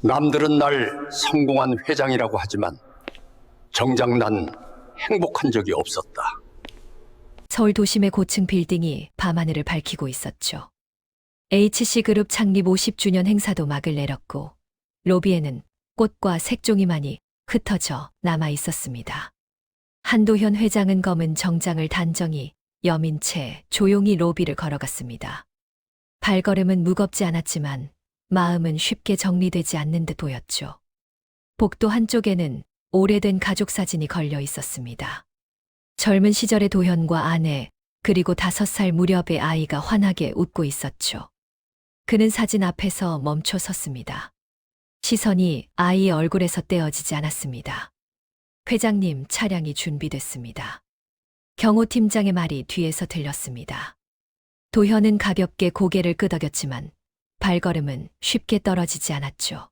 남들은 날 성공한 회장이라고 하지만 정작 난 행복한 적이 없었다. 서울 도심의 고층 빌딩이 밤하늘을 밝히고 있었죠. HC그룹 창립 50주년 행사도 막을 내렸고 로비에는 꽃과 색종이만이 흩어져 남아 있었습니다. 한도현 회장은 검은 정장을 단정히 여민 채 조용히 로비를 걸어갔습니다. 발걸음은 무겁지 않았지만 마음은 쉽게 정리되지 않는 듯 보였죠. 복도 한쪽에는 오래된 가족 사진이 걸려 있었습니다. 젊은 시절의 도현과 아내, 그리고 5살 무렵의 아이가 환하게 웃고 있었죠. 그는 사진 앞에서 멈춰 섰습니다. 시선이 아이의 얼굴에서 떼어지지 않았습니다. 회장님, 차량이 준비됐습니다. 경호 팀장의 말이 뒤에서 들렸습니다. 도현은 가볍게 고개를 끄덕였지만 발걸음은 쉽게 떨어지지 않았죠.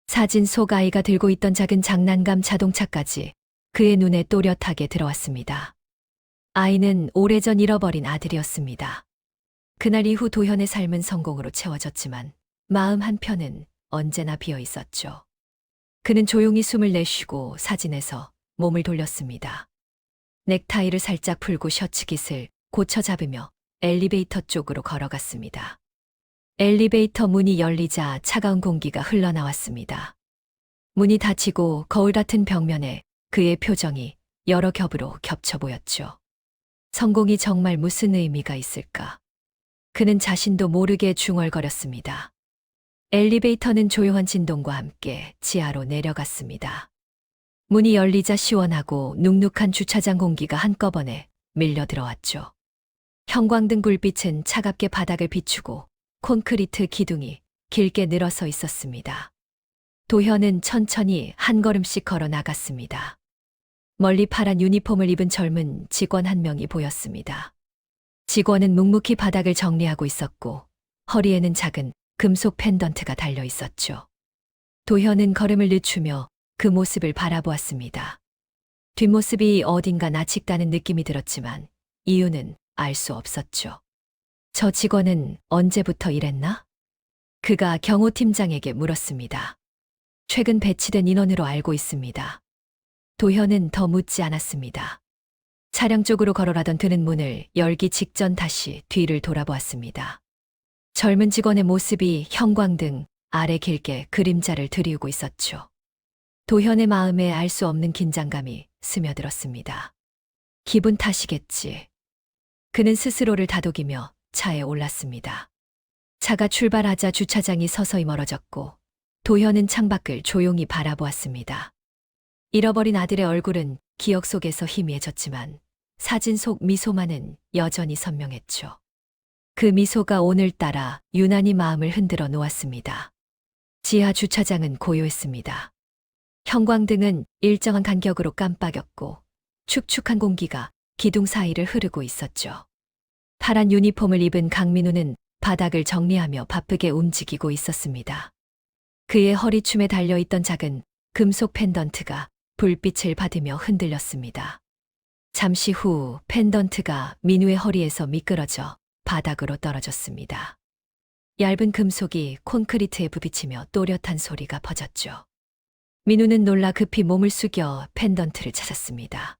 사진 속 아이가 들고 있던 작은 장난감 자동차까지 그의 눈에 또렷하게 들어왔습니다. 아이는 오래전 잃어버린 아들이었습니다. 그날 이후 도현의 삶은 성공으로 채워졌지만 마음 한편은 언제나 비어 있었죠. 그는 조용히 숨을 내쉬고 사진에서 몸을 돌렸습니다. 넥타이를 살짝 풀고 셔츠 깃을 고쳐 잡으며 엘리베이터 쪽으로 걸어갔습니다. 엘리베이터 문이 열리자 차가운 공기가 흘러나왔습니다. 문이 닫히고 거울 같은 벽면에 그의 표정이 여러 겹으로 겹쳐 보였죠. 성공이 정말 무슨 의미가 있을까? 그는 자신도 모르게 중얼거렸습니다. 엘리베이터는 조용한 진동과 함께 지하로 내려갔습니다. 문이 열리자 시원하고 눅눅한 주차장 공기가 한꺼번에 밀려 들어왔죠. 형광등 불빛은 차갑게 바닥을 비추고 콘크리트 기둥이 길게 늘어서 있었습니다. 도현은 천천히 한 걸음씩 걸어 나갔습니다. 멀리 파란 유니폼을 입은 젊은 직원 한 명이 보였습니다. 직원은 묵묵히 바닥을 정리하고 있었고 허리에는 작은 금속 펜던트가 달려 있었죠. 도현은 걸음을 늦추며 그 모습을 바라보았습니다. 뒷모습이 어딘가 나직다는 느낌이 들었지만 이유는 알 수 없었죠. 저 직원은 언제부터 일했나? 그가 경호팀장에게 물었습니다. 최근 배치된 인원으로 알고 있습니다. 도현은 더 묻지 않았습니다. 차량 쪽으로 걸어가던 그는 문을 열기 직전 다시 뒤를 돌아보았습니다. 젊은 직원의 모습이 형광등 아래 길게 그림자를 드리우고 있었죠. 도현의 마음에 알 수 없는 긴장감이 스며들었습니다. 기분 탓이겠지. 그는 스스로를 다독이며 차에 올랐습니다. 차가 출발하자 주차장이 서서히 멀어졌고 도현은 창밖을 조용히 바라보았습니다. 잃어버린 아들의 얼굴은 기억 속에서 희미해졌지만 사진 속 미소만은 여전히 선명했죠. 그 미소가 오늘따라 유난히 마음을 흔들어 놓았습니다. 지하 주차장은 고요했습니다. 형광등은 일정한 간격으로 깜빡였고 축축한 공기가 기둥 사이를 흐르고 있었죠. 파란 유니폼을 입은 강민우는 바닥을 정리하며 바쁘게 움직이고 있었습니다. 그의 허리춤에 달려있던 작은 금속 펜던트가 불빛을 받으며 흔들렸습니다. 잠시 후 펜던트가 민우의 허리에서 미끄러져 바닥으로 떨어졌습니다. 얇은 금속이 콘크리트에 부비치며 또렷한 소리가 퍼졌죠. 민우는 놀라 급히 몸을 숙여 펜던트를 찾았습니다.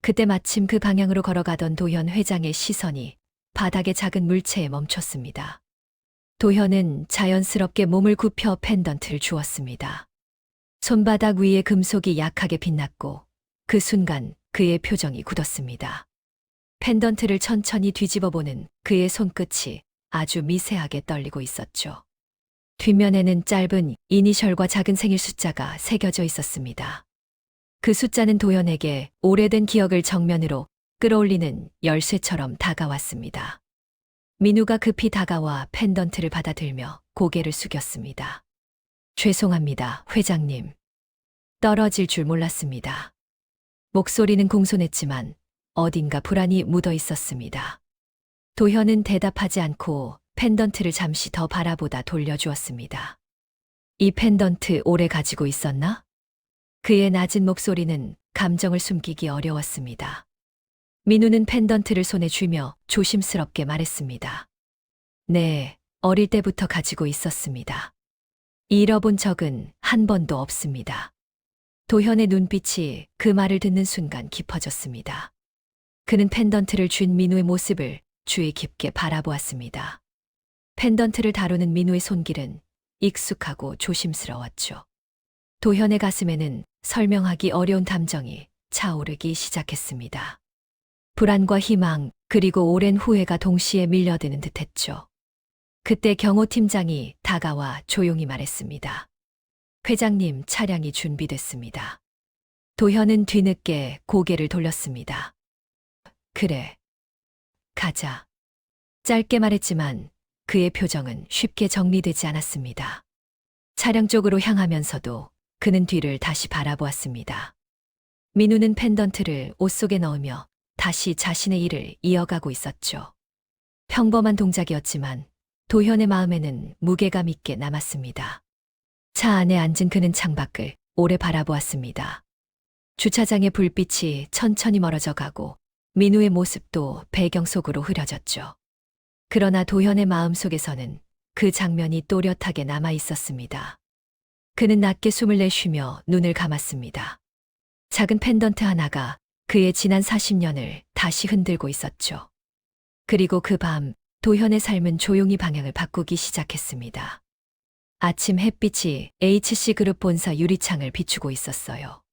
그때 마침 그 방향으로 걸어가던 도현 회장의 시선이 바닥의 작은 물체에 멈췄습니다. 도현은 자연스럽게 몸을 굽혀 펜던트를 주었습니다. 손바닥 위에 금속이 약하게 빛났고 그 순간 그의 표정이 굳었습니다. 펜던트를 천천히 뒤집어 보는 그의 손끝이 아주 미세하게 떨리고 있었죠. 뒷면에는 짧은 이니셜과 작은 생일 숫자가 새겨져 있었습니다. 그 숫자는 도현에게 오래된 기억을 정면으로 끌어올리는 열쇠처럼 다가왔습니다. 민우가 급히 다가와 펜던트를 받아들며 고개를 숙였습니다. 죄송합니다, 회장님. 떨어질 줄 몰랐습니다. 목소리는 공손했지만 어딘가 불안이 묻어 있었습니다. 도현은 대답하지 않고 펜던트를 잠시 더 바라보다 돌려주었습니다. 이 펜던트 오래 가지고 있었나? 그의 낮은 목소리는 감정을 숨기기 어려웠습니다. 민우는 펜던트를 손에 쥐며 조심스럽게 말했습니다. 네, 어릴 때부터 가지고 있었습니다. 잃어본 적은 한 번도 없습니다. 도현의 눈빛이 그 말을 듣는 순간 깊어졌습니다. 그는 펜던트를 쥔 민우의 모습을 주의 깊게 바라보았습니다. 펜던트를 다루는 민우의 손길은 익숙하고 조심스러웠죠. 도현의 가슴에는 설명하기 어려운 감정이 차오르기 시작했습니다. 불안과 희망, 그리고 오랜 후회가 동시에 밀려드는 듯했죠. 그때 경호팀장이 다가와 조용히 말했습니다. 회장님, 차량이 준비됐습니다. 도현은 뒤늦게 고개를 돌렸습니다. 그래. 가자. 짧게 말했지만 그의 표정은 쉽게 정리되지 않았습니다. 차량 쪽으로 향하면서도 그는 뒤를 다시 바라보았습니다. 민우는 펜던트를 옷 속에 넣으며 다시 자신의 일을 이어가고 있었죠. 평범한 동작이었지만 도현의 마음에는 무게감 있게 남았습니다. 차 안에 앉은 그는 창밖을 오래 바라보았습니다. 주차장의 불빛이 천천히 멀어져 가고 민우의 모습도 배경 속으로 흐려졌죠. 그러나 도현의 마음속에서는 그 장면이 또렷하게 남아 있었습니다. 그는 낮게 숨을 내쉬며 눈을 감았습니다. 작은 펜던트 하나가 그의 지난 40년을 다시 흔들고 있었죠. 그리고 그 밤 도현의 삶은 조용히 방향을 바꾸기 시작했습니다. 아침 햇빛이 HC그룹 본사 유리창을 비추고 있었어요.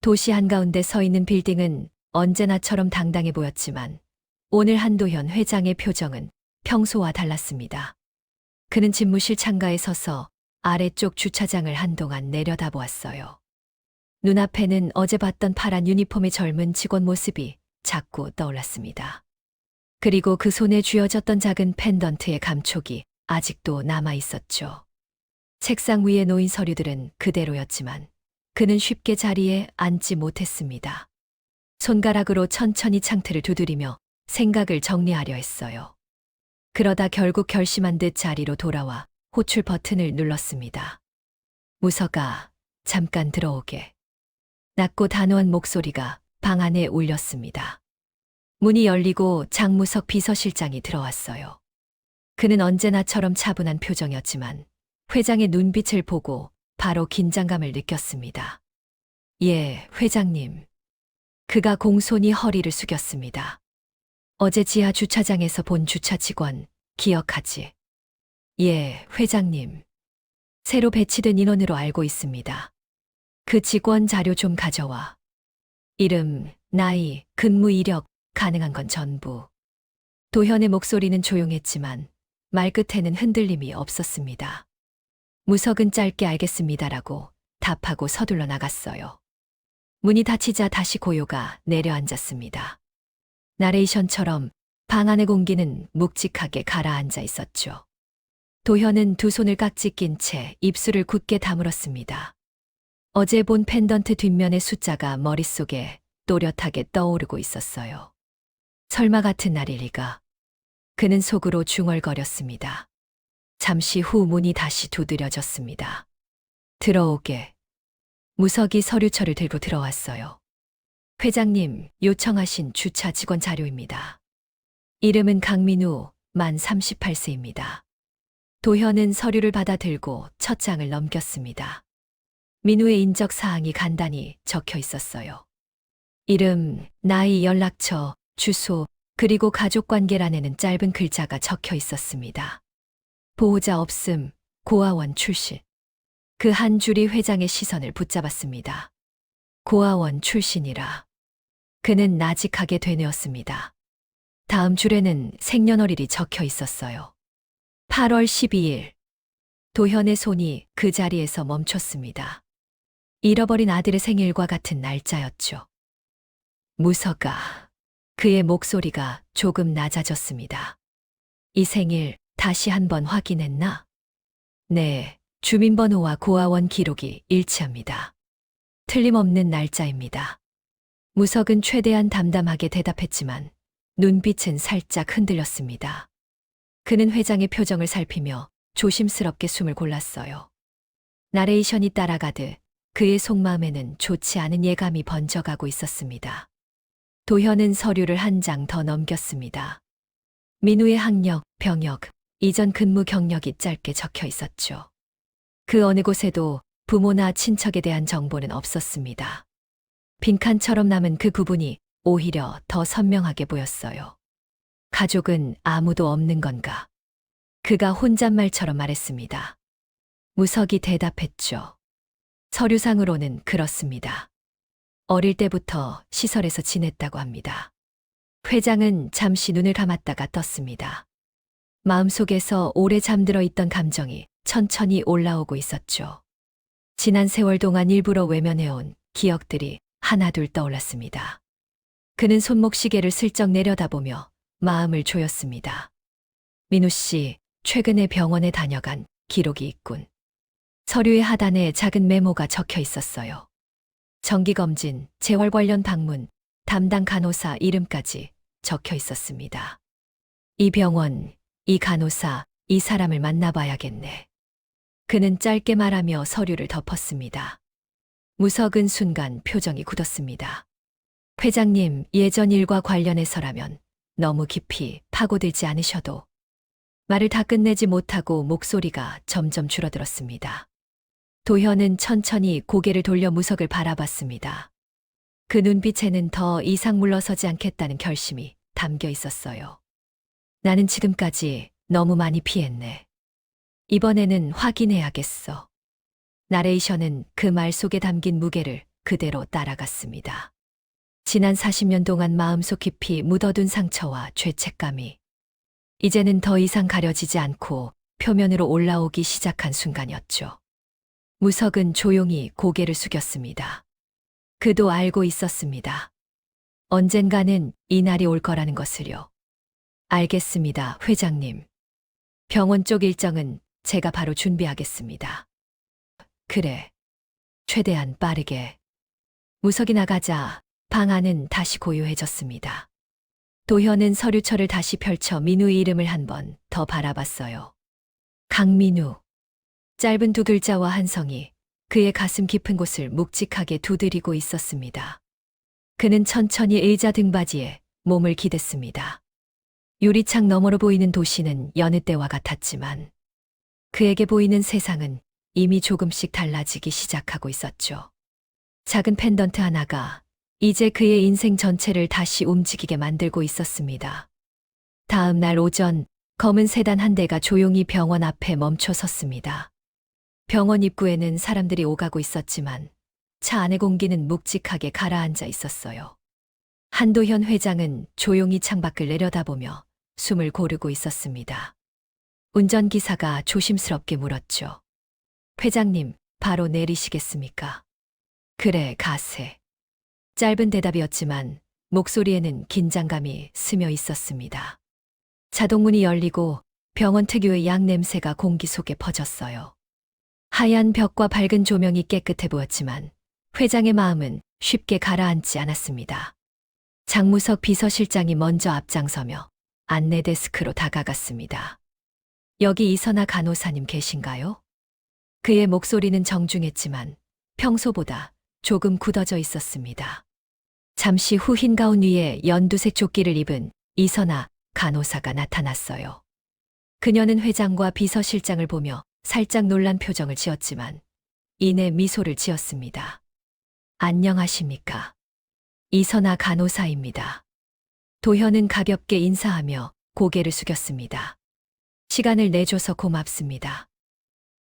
도시 한가운데 서 있는 빌딩은 언제나처럼 당당해 보였지만 오늘 한도현 회장의 표정은 평소와 달랐습니다. 그는 집무실 창가에 서서 아래쪽 주차장을 한동안 내려다보았어요. 눈앞에는 어제 봤던 파란 유니폼의 젊은 직원 모습이 자꾸 떠올랐습니다. 그리고 그 손에 쥐어졌던 작은 펜던트의 감촉이 아직도 남아 있었죠. 책상 위에 놓인 서류들은 그대로였지만 그는 쉽게 자리에 앉지 못했습니다. 손가락으로 천천히 창틀을 두드리며 생각을 정리하려 했어요. 그러다 결국 결심한 듯 자리로 돌아와 호출 버튼을 눌렀습니다. 무서가, 잠깐 들어오게. 낮고 단호한 목소리가 방 안에 울렸습니다. 문이 열리고 장무석 비서실장이 들어왔어요. 그는 언제나처럼 차분한 표정이었지만 회장의 눈빛을 보고 바로 긴장감을 느꼈습니다. 예, 회장님. 그가 공손히 허리를 숙였습니다. 어제 지하 주차장에서 본 주차 직원 기억하지? 예, 회장님. 새로 배치된 인원으로 알고 있습니다. 그 직원 자료 좀 가져와. 이름, 나이, 근무 이력, 가능한 건 전부. 도현의 목소리는 조용했지만 말끝에는 흔들림이 없었습니다. 무석은 짧게 알겠습니다라고 답하고 서둘러 나갔어요. 문이 닫히자 다시 고요가 내려앉았습니다. 나레이션처럼 방 안의 공기는 묵직하게 가라앉아 있었죠. 도현은 두 손을 깍지 낀 채 입술을 굳게 다물었습니다. 어제 본 펜던트 뒷면의 숫자가 머릿속에 또렷하게 떠오르고 있었어요. 설마 같은 날일 리가. 그는 속으로 중얼거렸습니다. 잠시 후 문이 다시 두드려졌습니다. 들어오게. 무석이 서류철을 들고 들어왔어요. 회장님, 요청하신 주차 직원 자료입니다. 이름은 강민우, 만 38세입니다. 도현은 서류를 받아 들고 첫 장을 넘겼습니다. 민우의 인적 사항이 간단히 적혀 있었어요. 이름, 나이, 연락처, 주소, 그리고 가족관계란에는 짧은 글자가 적혀 있었습니다. 보호자 없음, 고아원 출신. 그 한 줄이 회장의 시선을 붙잡았습니다. 고아원 출신이라. 그는 나직하게 되뇌었습니다. 다음 줄에는 생년월일이 적혀 있었어요. 8월 12일. 도현의 손이 그 자리에서 멈췄습니다. 잃어버린 아들의 생일과 같은 날짜였죠. 무서가. 그의 목소리가 조금 낮아졌습니다. 이 생일 다시 한번 확인했나? 네, 주민번호와 고아원 기록이 일치합니다. 틀림없는 날짜입니다. 무석은 최대한 담담하게 대답했지만 눈빛은 살짝 흔들렸습니다. 그는 회장의 표정을 살피며 조심스럽게 숨을 골랐어요. 나레이션이 따라가듯 그의 속마음에는 좋지 않은 예감이 번져가고 있었습니다. 도현은 서류를 한 장 더 넘겼습니다. 민우의 학력, 병역, 이전 근무 경력이 짧게 적혀 있었죠. 그 어느 곳에도 부모나 친척에 대한 정보는 없었습니다. 빈칸처럼 남은 그 구분이 오히려 더 선명하게 보였어요. 가족은 아무도 없는 건가? 그가 혼잣말처럼 말했습니다. 무석이 대답했죠. 서류상으로는 그렇습니다. 어릴 때부터 시설에서 지냈다고 합니다. 회장은 잠시 눈을 감았다가 떴습니다. 마음속에서 오래 잠들어 있던 감정이 천천히 올라오고 있었죠. 지난 세월 동안 일부러 외면해온 기억들이 하나둘 떠올랐습니다. 그는 손목시계를 슬쩍 내려다보며 마음을 조였습니다. 민우 씨, 최근에 병원에 다녀간 기록이 있군. 서류의 하단에 작은 메모가 적혀 있었어요. 정기검진, 재활 관련 방문, 담당 간호사 이름까지 적혀 있었습니다. 이 병원, 이 간호사, 이 사람을 만나봐야겠네. 그는 짧게 말하며 서류를 덮었습니다. 무석은 순간 표정이 굳었습니다. 회장님, 예전 일과 관련해서라면 너무 깊이 파고들지 않으셔도. 말을 다 끝내지 못하고 목소리가 점점 줄어들었습니다. 도현은 천천히 고개를 돌려 무석을 바라봤습니다. 그 눈빛에는 더 이상 물러서지 않겠다는 결심이 담겨 있었어요. 나는 지금까지 너무 많이 피했네. 이번에는 확인해야겠어. 나레이션은 그 말 속에 담긴 무게를 그대로 따라갔습니다. 지난 40년 동안 마음속 깊이 묻어둔 상처와 죄책감이 이제는 더 이상 가려지지 않고 표면으로 올라오기 시작한 순간이었죠. 무석은 조용히 고개를 숙였습니다. 그도 알고 있었습니다. 언젠가는 이 날이 올 거라는 것을요. 알겠습니다, 회장님. 병원 쪽 일정은 제가 바로 준비하겠습니다. 그래. 최대한 빠르게. 무석이 나가자 방 안은 다시 고요해졌습니다. 도현은 서류철을 다시 펼쳐 민우의 이름을 한 번 더 바라봤어요. 강민우. 짧은 두 글자와 한 성이 그의 가슴 깊은 곳을 묵직하게 두드리고 있었습니다. 그는 천천히 의자 등받이에 몸을 기댔습니다. 유리창 너머로 보이는 도시는 여느 때와 같았지만 그에게 보이는 세상은 이미 조금씩 달라지기 시작하고 있었죠. 작은 펜던트 하나가 이제 그의 인생 전체를 다시 움직이게 만들고 있었습니다. 다음 날 오전 검은 세단 한 대가 조용히 병원 앞에 멈춰 섰습니다. 병원 입구에는 사람들이 오가고 있었지만 차 안의 공기는 묵직하게 가라앉아 있었어요. 한도현 회장은 조용히 창밖을 내려다보며 숨을 고르고 있었습니다. 운전기사가 조심스럽게 물었죠. 회장님, 바로 내리시겠습니까? 그래, 가세. 짧은 대답이었지만 목소리에는 긴장감이 스며 있었습니다. 자동문이 열리고 병원 특유의 약 냄새가 공기 속에 퍼졌어요. 하얀 벽과 밝은 조명이 깨끗해 보였지만 회장의 마음은 쉽게 가라앉지 않았습니다. 장무석 비서실장이 먼저 앞장서며 안내 데스크로 다가갔습니다. 여기 이선아 간호사님 계신가요? 그의 목소리는 정중했지만 평소보다 조금 굳어져 있었습니다. 잠시 후 흰 가운 위에 연두색 조끼를 입은 이선아 간호사가 나타났어요. 그녀는 회장과 비서실장을 보며 살짝 놀란 표정을 지었지만 이내 미소를 지었습니다. 안녕하십니까? 이선아 간호사입니다. 도현은 가볍게 인사하며 고개를 숙였습니다. 시간을 내줘서 고맙습니다.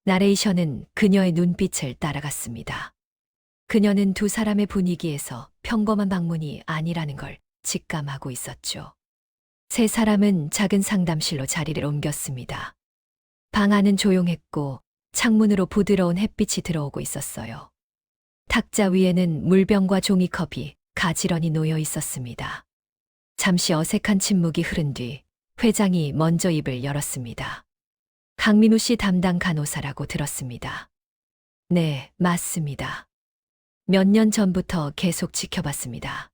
나레이션은 그녀의 눈빛을 따라갔습니다. 그녀는 두 사람의 분위기에서 평범한 방문이 아니라는 걸 직감하고 있었죠. 세 사람은 작은 상담실로 자리를 옮겼습니다. 방 안은 조용했고 창문으로 부드러운 햇빛이 들어오고 있었어요. 탁자 위에는 물병과 종이컵이 가지런히 놓여 있었습니다. 잠시 어색한 침묵이 흐른 뒤 회장이 먼저 입을 열었습니다. 강민우 씨 담당 간호사라고 들었습니다. 네, 맞습니다. 몇 년 전부터 계속 지켜봤습니다.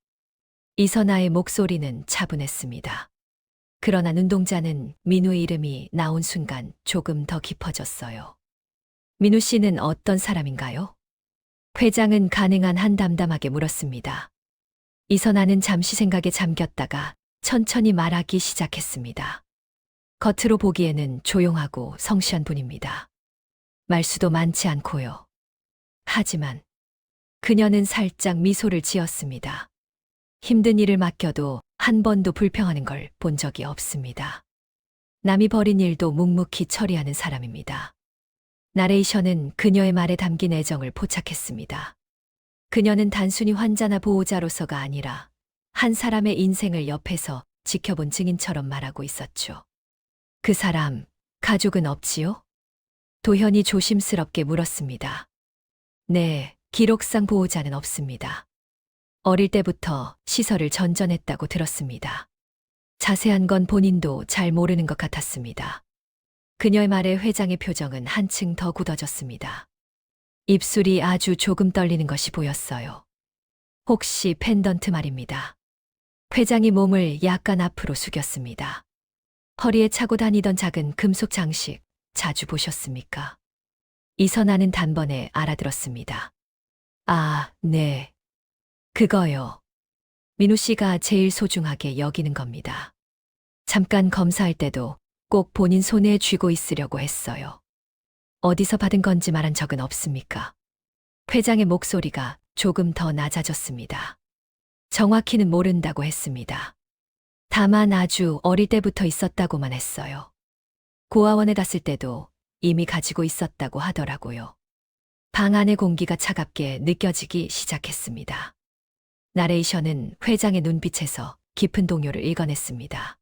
이선아의 목소리는 차분했습니다. 그러나 눈동자는 민우의 이름이 나온 순간 조금 더 깊어졌어요. 민우 씨는 어떤 사람인가요? 회장은 가능한 한 담담하게 물었습니다. 이선아는 잠시 생각에 잠겼다가 천천히 말하기 시작했습니다. 겉으로 보기에는 조용하고 성실한 분입니다. 말수도 많지 않고요. 하지만 그녀는 살짝 미소를 지었습니다. 힘든 일을 맡겨도 한 번도 불평하는 걸 본 적이 없습니다. 남이 벌인 일도 묵묵히 처리하는 사람입니다. 나레이션은 그녀의 말에 담긴 애정을 포착했습니다. 그녀는 단순히 환자나 보호자로서가 아니라 한 사람의 인생을 옆에서 지켜본 증인처럼 말하고 있었죠. 그 사람, 가족은 없지요? 도현이 조심스럽게 물었습니다. 네, 기록상 보호자는 없습니다. 어릴 때부터 시설을 전전했다고 들었습니다. 자세한 건 본인도 잘 모르는 것 같았습니다. 그녀의 말에 회장의 표정은 한층 더 굳어졌습니다. 입술이 아주 조금 떨리는 것이 보였어요. 혹시 펜던트 말입니다. 회장이 몸을 약간 앞으로 숙였습니다. 허리에 차고 다니던 작은 금속 장식 자주 보셨습니까? 이선아는 단번에 알아들었습니다. 아, 네. 그거요. 민우 씨가 제일 소중하게 여기는 겁니다. 잠깐 검사할 때도 꼭 본인 손에 쥐고 있으려고 했어요. 어디서 받은 건지 말한 적은 없습니까? 회장의 목소리가 조금 더 낮아졌습니다. 정확히는 모른다고 했습니다. 다만 아주 어릴 때부터 있었다고만 했어요. 고아원에 갔을 때도 이미 가지고 있었다고 하더라고요. 방 안의 공기가 차갑게 느껴지기 시작했습니다. 나레이션은 회장의 눈빛에서 깊은 동요를 읽어냈습니다.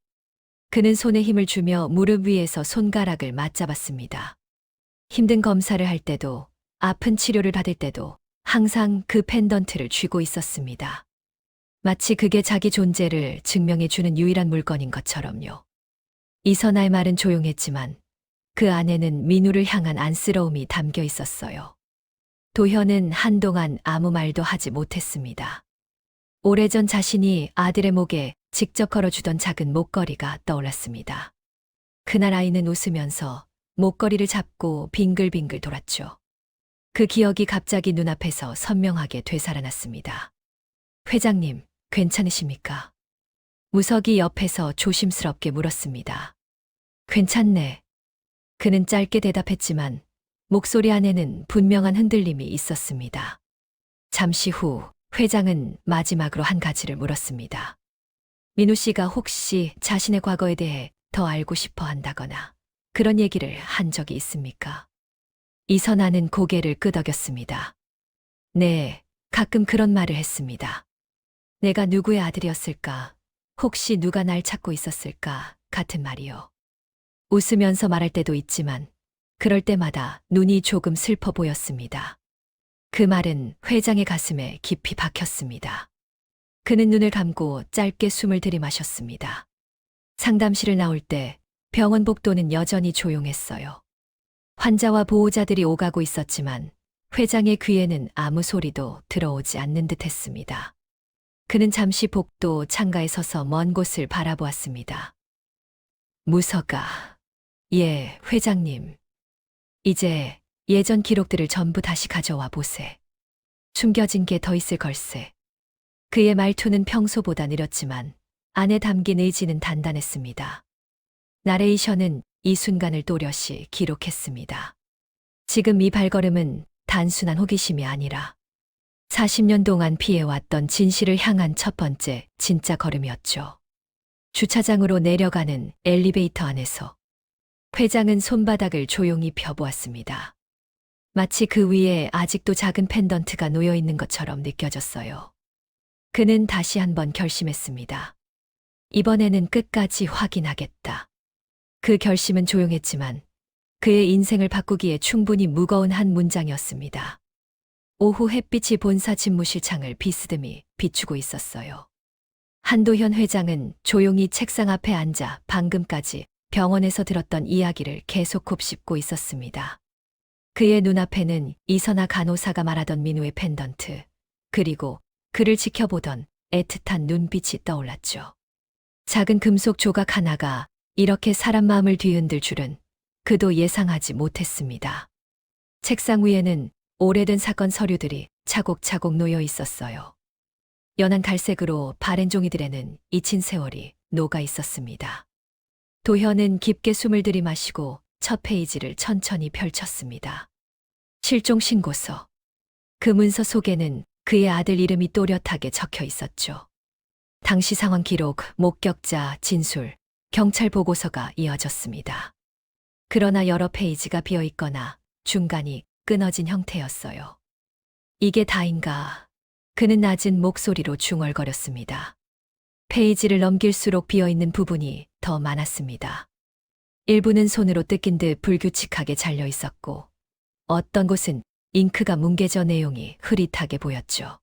그는 손에 힘을 주며 무릎 위에서 손가락을 맞잡았습니다. 힘든 검사를 할 때도, 아픈 치료를 받을 때도 항상 그 펜던트를 쥐고 있었습니다. 마치 그게 자기 존재를 증명해주는 유일한 물건인 것처럼요. 이선아의 말은 조용했지만 그 안에는 민우를 향한 안쓰러움이 담겨 있었어요. 도현은 한동안 아무 말도 하지 못했습니다. 오래전 자신이 아들의 목에 직접 걸어주던 작은 목걸이가 떠올랐습니다. 그날 아이는 웃으면서 목걸이를 잡고 빙글빙글 돌았죠. 그 기억이 갑자기 눈앞에서 선명하게 되살아났습니다. 회장님, 괜찮으십니까? 무석이 옆에서 조심스럽게 물었습니다. 괜찮네. 그는 짧게 대답했지만 목소리 안에는 분명한 흔들림이 있었습니다. 잠시 후 회장은 마지막으로 한 가지를 물었습니다. 민우 씨가 혹시 자신의 과거에 대해 더 알고 싶어 한다거나 그런 얘기를 한 적이 있습니까? 이선아는 고개를 끄덕였습니다. 네, 가끔 그런 말을 했습니다. 내가 누구의 아들이었을까? 혹시 누가 날 찾고 있었을까? 같은 말이요. 웃으면서 말할 때도 있지만 그럴 때마다 눈이 조금 슬퍼 보였습니다. 그 말은 회장의 가슴에 깊이 박혔습니다. 그는 눈을 감고 짧게 숨을 들이마셨습니다. 상담실을 나올 때 병원 복도는 여전히 조용했어요. 환자와 보호자들이 오가고 있었지만 회장의 귀에는 아무 소리도 들어오지 않는 듯 했습니다. 그는 잠시 복도 창가에 서서 먼 곳을 바라보았습니다. 무서가, 예, 회장님. 이제 예전 기록들을 전부 다시 가져와 보세. 숨겨진 게 더 있을 걸세. 그의 말투는 평소보다 느렸지만 안에 담긴 의지는 단단했습니다. 나레이션은 이 순간을 또렷이 기록했습니다. 지금 이 발걸음은 단순한 호기심이 아니라 40년 동안 피해왔던 진실을 향한 첫 번째 진짜 걸음이었죠. 주차장으로 내려가는 엘리베이터 안에서 회장은 손바닥을 조용히 펴보았습니다. 마치 그 위에 아직도 작은 펜던트가 놓여 있는 것처럼 느껴졌어요. 그는 다시 한번 결심했습니다. 이번에는 끝까지 확인하겠다. 그 결심은 조용했지만 그의 인생을 바꾸기에 충분히 무거운 한 문장이었습니다. 오후 햇빛이 본사 집무실 창을 비스듬히 비추고 있었어요. 한도현 회장은 조용히 책상 앞에 앉아 방금까지 병원에서 들었던 이야기를 계속 곱씹고 있었습니다. 그의 눈앞에는 이선아 간호사가 말하던 민우의 펜던트, 그리고 그를 지켜보던 애틋한 눈빛이 떠올랐죠. 작은 금속 조각 하나가 이렇게 사람 마음을 뒤흔들 줄은 그도 예상하지 못했습니다. 책상 위에는 오래된 사건 서류들이 차곡차곡 놓여 있었어요. 연한 갈색으로 바랜 종이들에는 잊힌 세월이 녹아 있었습니다. 도현은 깊게 숨을 들이마시고 첫 페이지를 천천히 펼쳤습니다. 실종 신고서. 그 문서 속에는 그의 아들 이름이 또렷하게 적혀 있었죠. 당시 상황 기록, 목격자, 진술, 경찰 보고서가 이어졌습니다. 그러나 여러 페이지가 비어 있거나 중간이 끊어진 형태였어요. 이게 다인가? 그는 낮은 목소리로 중얼거렸습니다. 페이지를 넘길수록 비어있는 부분이 더 많았습니다. 일부는 손으로 뜯긴 듯 불규칙하게 잘려 있었고, 어떤 곳은 잉크가 뭉개져 내용이 흐릿하게 보였죠.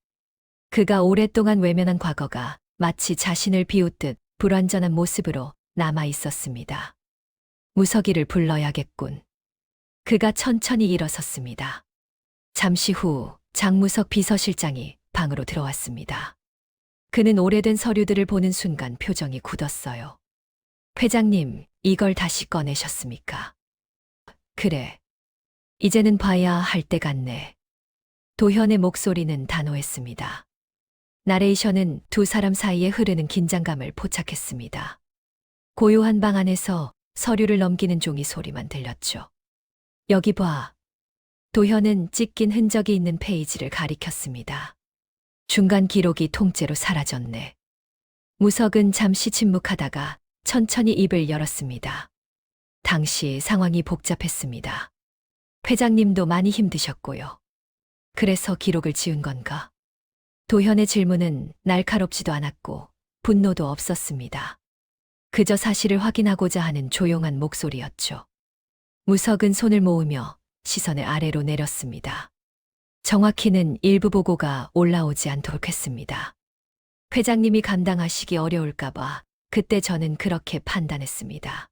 그가 오랫동안 외면한 과거가 마치 자신을 비웃듯 불완전한 모습으로 남아 있었습니다. 무석이를 불러야겠군. 그가 천천히 일어섰습니다. 잠시 후 장무석 비서실장이 방으로 들어왔습니다. 그는 오래된 서류들을 보는 순간 표정이 굳었어요. 회장님, 이걸 다시 꺼내셨습니까? 그래. 이제는 봐야 할 때 같네. 도현의 목소리는 단호했습니다. 나레이션은 두 사람 사이에 흐르는 긴장감을 포착했습니다. 고요한 방 안에서 서류를 넘기는 종이 소리만 들렸죠. 여기 봐. 도현은 찢긴 흔적이 있는 페이지를 가리켰습니다. 중간 기록이 통째로 사라졌네. 무석은 잠시 침묵하다가 천천히 입을 열었습니다. 당시 상황이 복잡했습니다. 회장님도 많이 힘드셨고요. 그래서 기록을 지운 건가? 도현의 질문은 날카롭지도 않았고 분노도 없었습니다. 그저 사실을 확인하고자 하는 조용한 목소리였죠. 무석은 손을 모으며 시선을 아래로 내렸습니다. 정확히는 일부 보고가 올라오지 않도록 했습니다. 회장님이 감당하시기 어려울까봐 그때 저는 그렇게 판단했습니다.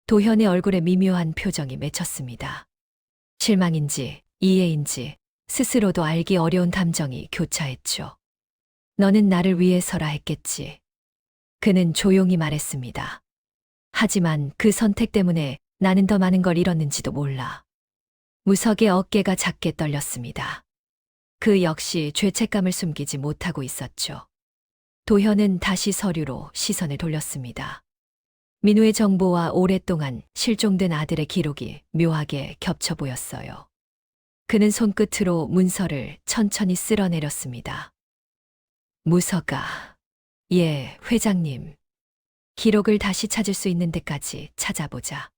도현의 얼굴에 미묘한 표정이 맺혔습니다. 실망인지 이해인지 스스로도 알기 어려운 감정이 교차했죠. 너는 나를 위해서라 했겠지. 그는 조용히 말했습니다. 하지만 그 선택 때문에 나는 더 많은 걸 잃었는지도 몰라. 무석의 어깨가 작게 떨렸습니다. 그 역시 죄책감을 숨기지 못하고 있었죠. 도현은 다시 서류로 시선을 돌렸습니다. 민우의 정보와 오랫동안 실종된 아들의 기록이 묘하게 겹쳐 보였어요. 그는 손끝으로 문서를 천천히 쓸어내렸습니다. 무서가, 예, 회장님. 기록을 다시 찾을 수 있는 데까지 찾아보자.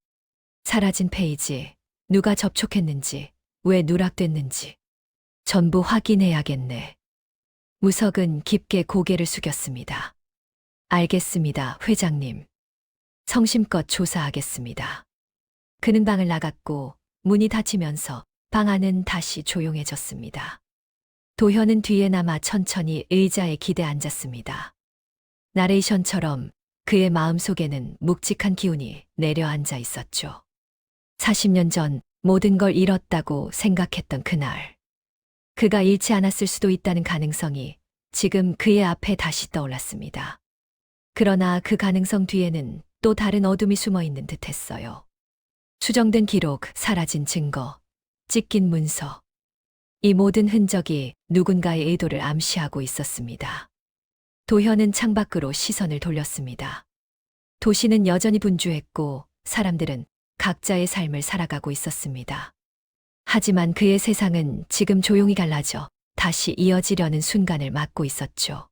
사라진 페이지, 누가 접촉했는지, 왜 누락됐는지 전부 확인해야겠네. 무석은 깊게 고개를 숙였습니다. 알겠습니다, 회장님. 성심껏 조사하겠습니다. 그는 방을 나갔고 문이 닫히면서 방 안은 다시 조용해졌습니다. 도현은 뒤에 남아 천천히 의자에 기대 앉았습니다. 나레이션처럼 그의 마음속에는 묵직한 기운이 내려앉아 있었죠. 40년 전 모든 걸 잃었다고 생각했던 그날. 그가 잃지 않았을 수도 있다는 가능성이 지금 그의 앞에 다시 떠올랐습니다. 그러나 그 가능성 뒤에는 또 다른 어둠이 숨어 있는 듯 했어요. 수정된 기록, 사라진 증거, 찢긴 문서. 이 모든 흔적이 누군가의 의도를 암시하고 있었습니다. 도현은 창밖으로 시선을 돌렸습니다. 도시는 여전히 분주했고 사람들은 각자의 삶을 살아가고 있었습니다. 하지만 그의 세상은 지금 조용히 갈라져 다시 이어지려는 순간을 맞고 있었죠.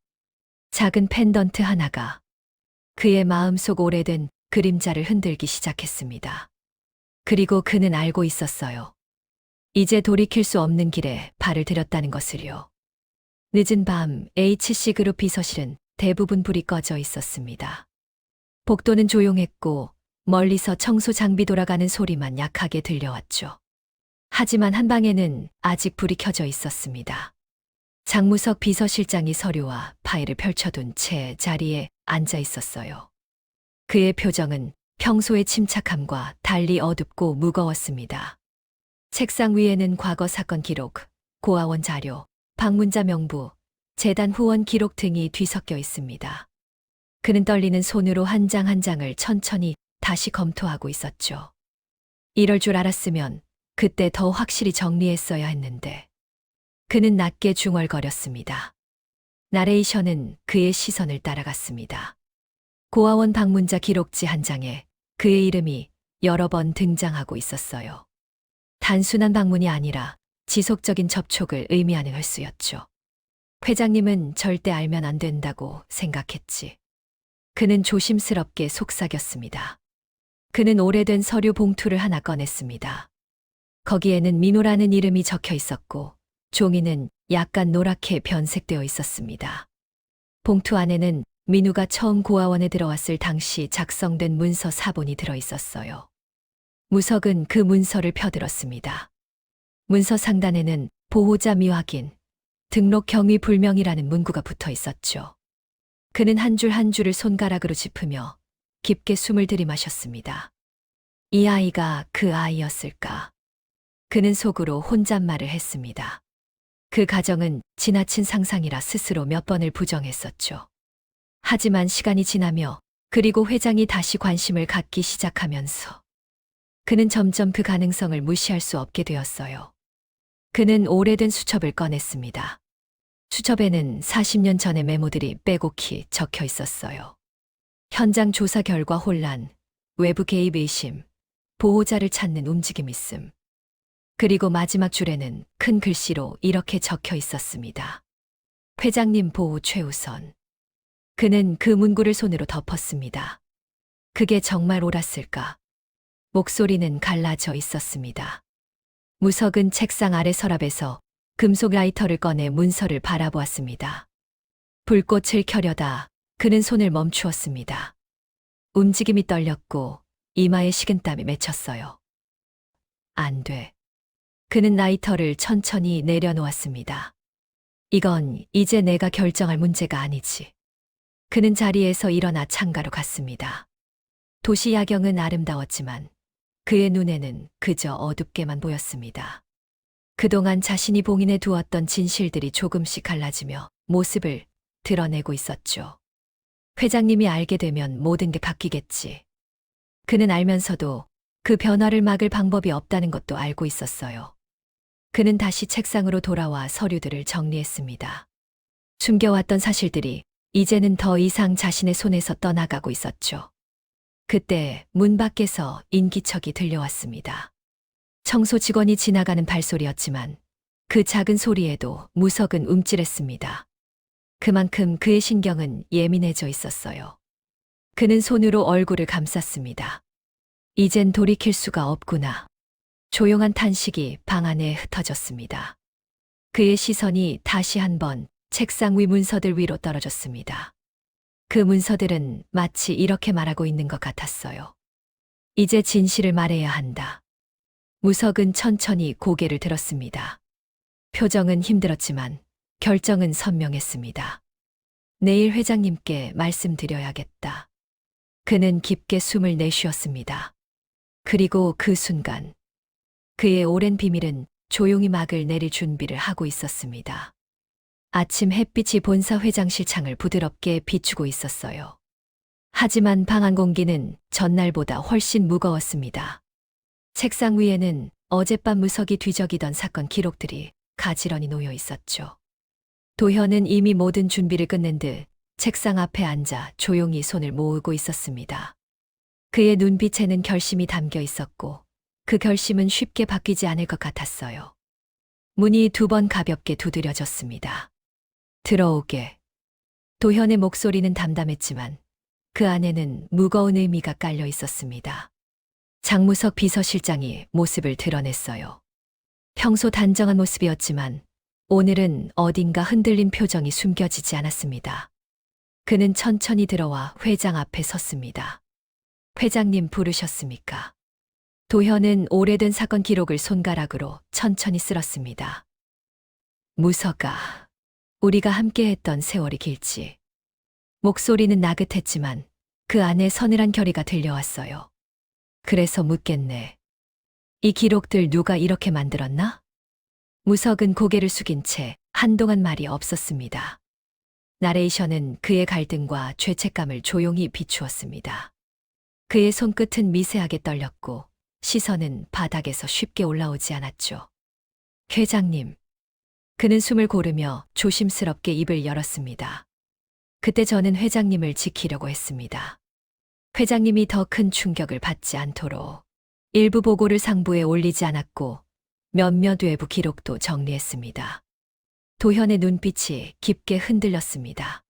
작은 펜던트 하나가 그의 마음속 오래된 그림자를 흔들기 시작했습니다. 그리고 그는 알고 있었어요. 이제 돌이킬 수 없는 길에 발을 들였다는 것을요. 늦은 밤 HC그룹 비서실은 대부분 불이 꺼져 있었습니다. 복도는 조용했고 멀리서 청소 장비 돌아가는 소리만 약하게 들려왔죠. 하지만 한 방에는 아직 불이 켜져 있었습니다. 장무석 비서실장이 서류와 파일을 펼쳐둔 채 자리에 앉아 있었어요. 그의 표정은 평소의 침착함과 달리 어둡고 무거웠습니다. 책상 위에는 과거 사건 기록, 고아원 자료, 방문자 명부, 재단 후원 기록 등이 뒤섞여 있습니다. 그는 떨리는 손으로 한 장 한 장을 천천히 다시 검토하고 있었죠. 이럴 줄 알았으면 그때 더 확실히 정리했어야 했는데. 그는 낮게 중얼거렸습니다. 나레이션은 그의 시선을 따라갔습니다. 고아원 방문자 기록지 한 장에 그의 이름이 여러 번 등장하고 있었어요. 단순한 방문이 아니라 지속적인 접촉을 의미하는 횟수였죠. 회장님은 절대 알면 안 된다고 생각했지. 그는 조심스럽게 속삭였습니다. 그는 오래된 서류 봉투를 하나 꺼냈습니다. 거기에는 민호라는 이름이 적혀 있었고 종이는 약간 노랗게 변색되어 있었습니다. 봉투 안에는 민우가 처음 고아원에 들어왔을 당시 작성된 문서 사본이 들어 있었어요. 무석은 그 문서를 펴들었습니다. 문서 상단에는 보호자 미확인, 등록 경위 불명이라는 문구가 붙어 있었죠. 그는 한 줄 한 줄을 손가락으로 짚으며 깊게 숨을 들이마셨습니다. 이 아이가 그 아이였을까? 그는 속으로 혼잣말을 했습니다. 그 가정은 지나친 상상이라 스스로 몇 번을 부정했었죠. 하지만 시간이 지나며 그리고 회장이 다시 관심을 갖기 시작하면서 그는 점점 그 가능성을 무시할 수 없게 되었어요. 그는 오래된 수첩을 꺼냈습니다. 수첩에는 40년 전의 메모들이 빼곡히 적혀 있었어요. 현장 조사 결과 혼란, 외부 개입 의심, 보호자를 찾는 움직임 있음. 그리고 마지막 줄에는 큰 글씨로 이렇게 적혀 있었습니다. 회장님 보호 최우선. 그는 그 문구를 손으로 덮었습니다. 그게 정말 옳았을까? 목소리는 갈라져 있었습니다. 무석은 책상 아래 서랍에서 금속 라이터를 꺼내 문서를 바라보았습니다. 불꽃을 켜려다 그는 손을 멈추었습니다. 움직임이 떨렸고 이마에 식은땀이 맺혔어요. 안 돼. 그는 라이터를 천천히 내려놓았습니다. 이건 이제 내가 결정할 문제가 아니지. 그는 자리에서 일어나 창가로 갔습니다. 도시 야경은 아름다웠지만 그의 눈에는 그저 어둡게만 보였습니다. 그동안 자신이 봉인해 두었던 진실들이 조금씩 갈라지며 모습을 드러내고 있었죠. 회장님이 알게 되면 모든 게 바뀌겠지. 그는 알면서도 그 변화를 막을 방법이 없다는 것도 알고 있었어요. 그는 다시 책상으로 돌아와 서류들을 정리했습니다. 숨겨왔던 사실들이 이제는 더 이상 자신의 손에서 떠나가고 있었죠. 그때 문 밖에서 인기척이 들려왔습니다. 청소 직원이 지나가는 발소리였지만 그 작은 소리에도 무석은 움찔했습니다. 그만큼 그의 신경은 예민해져 있었어요. 그는 손으로 얼굴을 감쌌습니다. 이젠 돌이킬 수가 없구나. 조용한 탄식이 방 안에 흩어졌습니다. 그의 시선이 다시 한번 책상 위 문서들 위로 떨어졌습니다. 그 문서들은 마치 이렇게 말하고 있는 것 같았어요. 이제 진실을 말해야 한다. 무석은 천천히 고개를 들었습니다. 표정은 힘들었지만 결정은 선명했습니다. 내일 회장님께 말씀드려야겠다. 그는 깊게 숨을 내쉬었습니다. 그리고 그 순간 그의 오랜 비밀은 조용히 막을 내릴 준비를 하고 있었습니다. 아침 햇빛이 본사 회장실 창을 부드럽게 비추고 있었어요. 하지만 방 안 공기는 전날보다 훨씬 무거웠습니다. 책상 위에는 어젯밤 무석이 뒤적이던 사건 기록들이 가지런히 놓여 있었죠. 도현은 이미 모든 준비를 끝낸 듯 책상 앞에 앉아 조용히 손을 모으고 있었습니다. 그의 눈빛에는 결심이 담겨 있었고 그 결심은 쉽게 바뀌지 않을 것 같았어요. 문이 2번 가볍게 두드려졌습니다. 들어오게. 도현의 목소리는 담담했지만 그 안에는 무거운 의미가 깔려 있었습니다. 장무석 비서실장이 모습을 드러냈어요. 평소 단정한 모습이었지만 오늘은 어딘가 흔들린 표정이 숨겨지지 않았습니다. 그는 천천히 들어와 회장 앞에 섰습니다. 회장님 부르셨습니까? 도현은 오래된 사건 기록을 손가락으로 천천히 쓸었습니다. 무석아, 우리가 함께했던 세월이 길지. 목소리는 나긋했지만 그 안에 서늘한 결의가 들려왔어요. 그래서 묻겠네. 이 기록들 누가 이렇게 만들었나? 무석은 고개를 숙인 채 한동안 말이 없었습니다. 나레이션은 그의 갈등과 죄책감을 조용히 비추었습니다. 그의 손끝은 미세하게 떨렸고 시선은 바닥에서 쉽게 올라오지 않았죠. 회장님. 그는 숨을 고르며 조심스럽게 입을 열었습니다. 그때 저는 회장님을 지키려고 했습니다. 회장님이 더 큰 충격을 받지 않도록 일부 보고를 상부에 올리지 않았고 몇몇 외부 기록도 정리했습니다. 도현의 눈빛이 깊게 흔들렸습니다.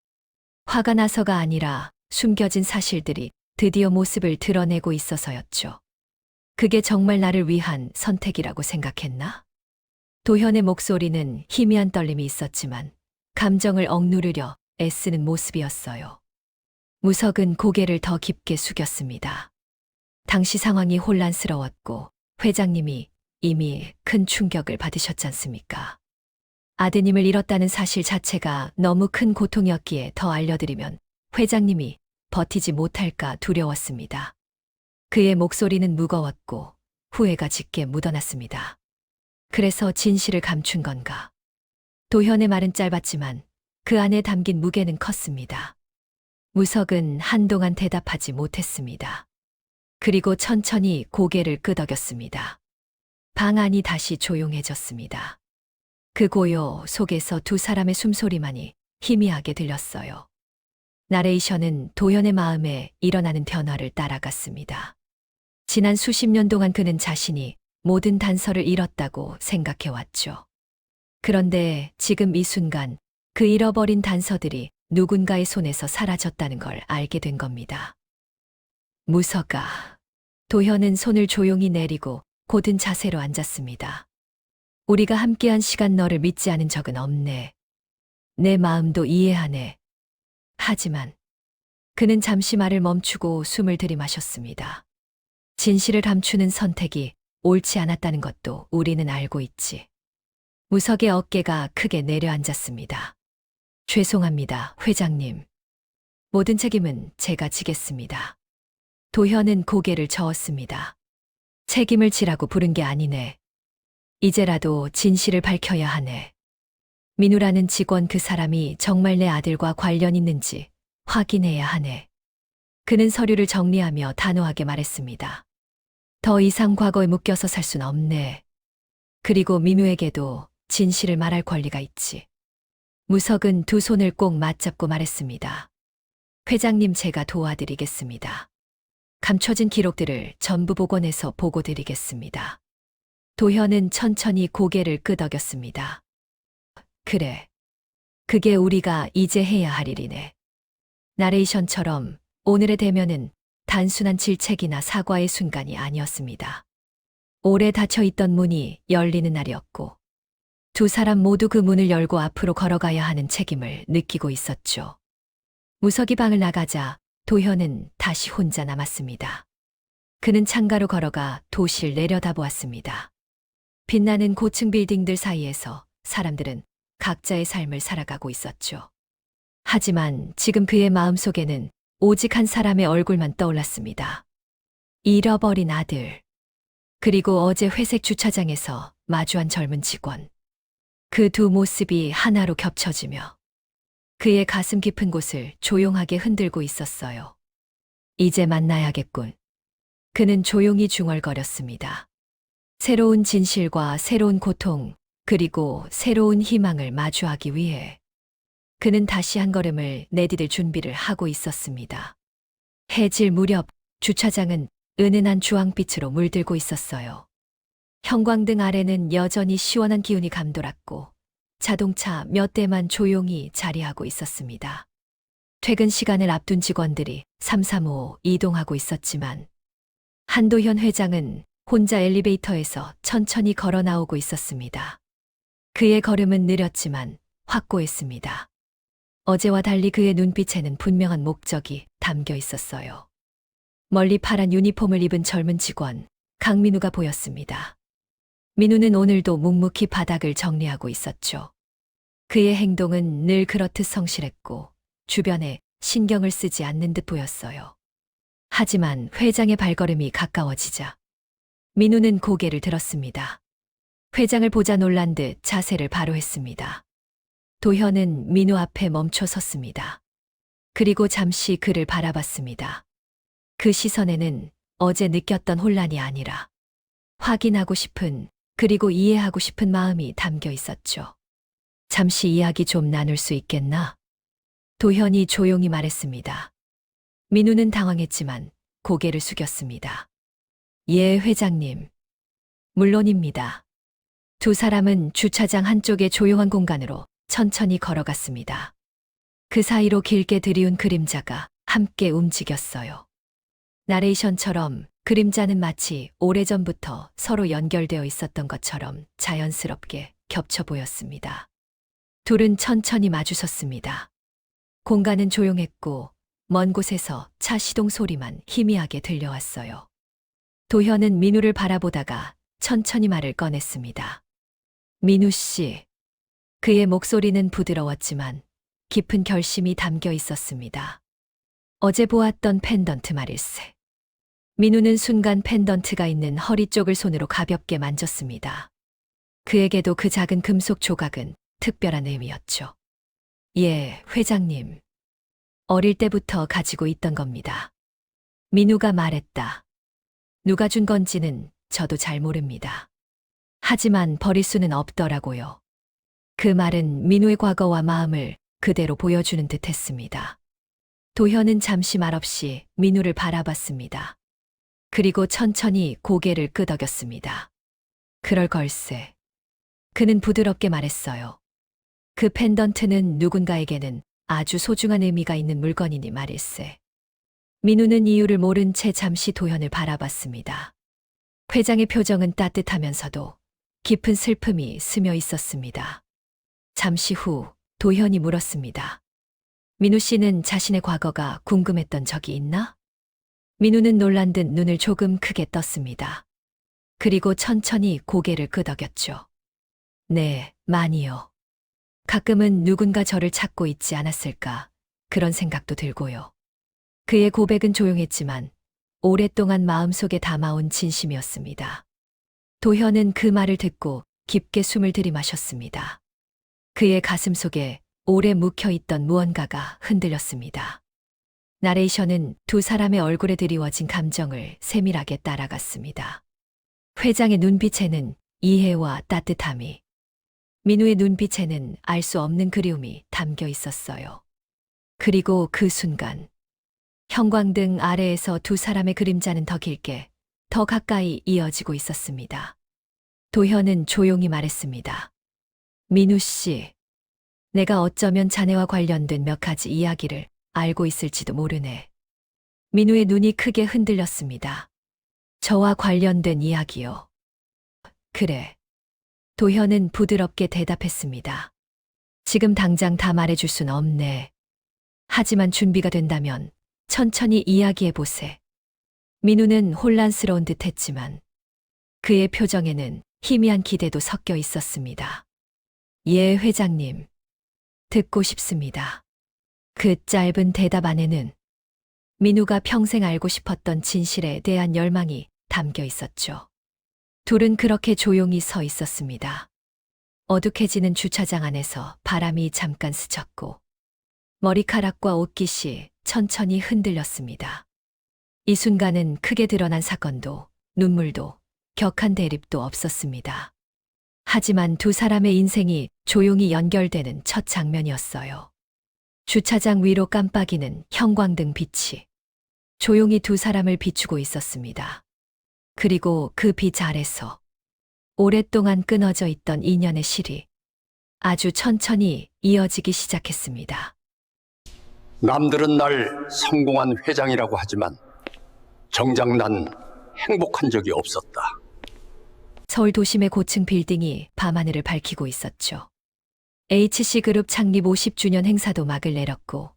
화가 나서가 아니라 숨겨진 사실들이 드디어 모습을 드러내고 있어서였죠. 그게 정말 나를 위한 선택이라고 생각했나? 도현의 목소리는 희미한 떨림이 있었지만 감정을 억누르려 애쓰는 모습이었어요. 무석은 고개를 더 깊게 숙였습니다. 당시 상황이 혼란스러웠고 회장님이 이미 큰 충격을 받으셨지 않습니까? 아드님을 잃었다는 사실 자체가 너무 큰 고통이었기에 더 알려드리면 회장님이 버티지 못할까 두려웠습니다. 그의 목소리는 무거웠고 후회가 짙게 묻어났습니다. 그래서 진실을 감춘 건가? 도현의 말은 짧았지만 그 안에 담긴 무게는 컸습니다. 무석은 한동안 대답하지 못했습니다. 그리고 천천히 고개를 끄덕였습니다. 방 안이 다시 조용해졌습니다. 그 고요 속에서 두 사람의 숨소리만이 희미하게 들렸어요. 나레이션은 도현의 마음에 일어나는 변화를 따라갔습니다. 지난 수십 년 동안 그는 자신이 모든 단서를 잃었다고 생각해왔죠. 그런데 지금 이 순간 그 잃어버린 단서들이 누군가의 손에서 사라졌다는 걸 알게 된 겁니다. 무서가. 도현은 손을 조용히 내리고 곧은 자세로 앉았습니다. 우리가 함께한 시간 너를 믿지 않은 적은 없네. 내 마음도 이해하네. 하지만 그는 잠시 말을 멈추고 숨을 들이마셨습니다. 진실을 감추는 선택이 옳지 않았다는 것도 우리는 알고 있지. 무석의 어깨가 크게 내려앉았습니다. 죄송합니다, 회장님. 모든 책임은 제가 지겠습니다. 도현은 고개를 저었습니다. 책임을 지라고 부른 게 아니네. 이제라도 진실을 밝혀야 하네. 민우라는 직원 그 사람이 정말 내 아들과 관련 있는지 확인해야 하네. 그는 서류를 정리하며 단호하게 말했습니다. 더 이상 과거에 묶여서 살 순 없네. 그리고 민우에게도 진실을 말할 권리가 있지. 무석은 두 손을 꼭 맞잡고 말했습니다. 회장님, 제가 도와드리겠습니다. 감춰진 기록들을 전부 복원해서 보고 드리겠습니다. 도현은 천천히 고개를 끄덕였습니다. 그래. 그게 우리가 이제 해야 할 일이네. 나레이션처럼 오늘의 대면은 단순한 질책이나 사과의 순간이 아니었습니다. 오래 닫혀있던 문이 열리는 날이었고 두 사람 모두 그 문을 열고 앞으로 걸어가야 하는 책임을 느끼고 있었죠. 무석이 방을 나가자 도현은 다시 혼자 남았습니다. 그는 창가로 걸어가 도시를 내려다보았습니다. 빛나는 고층 빌딩들 사이에서 사람들은 각자의 삶을 살아가고 있었죠. 하지만 지금 그의 마음속에는 오직 한 사람의 얼굴만 떠올랐습니다. 잃어버린 아들. 그리고 어제 회색 주차장에서 마주한 젊은 직원. 그 두 모습이 하나로 겹쳐지며 그의 가슴 깊은 곳을 조용하게 흔들고 있었어요. 이제 만나야겠군. 그는 조용히 중얼거렸습니다. 새로운 진실과 새로운 고통, 그리고 새로운 희망을 마주하기 위해 그는 다시 한 걸음을 내디딜 준비를 하고 있었습니다. 해질 무렵 주차장은 은은한 주황빛으로 물들고 있었어요. 형광등 아래는 여전히 시원한 기운이 감돌았고 자동차 몇 대만 조용히 자리하고 있었습니다. 퇴근 시간을 앞둔 직원들이 삼삼오오 이동하고 있었지만 한도현 회장은 혼자 엘리베이터에서 천천히 걸어 나오고 있었습니다. 그의 걸음은 느렸지만 확고했습니다. 어제와 달리 그의 눈빛에는 분명한 목적이 담겨 있었어요. 멀리 파란 유니폼을 입은 젊은 직원 강민우가 보였습니다. 민우는 오늘도 묵묵히 바닥을 정리하고 있었죠. 그의 행동은 늘 그렇듯 성실했고 주변에 신경을 쓰지 않는 듯 보였어요. 하지만 회장의 발걸음이 가까워지자 민우는 고개를 들었습니다. 회장을 보자 놀란 듯 자세를 바로 했습니다. 도현은 민우 앞에 멈춰 섰습니다. 그리고 잠시 그를 바라봤습니다. 그 시선에는 어제 느꼈던 혼란이 아니라 확인하고 싶은 그리고 이해하고 싶은 마음이 담겨 있었죠. 잠시 이야기 좀 나눌 수 있겠나? 도현이 조용히 말했습니다. 민우는 당황했지만 고개를 숙였습니다. 예, 회장님. 물론입니다. 두 사람은 주차장 한쪽의 조용한 공간으로 천천히 걸어갔습니다. 그 사이로 길게 들이운 그림자가 함께 움직였어요. 나레이션처럼 그림자는 마치 오래전부터 서로 연결되어 있었던 것처럼 자연스럽게 겹쳐 보였습니다. 둘은 천천히 마주섰습니다. 공간은 조용했고 먼 곳에서 차 시동 소리만 희미하게 들려왔어요. 도현은 민우를 바라보다가 천천히 말을 꺼냈습니다. 민우 씨. 그의 목소리는 부드러웠지만 깊은 결심이 담겨 있었습니다. 어제 보았던 펜던트 말일세. 민우는 순간 펜던트가 있는 허리 쪽을 손으로 가볍게 만졌습니다. 그에게도 그 작은 금속 조각은 특별한 의미였죠. 예, 회장님. 어릴 때부터 가지고 있던 겁니다. 민우가 말했다. 누가 준 건지는 저도 잘 모릅니다. 하지만 버릴 수는 없더라고요. 그 말은 민우의 과거와 마음을 그대로 보여주는 듯 했습니다. 도현은 잠시 말없이 민우를 바라봤습니다. 그리고 천천히 고개를 끄덕였습니다. 그럴 걸세. 그는 부드럽게 말했어요. 그 펜던트는 누군가에게는 아주 소중한 의미가 있는 물건이니 말일세. 민우는 이유를 모른 채 잠시 도현을 바라봤습니다. 회장의 표정은 따뜻하면서도 깊은 슬픔이 스며 있었습니다. 잠시 후 도현이 물었습니다. 민우 씨는 자신의 과거가 궁금했던 적이 있나? 민우는 놀란 듯 눈을 조금 크게 떴습니다. 그리고 천천히 고개를 끄덕였죠. 네, 많이요. 가끔은 누군가 저를 찾고 있지 않았을까 그런 생각도 들고요. 그의 고백은 조용했지만 오랫동안 마음속에 담아온 진심이었습니다. 도현은 그 말을 듣고 깊게 숨을 들이마셨습니다. 그의 가슴 속에 오래 묵혀있던 무언가가 흔들렸습니다. 나레이션은 두 사람의 얼굴에 드리워진 감정을 세밀하게 따라갔습니다. 회장의 눈빛에는 이해와 따뜻함이, 민우의 눈빛에는 알 수 없는 그리움이 담겨 있었어요. 그리고 그 순간 형광등 아래에서 두 사람의 그림자는 더 길게, 더 가까이 이어지고 있었습니다. 도현은 조용히 말했습니다. 민우 씨, 내가 어쩌면 자네와 관련된 몇 가지 이야기를 알고 있을지도 모르네. 민우의 눈이 크게 흔들렸습니다. 저와 관련된 이야기요. 그래. 도현은 부드럽게 대답했습니다. 지금 당장 다 말해줄 순 없네. 하지만 준비가 된다면 천천히 이야기해보세. 민우는 혼란스러운 듯 했지만 그의 표정에는 희미한 기대도 섞여 있었습니다. 예, 회장님. 듣고 싶습니다. 그 짧은 대답 안에는 민우가 평생 알고 싶었던 진실에 대한 열망이 담겨 있었죠. 둘은 그렇게 조용히 서 있었습니다. 어둑해지는 주차장 안에서 바람이 잠깐 스쳤고 머리카락과 옷깃이 천천히 흔들렸습니다. 이 순간은 크게 드러난 사건도 눈물도 격한 대립도 없었습니다. 하지만 두 사람의 인생이 조용히 연결되는 첫 장면이었어요. 주차장 위로 깜빡이는 형광등 빛이 조용히 두 사람을 비추고 있었습니다. 그리고 그 빛 아래서 오랫동안 끊어져 있던 인연의 실이 아주 천천히 이어지기 시작했습니다. 남들은 날 성공한 회장이라고 하지만 정작 난 행복한 적이 없었다. 서울 도심의 고층 빌딩이 밤하늘을 밝히고 있었죠. HC그룹 창립 50주년 행사도 막을 내렸고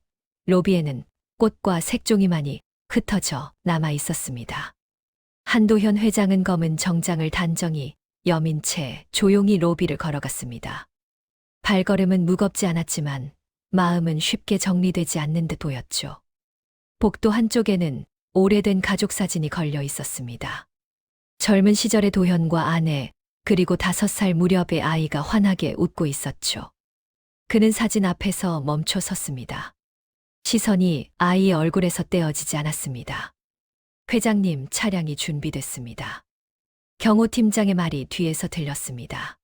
로비에는 꽃과 색종이만이 흩어져 남아 있었습니다. 한도현 회장은 검은 정장을 단정히 여민 채 조용히 로비를 걸어갔습니다. 발걸음은 무겁지 않았지만 마음은 쉽게 정리되지 않는 듯 보였죠. 복도 한쪽에는 오래된 가족 사진이 걸려 있었습니다. 젊은 시절의 도현과 아내, 그리고 5살 무렵의 아이가 환하게 웃고 있었죠. 그는 사진 앞에서 멈춰 섰습니다. 시선이 아이의 얼굴에서 떼어지지 않았습니다. 회장님, 차량이 준비됐습니다. 경호 팀장의 말이 뒤에서 들렸습니다.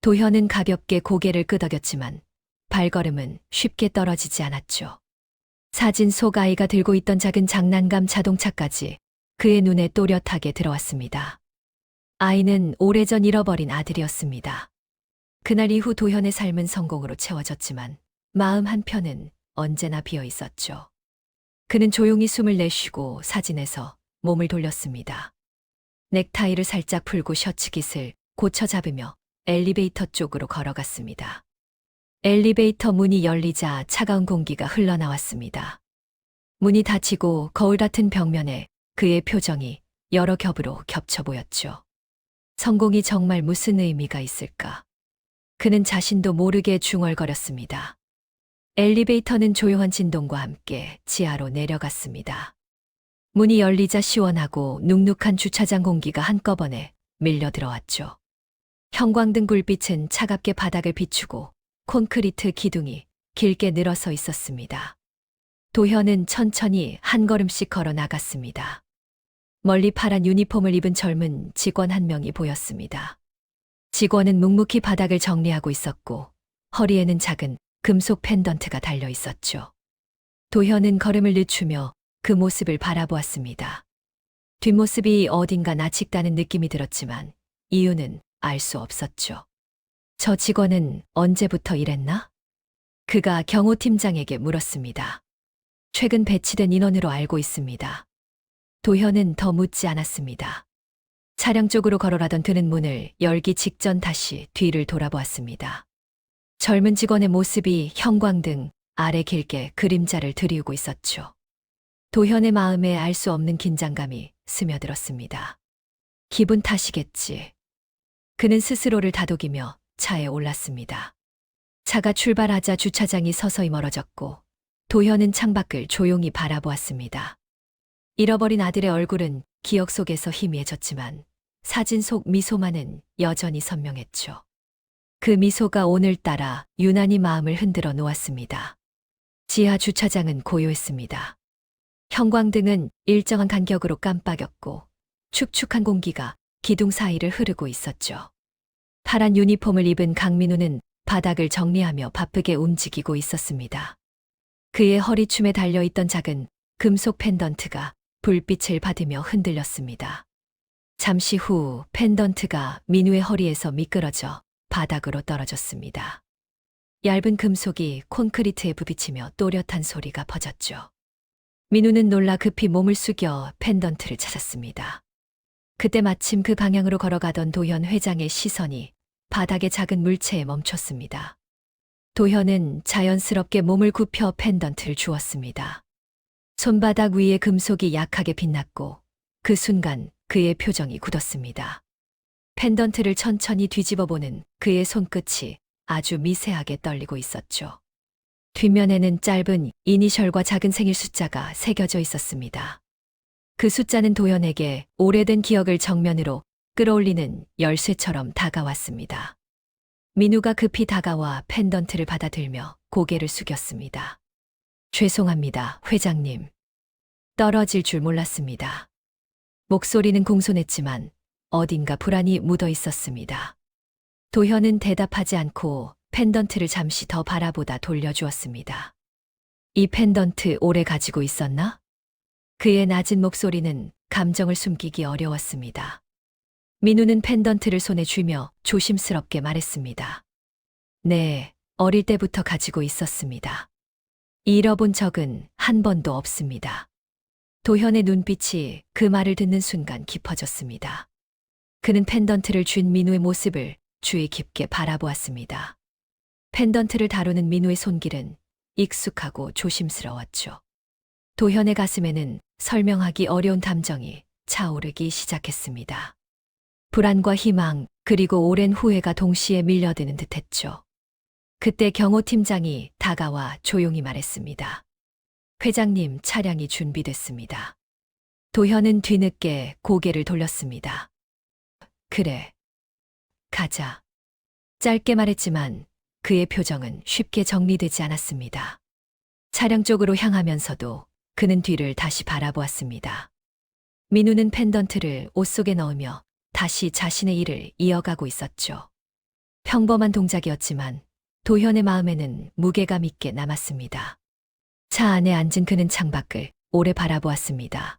도현은 가볍게 고개를 끄덕였지만 발걸음은 쉽게 떨어지지 않았죠. 사진 속 아이가 들고 있던 작은 장난감 자동차까지 그의 눈에 또렷하게 들어왔습니다. 아이는 오래전 잃어버린 아들이었습니다. 그날 이후 도현의 삶은 성공으로 채워졌지만 마음 한편은 언제나 비어 있었죠. 그는 조용히 숨을 내쉬고 사진에서 몸을 돌렸습니다. 넥타이를 살짝 풀고 셔츠 깃을 고쳐 잡으며 엘리베이터 쪽으로 걸어갔습니다. 엘리베이터 문이 열리자 차가운 공기가 흘러나왔습니다. 문이 닫히고 거울 같은 벽면에 그의 표정이 여러 겹으로 겹쳐 보였죠. 성공이 정말 무슨 의미가 있을까? 그는 자신도 모르게 중얼거렸습니다. 엘리베이터는 조용한 진동과 함께 지하로 내려갔습니다. 문이 열리자 시원하고 눅눅한 주차장 공기가 한꺼번에 밀려 들어왔죠. 형광등 불빛은 차갑게 바닥을 비추고 콘크리트 기둥이 길게 늘어서 있었습니다. 도현은 천천히 한 걸음씩 걸어 나갔습니다. 멀리 파란 유니폼을 입은 젊은 직원 한 명이 보였습니다. 직원은 묵묵히 바닥을 정리하고 있었고 허리에는 작은 금속 펜던트가 달려 있었죠. 도현은 걸음을 늦추며 그 모습을 바라보았습니다. 뒷모습이 어딘가 낯익다는 느낌이 들었지만 이유는 알 수 없었죠. 저 직원은 언제부터 일했나? 그가 경호팀장에게 물었습니다. 최근 배치된 인원으로 알고 있습니다. 도현은 더 묻지 않았습니다. 차량 쪽으로 걸어가던 그는 문을 열기 직전 다시 뒤를 돌아보았습니다. 젊은 직원의 모습이 형광등 아래 길게 그림자를 드리우고 있었죠. 도현의 마음에 알 수 없는 긴장감이 스며들었습니다. 기분 탓이겠지. 그는 스스로를 다독이며 차에 올랐습니다. 차가 출발하자 주차장이 서서히 멀어졌고 도현은 창밖을 조용히 바라보았습니다. 잃어버린 아들의 얼굴은 기억 속에서 희미해졌지만 사진 속 미소만은 여전히 선명했죠. 그 미소가 오늘따라 유난히 마음을 흔들어 놓았습니다. 지하 주차장은 고요했습니다. 형광등은 일정한 간격으로 깜빡였고 축축한 공기가 기둥 사이를 흐르고 있었죠. 파란 유니폼을 입은 강민우는 바닥을 정리하며 바쁘게 움직이고 있었습니다. 그의 허리춤에 달려있던 작은 금속 펜던트가 불빛을 받으며 흔들렸습니다. 잠시 후 펜던트가 민우의 허리에서 미끄러져 바닥으로 떨어졌습니다. 얇은 금속이 콘크리트에 부비치며 또렷한 소리가 퍼졌죠. 민우는 놀라 급히 몸을 숙여 펜던트를 찾았습니다. 그때 마침 그 방향으로 걸어가던 도현 회장의 시선이 바닥의 작은 물체에 멈췄습니다. 도현은 자연스럽게 몸을 굽혀 펜던트를 주었습니다. 손바닥 위에 금속이 약하게 빛났고 그 순간 그의 표정이 굳었습니다. 펜던트를 천천히 뒤집어 보는 그의 손끝이 아주 미세하게 떨리고 있었죠. 뒷면에는 짧은 이니셜과 작은 생일 숫자가 새겨져 있었습니다. 그 숫자는 도현에게 오래된 기억을 정면으로 끌어올리는 열쇠처럼 다가왔습니다. 민우가 급히 다가와 펜던트를 받아들며 고개를 숙였습니다. 죄송합니다, 회장님. 떨어질 줄 몰랐습니다. 목소리는 공손했지만 어딘가 불안이 묻어 있었습니다. 도현은 대답하지 않고 펜던트를 잠시 더 바라보다 돌려주었습니다. 이 펜던트 오래 가지고 있었나? 그의 낮은 목소리는 감정을 숨기기 어려웠습니다. 민우는 펜던트를 손에 쥐며 조심스럽게 말했습니다. 네, 어릴 때부터 가지고 있었습니다. 잃어본 적은 한 번도 없습니다. 도현의 눈빛이 그 말을 듣는 순간 깊어졌습니다. 그는 펜던트를 쥔 민우의 모습을 주의 깊게 바라보았습니다. 펜던트를 다루는 민우의 손길은 익숙하고 조심스러웠죠. 도현의 가슴에는 설명하기 어려운 감정이 차오르기 시작했습니다. 불안과 희망, 그리고 오랜 후회가 동시에 밀려드는 듯했죠. 그때 경호팀장이 다가와 조용히 말했습니다. 회장님, 차량이 준비됐습니다. 도현은 뒤늦게 고개를 돌렸습니다. 그래, 가자. 짧게 말했지만 그의 표정은 쉽게 정리되지 않았습니다. 차량 쪽으로 향하면서도 그는 뒤를 다시 바라보았습니다. 민우는 펜던트를 옷 속에 넣으며 다시 자신의 일을 이어가고 있었죠. 평범한 동작이었지만 도현의 마음에는 무게감 있게 남았습니다. 차 안에 앉은 그는 창밖을 오래 바라보았습니다.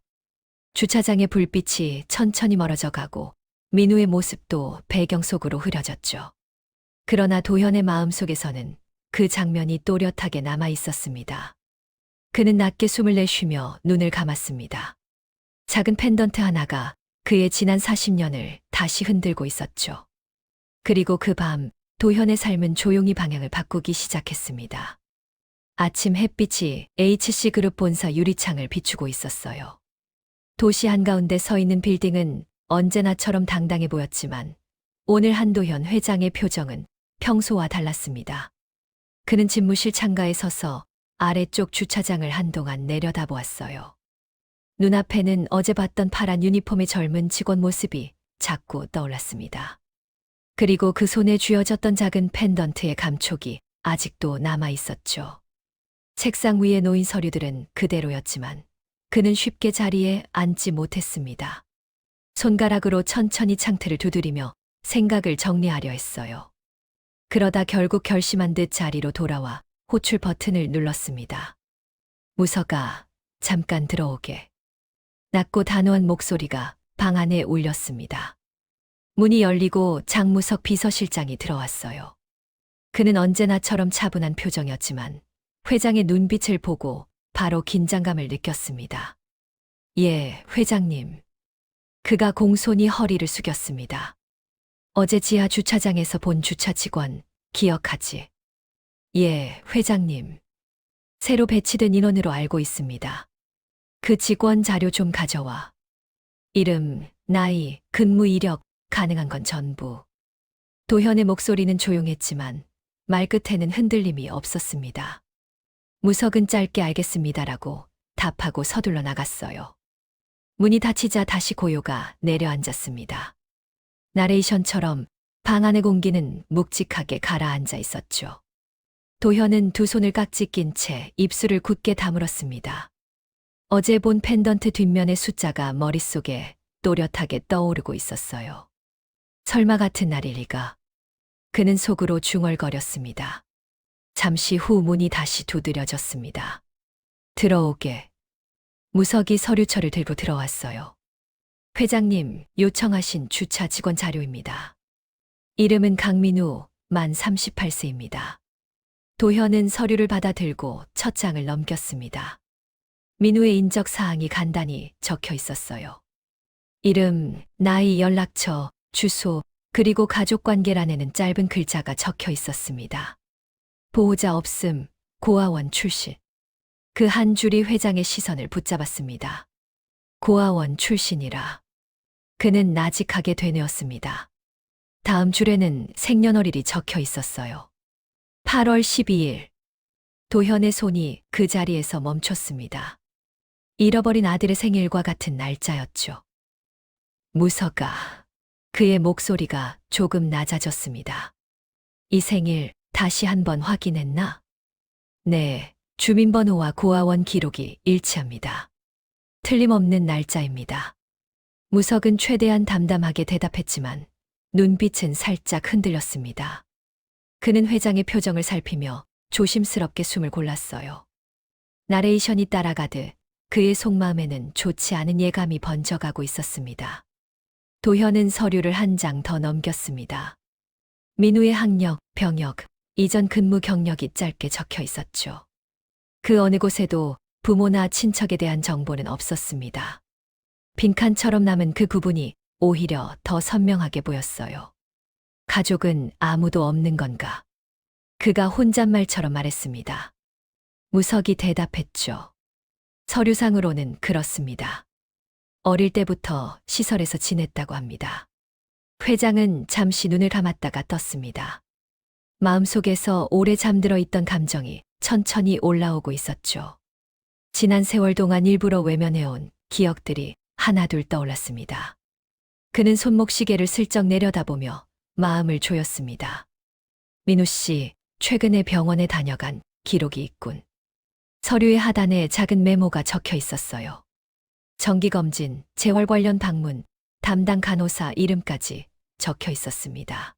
주차장의 불빛이 천천히 멀어져 가고 민우의 모습도 배경 속으로 흐려졌죠. 그러나 도현의 마음속에서는 그 장면이 또렷하게 남아 있었습니다. 그는 낮게 숨을 내쉬며 눈을 감았습니다. 작은 펜던트 하나가 그의 지난 40년을 다시 흔들고 있었죠. 그리고 그 밤 도현의 삶은 조용히 방향을 바꾸기 시작했습니다. 아침 햇빛이 HC그룹 본사 유리창을 비추고 있었어요. 도시 한가운데 서 있는 빌딩은 언제나처럼 당당해 보였지만 오늘 한도현 회장의 표정은 평소와 달랐습니다. 그는 집무실 창가에 서서 아래쪽 주차장을 한동안 내려다보았어요. 눈앞에는 어제 봤던 파란 유니폼의 젊은 직원 모습이 자꾸 떠올랐습니다. 그리고 그 손에 쥐어졌던 작은 펜던트의 감촉이 아직도 남아 있었죠. 책상 위에 놓인 서류들은 그대로였지만 그는 쉽게 자리에 앉지 못했습니다. 손가락으로 천천히 창틀을 두드리며 생각을 정리하려 했어요. 그러다 결국 결심한 듯 자리로 돌아와 호출 버튼을 눌렀습니다. 무서가 잠깐 들어오게. 낮고 단호한 목소리가 방 안에 울렸습니다. 문이 열리고 장무석 비서실장이 들어왔어요. 그는 언제나처럼 차분한 표정이었지만 회장의 눈빛을 보고 바로 긴장감을 느꼈습니다. 예, 회장님. 그가 공손히 허리를 숙였습니다. 어제 지하 주차장에서 본 주차 직원 기억하지? 예, 회장님. 새로 배치된 인원으로 알고 있습니다. 그 직원 자료 좀 가져와. 이름, 나이, 근무 이력, 가능한 건 전부. 도현의 목소리는 조용했지만 말끝에는 흔들림이 없었습니다. 무석은 짧게 알겠습니다라고 답하고 서둘러 나갔어요. 문이 닫히자 다시 고요가 내려앉았습니다. 나레이션처럼 방 안의 공기는 묵직하게 가라앉아 있었죠. 도현은 두 손을 깍지 낀 채 입술을 굳게 다물었습니다. 어제 본 펜던트 뒷면의 숫자가 머릿속에 또렷하게 떠오르고 있었어요. 설마 같은 날일 리가. 그는 속으로 중얼거렸습니다. 잠시 후 문이 다시 두드려졌습니다. 들어오게. 무석이 서류철을 들고 들어왔어요. 회장님, 요청하신 주차 직원 자료입니다. 이름은 강민우, 만 38세입니다. 도현은 서류를 받아 들고 첫 장을 넘겼습니다. 민우의 인적 사항이 간단히 적혀 있었어요. 이름, 나이, 연락처, 주소, 그리고 가족관계란에는 짧은 글자가 적혀 있었습니다. 보호자 없음, 고아원 출신. 그 한 줄이 회장의 시선을 붙잡았습니다. 고아원 출신이라. 그는 나직하게 되뇌었습니다. 다음 줄에는 생년월일이 적혀 있었어요. 8월 12일. 도현의 손이 그 자리에서 멈췄습니다. 잃어버린 아들의 생일과 같은 날짜였죠. 무서가. 그의 목소리가 조금 낮아졌습니다. 이 생일 다시 한번 확인했나? 네, 주민번호와 고아원 기록이 일치합니다. 틀림없는 날짜입니다. 무석은 최대한 담담하게 대답했지만 눈빛은 살짝 흔들렸습니다. 그는 회장의 표정을 살피며 조심스럽게 숨을 골랐어요. 나레이션이 따라가듯 그의 속마음에는 좋지 않은 예감이 번져가고 있었습니다. 도현은 서류를 한 장 더 넘겼습니다. 민우의 학력, 병역, 이전 근무 경력이 짧게 적혀 있었죠. 그 어느 곳에도 부모나 친척에 대한 정보는 없었습니다. 빈칸처럼 남은 그 구분이 오히려 더 선명하게 보였어요. 가족은 아무도 없는 건가? 그가 혼잣말처럼 말했습니다. 무석이 대답했죠. 서류상으로는 그렇습니다. 어릴 때부터 시설에서 지냈다고 합니다. 회장은 잠시 눈을 감았다가 떴습니다. 마음속에서 오래 잠들어 있던 감정이 천천히 올라오고 있었죠. 지난 세월 동안 일부러 외면해온 기억들이 하나둘 떠올랐습니다. 그는 손목시계를 슬쩍 내려다보며 마음을 조였습니다. 민우 씨, 최근에 병원에 다녀간 기록이 있군. 서류의 하단에 작은 메모가 적혀 있었어요. 정기검진, 재활 관련 방문, 담당 간호사 이름까지 적혀 있었습니다.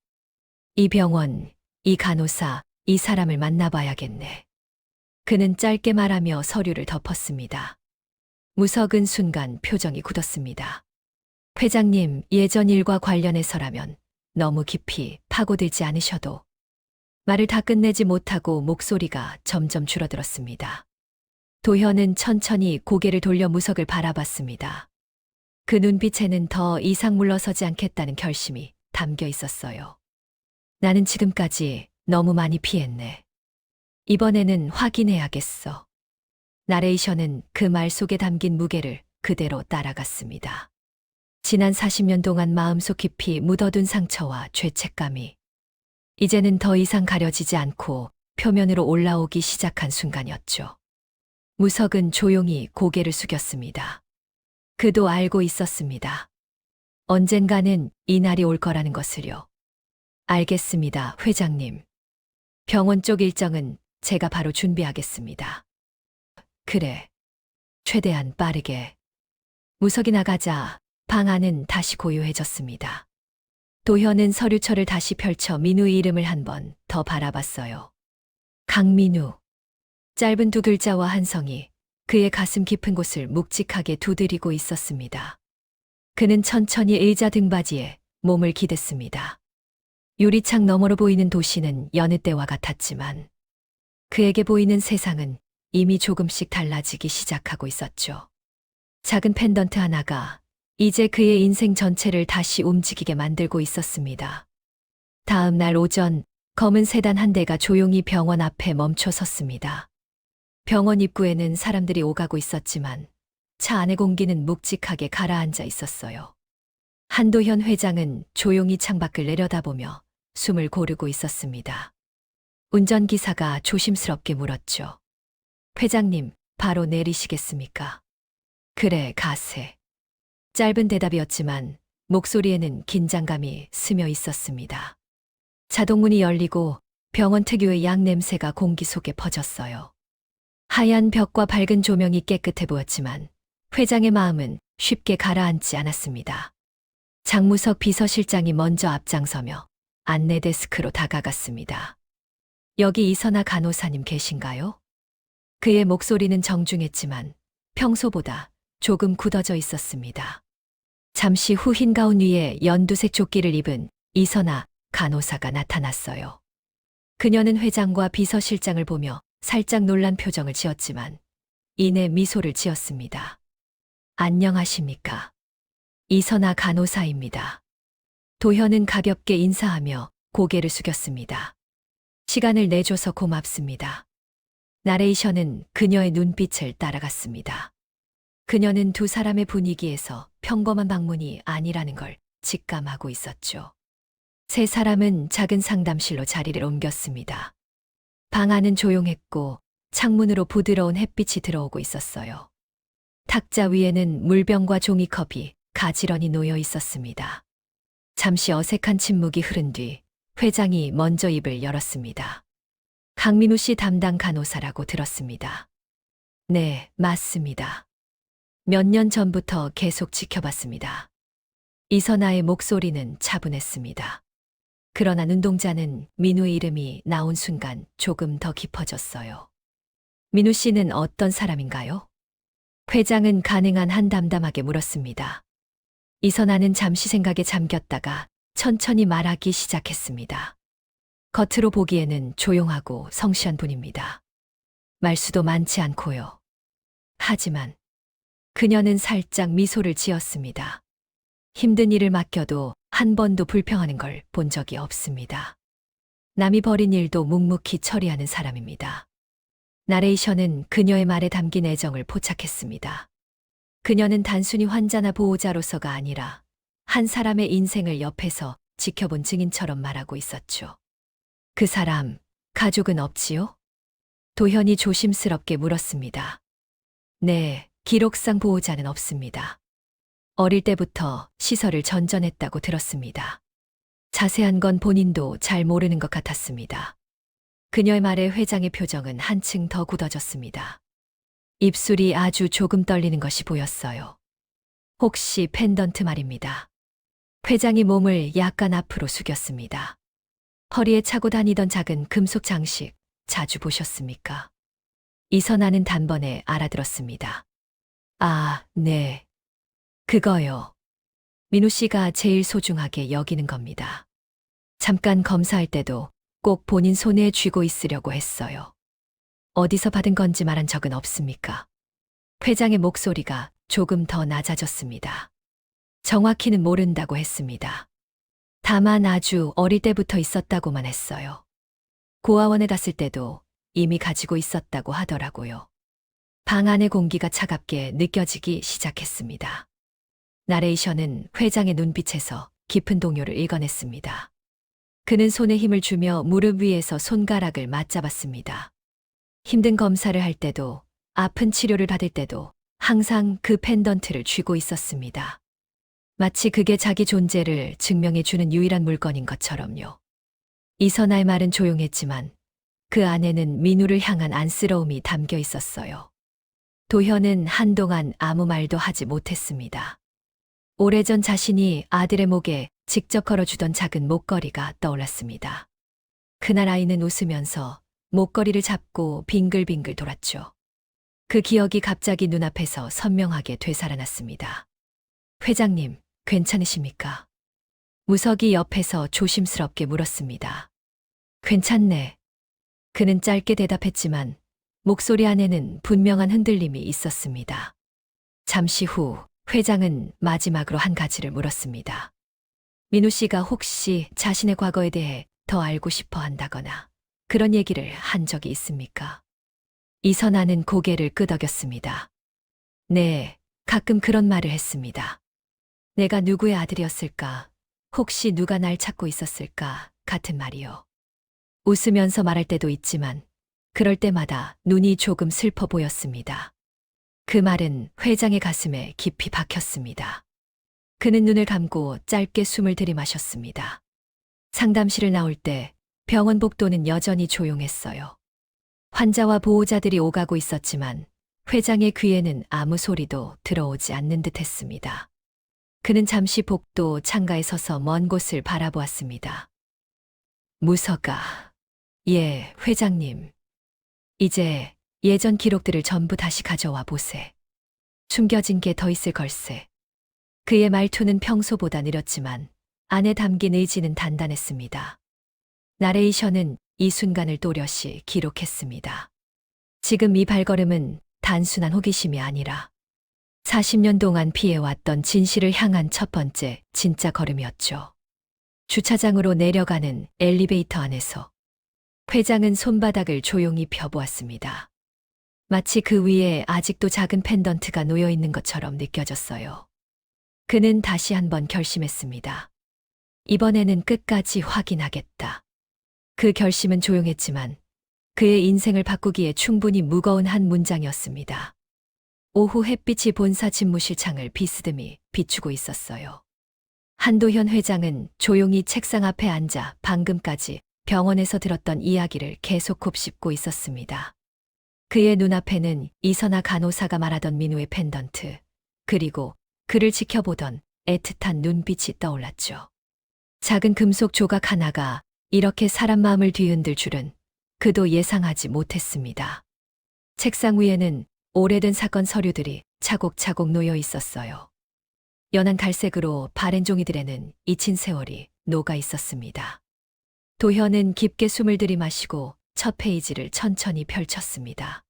이 병원, 이 간호사, 이 사람을 만나봐야겠네. 그는 짧게 말하며 서류를 덮었습니다. 무석은 순간 표정이 굳었습니다. 회장님, 예전 일과 관련해서라면 너무 깊이 파고들지 않으셔도. 말을 다 끝내지 못하고 목소리가 점점 줄어들었습니다. 도현은 천천히 고개를 돌려 무석을 바라봤습니다. 그 눈빛에는 더 이상 물러서지 않겠다는 결심이 담겨 있었어요. 나는 지금까지 너무 많이 피했네. 이번에는 확인해야겠어. 나레이션은 그 말 속에 담긴 무게를 그대로 따라갔습니다. 지난 40년 동안 마음속 깊이 묻어둔 상처와 죄책감이 이제는 더 이상 가려지지 않고 표면으로 올라오기 시작한 순간이었죠. 무석은 조용히 고개를 숙였습니다. 그도 알고 있었습니다. 언젠가는 이 날이 올 거라는 것을요. 알겠습니다, 회장님. 병원 쪽 일정은 제가 바로 준비하겠습니다. 그래. 최대한 빠르게. 무석이 나가자 방 안은 다시 고요해졌습니다. 도현은 서류철을 다시 펼쳐 민우의 이름을 한 번 더 바라봤어요. 강민우. 짧은 두 글자와 한 성이 그의 가슴 깊은 곳을 묵직하게 두드리고 있었습니다. 그는 천천히 의자 등받이에 몸을 기댔습니다. 유리창 너머로 보이는 도시는 여느 때와 같았지만 그에게 보이는 세상은 이미 조금씩 달라지기 시작하고 있었죠. 작은 펜던트 하나가 이제 그의 인생 전체를 다시 움직이게 만들고 있었습니다. 다음 날 오전 검은 세단 한 대가 조용히 병원 앞에 멈춰 섰습니다. 병원 입구에는 사람들이 오가고 있었지만 차 안의 공기는 묵직하게 가라앉아 있었어요. 한도현 회장은 조용히 창밖을 내려다보며 숨을 고르고 있었습니다. 운전기사가 조심스럽게 물었죠. 회장님, 바로 내리시겠습니까? 그래, 가세. 짧은 대답이었지만 목소리에는 긴장감이 스며 있었습니다. 자동문이 열리고 병원 특유의 약 냄새가 공기 속에 퍼졌어요. 하얀 벽과 밝은 조명이 깨끗해 보였지만 회장의 마음은 쉽게 가라앉지 않았습니다. 장무석 비서실장이 먼저 앞장서며 안내 데스크로 다가갔습니다. 여기 이선아 간호사님 계신가요? 그의 목소리는 정중했지만 평소보다 조금 굳어져 있었습니다. 잠시 후 흰 가운 위에 연두색 조끼를 입은 이선아 간호사가 나타났어요. 그녀는 회장과 비서실장을 보며 살짝 놀란 표정을 지었지만 이내 미소를 지었습니다. 안녕하십니까. 이선아 간호사입니다. 도현은 가볍게 인사하며 고개를 숙였습니다. 시간을 내줘서 고맙습니다. 나레이션은 그녀의 눈빛을 따라갔습니다. 그녀는 두 사람의 분위기에서 평범한 방문이 아니라는 걸 직감하고 있었죠. 세 사람은 작은 상담실로 자리를 옮겼습니다. 방 안은 조용했고 창문으로 부드러운 햇빛이 들어오고 있었어요. 탁자 위에는 물병과 종이컵이 가지런히 놓여 있었습니다. 잠시 어색한 침묵이 흐른 뒤 회장이 먼저 입을 열었습니다. 강민우 씨 담당 간호사라고 들었습니다. 네, 맞습니다. 몇 년 전부터 계속 지켜봤습니다. 이선아의 목소리는 차분했습니다. 그러나 눈동자는 민우의 이름이 나온 순간 조금 더 깊어졌어요. 민우 씨는 어떤 사람인가요? 회장은 가능한 한 담담하게 물었습니다. 이선아는 잠시 생각에 잠겼다가 천천히 말하기 시작했습니다. 겉으로 보기에는 조용하고 성실한 분입니다. 말수도 많지 않고요. 하지만 그녀는 살짝 미소를 지었습니다. 힘든 일을 맡겨도 한 번도 불평하는 걸 본 적이 없습니다. 남이 벌인 일도 묵묵히 처리하는 사람입니다. 나레이션은 그녀의 말에 담긴 애정을 포착했습니다. 그녀는 단순히 환자나 보호자로서가 아니라 한 사람의 인생을 옆에서 지켜본 증인처럼 말하고 있었죠. 그 사람, 가족은 없지요? 도현이 조심스럽게 물었습니다. 네, 기록상 보호자는 없습니다. 어릴 때부터 시설을 전전했다고 들었습니다. 자세한 건 본인도 잘 모르는 것 같았습니다. 그녀의 말에 회장의 표정은 한층 더 굳어졌습니다. 입술이 아주 조금 떨리는 것이 보였어요. 혹시 펜던트 말입니다. 회장이 몸을 약간 앞으로 숙였습니다. 허리에 차고 다니던 작은 금속 장식 자주 보셨습니까? 이선아는 단번에 알아들었습니다. 아, 네. 그거요. 민우 씨가 제일 소중하게 여기는 겁니다. 잠깐 검사할 때도 꼭 본인 손에 쥐고 있으려고 했어요. 어디서 받은 건지 말한 적은 없습니까? 회장의 목소리가 조금 더 낮아졌습니다. 정확히는 모른다고 했습니다. 다만 아주 어릴 때부터 있었다고만 했어요. 고아원에 갔을 때도 이미 가지고 있었다고 하더라고요. 방 안의 공기가 차갑게 느껴지기 시작했습니다. 나레이션은 회장의 눈빛에서 깊은 동요를 읽어냈습니다. 그는 손에 힘을 주며 무릎 위에서 손가락을 맞잡았습니다. 힘든 검사를 할 때도, 아픈 치료를 받을 때도 항상 그 펜던트를 쥐고 있었습니다. 마치 그게 자기 존재를 증명해주는 유일한 물건인 것처럼요. 이선아의 말은 조용했지만 그 안에는 민우를 향한 안쓰러움이 담겨 있었어요. 도현은 한동안 아무 말도 하지 못했습니다. 오래전 자신이 아들의 목에 직접 걸어주던 작은 목걸이가 떠올랐습니다. 그날 아이는 웃으면서 목걸이를 잡고 빙글빙글 돌았죠. 그 기억이 갑자기 눈앞에서 선명하게 되살아났습니다. 회장님, 괜찮으십니까? 무석이 옆에서 조심스럽게 물었습니다. 괜찮네. 그는 짧게 대답했지만 목소리 안에는 분명한 흔들림이 있었습니다. 잠시 후 회장은 마지막으로 한 가지를 물었습니다. 민우 씨가 혹시 자신의 과거에 대해 더 알고 싶어 한다거나 그런 얘기를 한 적이 있습니까? 이선아는 고개를 끄덕였습니다. 네, 가끔 그런 말을 했습니다. 내가 누구의 아들이었을까? 혹시 누가 날 찾고 있었을까? 같은 말이요. 웃으면서 말할 때도 있지만 그럴 때마다 눈이 조금 슬퍼 보였습니다. 그 말은 회장의 가슴에 깊이 박혔습니다. 그는 눈을 감고 짧게 숨을 들이마셨습니다. 상담실을 나올 때 병원 복도는 여전히 조용했어요. 환자와 보호자들이 오가고 있었지만 회장의 귀에는 아무 소리도 들어오지 않는 듯 했습니다. 그는 잠시 복도 창가에 서서 먼 곳을 바라보았습니다. 무서가, 예, 회장님. 이제 예전 기록들을 전부 다시 가져와 보세. 숨겨진 게 더 있을 걸세. 그의 말투는 평소보다 느렸지만 안에 담긴 의지는 단단했습니다. 나레이션은 이 순간을 또렷이 기록했습니다. 지금 이 발걸음은 단순한 호기심이 아니라 40년 동안 피해왔던 진실을 향한 첫 번째 진짜 걸음이었죠. 주차장으로 내려가는 엘리베이터 안에서 회장은 손바닥을 조용히 펴보았습니다. 마치 그 위에 아직도 작은 펜던트가 놓여 있는 것처럼 느껴졌어요. 그는 다시 한번 결심했습니다. 이번에는 끝까지 확인하겠다. 그 결심은 조용했지만 그의 인생을 바꾸기에 충분히 무거운 한 문장이었습니다. 오후 햇빛이 본사 집무실 창을 비스듬히 비추고 있었어요. 한도현 회장은 조용히 책상 앞에 앉아 방금까지 병원에서 들었던 이야기를 계속 곱씹고 있었습니다. 그의 눈앞에는 이선아 간호사가 말하던 민우의 펜던트, 그리고 그를 지켜보던 애틋한 눈빛이 떠올랐죠. 작은 금속 조각 하나가 이렇게 사람 마음을 뒤흔들 줄은 그도 예상하지 못했습니다. 책상 위에는 오래된 사건 서류들이 차곡차곡 놓여 있었어요. 연한 갈색으로 바랜 종이들에는 잊힌 세월이 녹아 있었습니다. 도현은 깊게 숨을 들이마시고 첫 페이지를 천천히 펼쳤습니다.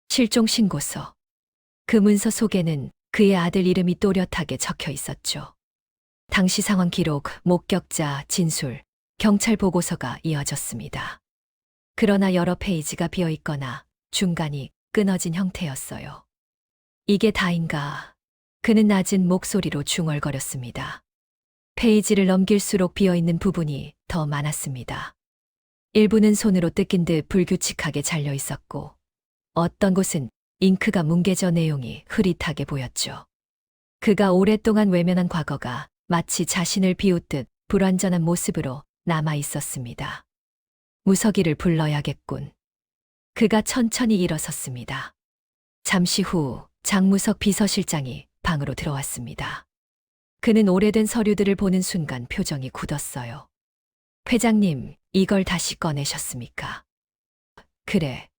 실종 신고서. 그 문서 속에는 그의 아들 이름이 또렷하게 적혀 있었죠. 당시 상황 기록, 목격자, 진술, 경찰 보고서가 이어졌습니다. 그러나 여러 페이지가 비어 있거나 중간이 끊어진 형태였어요. 이게 다인가? 그는 낮은 목소리로 중얼거렸습니다. 페이지를 넘길수록 비어있는 부분이 더 많았습니다. 일부는 손으로 뜯긴 듯 불규칙하게 잘려 있었고 어떤 곳은 잉크가 뭉개져 내용이 흐릿하게 보였죠. 그가 오랫동안 외면한 과거가 마치 자신을 비웃듯 불완전한 모습으로 남아 있었습니다. 무석이를 불러야겠군. 그가 천천히 일어섰습니다. 잠시 후 장무석 비서실장이 방으로 들어왔습니다. 그는 오래된 서류들을 보는 순간 표정이 굳었어요. 회장님, 이걸 다시 꺼내셨습니까? 그래.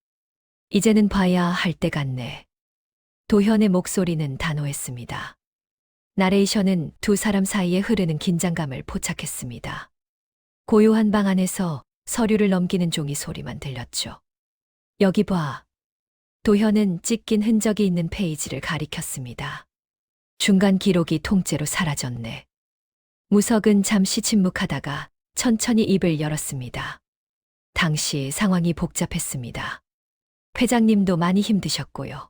이제는 봐야 할 때 같네. 도현의 목소리는 단호했습니다. 나레이션은 두 사람 사이에 흐르는 긴장감을 포착했습니다. 고요한 방 안에서 서류를 넘기는 종이 소리만 들렸죠. 여기 봐. 도현은 찢긴 흔적이 있는 페이지를 가리켰습니다. 중간 기록이 통째로 사라졌네. 무석은 잠시 침묵하다가 천천히 입을 열었습니다. 당시 상황이 복잡했습니다. 회장님도 많이 힘드셨고요.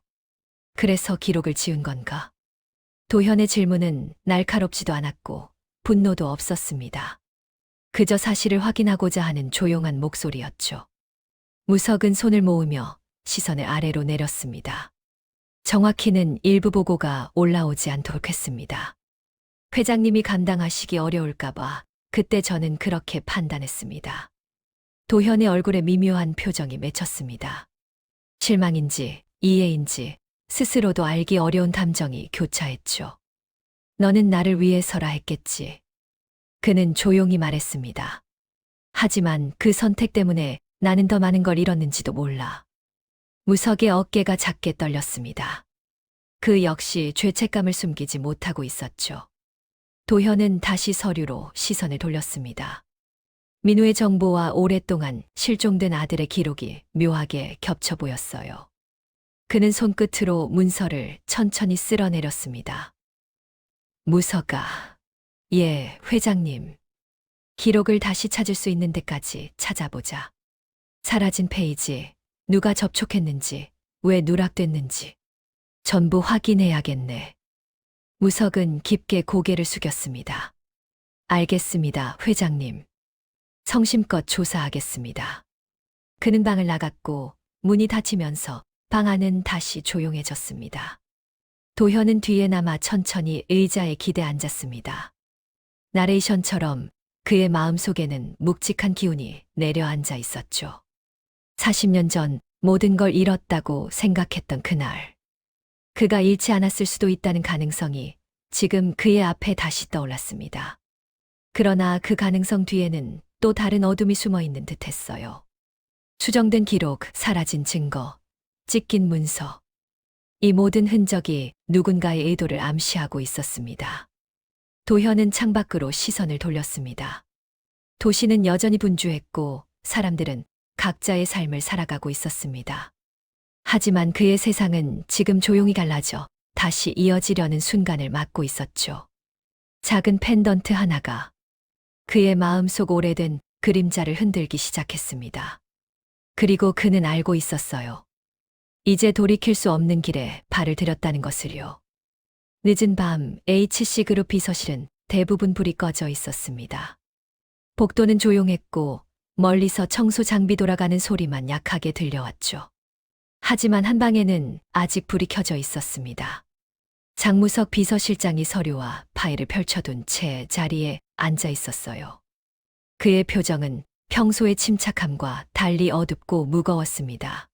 그래서 기록을 지운 건가? 도현의 질문은 날카롭지도 않았고 분노도 없었습니다. 그저 사실을 확인하고자 하는 조용한 목소리였죠. 무석은 손을 모으며 시선을 아래로 내렸습니다. 정확히는 일부 보고가 올라오지 않도록 했습니다. 회장님이 감당하시기 어려울까봐 그때 저는 그렇게 판단했습니다. 도현의 얼굴에 미묘한 표정이 맺혔습니다. 실망인지 이해인지 스스로도 알기 어려운 감정이 교차했죠. 너는 나를 위해서라 했겠지. 그는 조용히 말했습니다. 하지만 그 선택 때문에 나는 더 많은 걸 잃었는지도 몰라. 무석의 어깨가 작게 떨렸습니다. 그 역시 죄책감을 숨기지 못하고 있었죠. 도현은 다시 서류로 시선을 돌렸습니다. 민우의 정보와 오랫동안 실종된 아들의 기록이 묘하게 겹쳐 보였어요. 그는 손끝으로 문서를 천천히 쓸어내렸습니다. 무서가, 예, 회장님. 기록을 다시 찾을 수 있는 데까지 찾아보자. 사라진 페이지, 누가 접촉했는지, 왜 누락됐는지 전부 확인해야겠네. 무석은 깊게 고개를 숙였습니다. 알겠습니다, 회장님. 성심껏 조사하겠습니다. 그는 방을 나갔고 문이 닫히면서 방 안은 다시 조용해졌습니다. 도현은 뒤에 남아 천천히 의자에 기대 앉았습니다. 나레이션처럼 그의 마음속에는 묵직한 기운이 내려앉아 있었죠. 40년 전 모든 걸 잃었다고 생각했던 그날. 그가 잃지 않았을 수도 있다는 가능성이 지금 그의 앞에 다시 떠올랐습니다. 그러나 그 가능성 뒤에는 또 다른 어둠이 숨어 있는 듯 했어요. 수정된 기록, 사라진 증거, 찢긴 문서. 이 모든 흔적이 누군가의 의도를 암시하고 있었습니다. 도현은 창밖으로 시선을 돌렸습니다. 도시는 여전히 분주했고 사람들은 각자의 삶을 살아가고 있었습니다. 하지만 그의 세상은 지금 조용히 갈라져 다시 이어지려는 순간을 맞고 있었죠. 작은 펜던트 하나가 그의 마음속 오래된 그림자를 흔들기 시작했습니다. 그리고 그는 알고 있었어요. 이제 돌이킬 수 없는 길에 발을 들였다는 것을요. 늦은 밤 HC그룹 비서실은 대부분 불이 꺼져 있었습니다. 복도는 조용했고 멀리서 청소 장비 돌아가는 소리만 약하게 들려왔죠. 하지만 한 방에는 아직 불이 켜져 있었습니다. 장무석 비서실장이 서류와 파일을 펼쳐둔 채 자리에 앉아 있었어요. 그의 표정은 평소의 침착함과 달리 어둡고 무거웠습니다.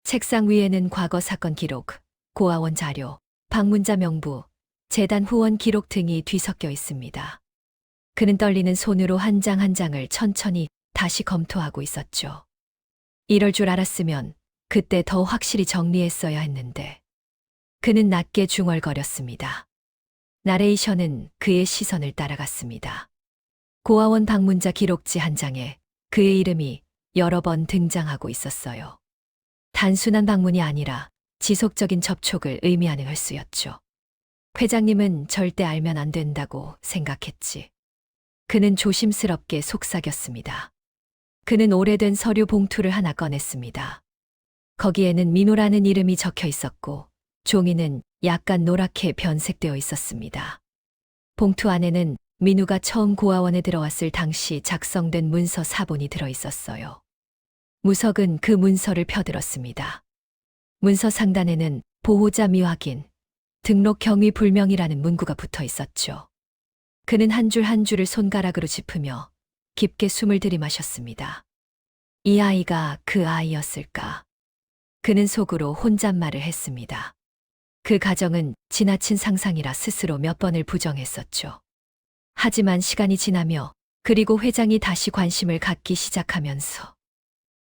책상 위에는 과거 사건 기록, 고아원 자료, 방문자 명부, 재단 후원 기록 등이 뒤섞여 있습니다. 그는 떨리는 손으로 한 장 한 장을 천천히 다시 검토하고 있었죠. 이럴 줄 알았으면 그때 더 확실히 정리했어야 했는데. 그는 낮게 중얼거렸습니다. 나레이션은 그의 시선을 따라갔습니다. 고아원 방문자 기록지 한 장에 그의 이름이 여러 번 등장하고 있었어요. 단순한 방문이 아니라 지속적인 접촉을 의미하는 횟수였죠. 회장님은 절대 알면 안 된다고 생각했지. 그는 조심스럽게 속삭였습니다. 그는 오래된 서류 봉투를 하나 꺼냈습니다. 거기에는 민호라는 이름이 적혀 있었고 종이는 약간 노랗게 변색되어 있었습니다. 봉투 안에는 민우가 처음 고아원에 들어왔을 당시 작성된 문서 사본이 들어 있었어요. 무석은 그 문서를 펴들었습니다. 문서 상단에는 보호자 미확인, 등록 경위 불명이라는 문구가 붙어 있었죠. 그는 한 줄 한 줄을 손가락으로 짚으며 깊게 숨을 들이마셨습니다. 이 아이가 그 아이였을까? 그는 속으로 혼잣말을 했습니다. 그 가정은 지나친 상상이라 스스로 몇 번을 부정했었죠. 하지만 시간이 지나며 그리고 회장이 다시 관심을 갖기 시작하면서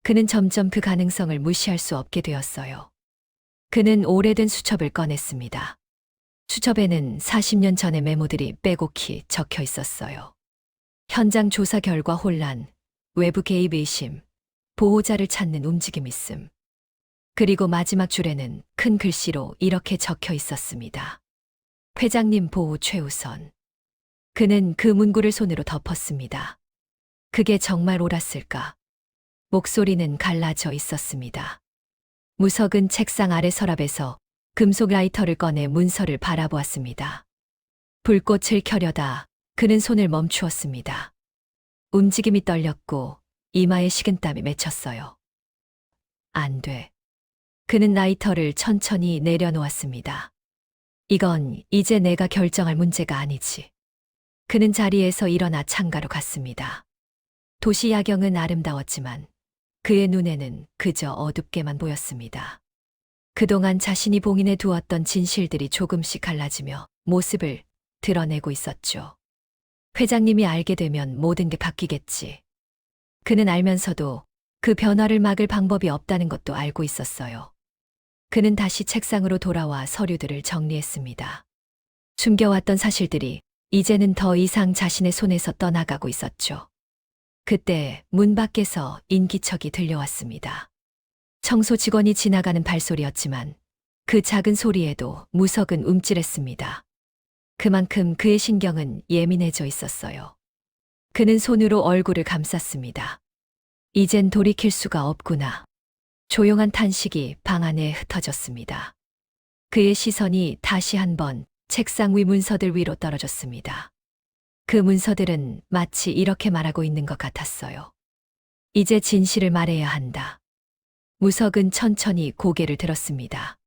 그는 점점 그 가능성을 무시할 수 없게 되었어요. 그는 오래된 수첩을 꺼냈습니다. 수첩에는 40년 전의 메모들이 빼곡히 적혀 있었어요. 현장 조사 결과 혼란, 외부 개입 의심, 보호자를 찾는 움직임 있음. 그리고 마지막 줄에는 큰 글씨로 이렇게 적혀 있었습니다. 회장님 보호 최우선. 그는 그 문구를 손으로 덮었습니다. 그게 정말 옳았을까? 목소리는 갈라져 있었습니다. 무석은 책상 아래 서랍에서 금속 라이터를 꺼내 문서를 바라보았습니다. 불꽃을 켜려다 그는 손을 멈추었습니다. 움직임이 떨렸고 이마에 식은땀이 맺혔어요. 안 돼. 그는 라이터를 천천히 내려놓았습니다. 이건 이제 내가 결정할 문제가 아니지. 그는 자리에서 일어나 창가로 갔습니다. 도시 야경은 아름다웠지만 그의 눈에는 그저 어둡게만 보였습니다. 그동안 자신이 봉인해 두었던 진실들이 조금씩 갈라지며 모습을 드러내고 있었죠. 회장님이 알게 되면 모든 게 바뀌겠지. 그는 알면서도 그 변화를 막을 방법이 없다는 것도 알고 있었어요. 그는 다시 책상으로 돌아와 서류들을 정리했습니다. 숨겨왔던 사실들이 이제는 더 이상 자신의 손에서 떠나가고 있었죠. 그때 문 밖에서 인기척이 들려왔습니다. 청소 직원이 지나가는 발소리였지만 그 작은 소리에도 무석은 움찔했습니다. 그만큼 그의 신경은 예민해져 있었어요. 그는 손으로 얼굴을 감쌌습니다. 이젠 돌이킬 수가 없구나. 조용한 탄식이 방 안에 흩어졌습니다. 그의 시선이 다시 한번 책상 위 문서들 위로 떨어졌습니다. 그 문서들은 마치 이렇게 말하고 있는 것 같았어요. 이제 진실을 말해야 한다. 무석은 천천히 고개를 들었습니다.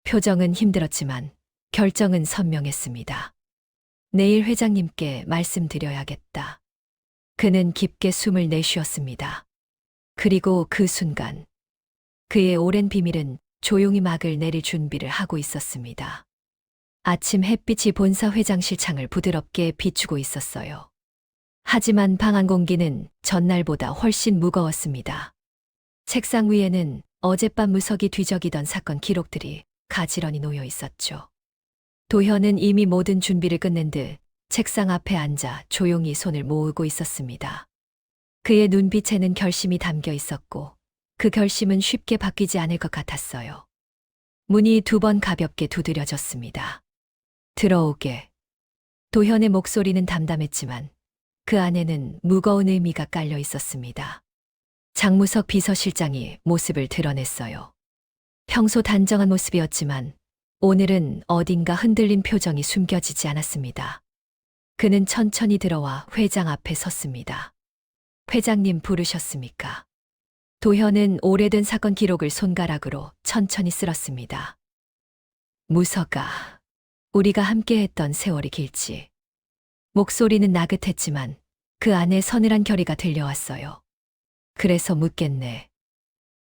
표정은 힘들었지만 결정은 선명했습니다. 내일 회장님께 말씀드려야겠다. 그는 깊게 숨을 내쉬었습니다. 그리고 그 순간 그의 오랜 비밀은 조용히 막을 내릴 준비를 하고 있었습니다. 아침 햇빛이 본사 회장실 창을 부드럽게 비추고 있었어요. 하지만 방 안 공기는 전날보다 훨씬 무거웠습니다. 책상 위에는 어젯밤 무석이 뒤적이던 사건 기록들이 가지런히 놓여 있었죠. 도현은 이미 모든 준비를 끝낸 듯 책상 앞에 앉아 조용히 손을 모으고 있었습니다. 그의 눈빛에는 결심이 담겨 있었고 그 결심은 쉽게 바뀌지 않을 것 같았어요. 문이 2번 가볍게 두드려졌습니다. 들어오게. 도현의 목소리는 담담했지만 그 안에는 무거운 의미가 깔려 있었습니다. 장무석 비서실장이 모습을 드러냈어요. 평소 단정한 모습이었지만 오늘은 어딘가 흔들린 표정이 숨겨지지 않았습니다. 그는 천천히 들어와 회장 앞에 섰습니다. 회장님 부르셨습니까? 도현은 오래된 사건 기록을 손가락으로 천천히 쓸었습니다. 무석아, 우리가 함께했던 세월이 길지. 목소리는 나긋했지만 그 안에 서늘한 결의가 들려왔어요. 그래서 묻겠네.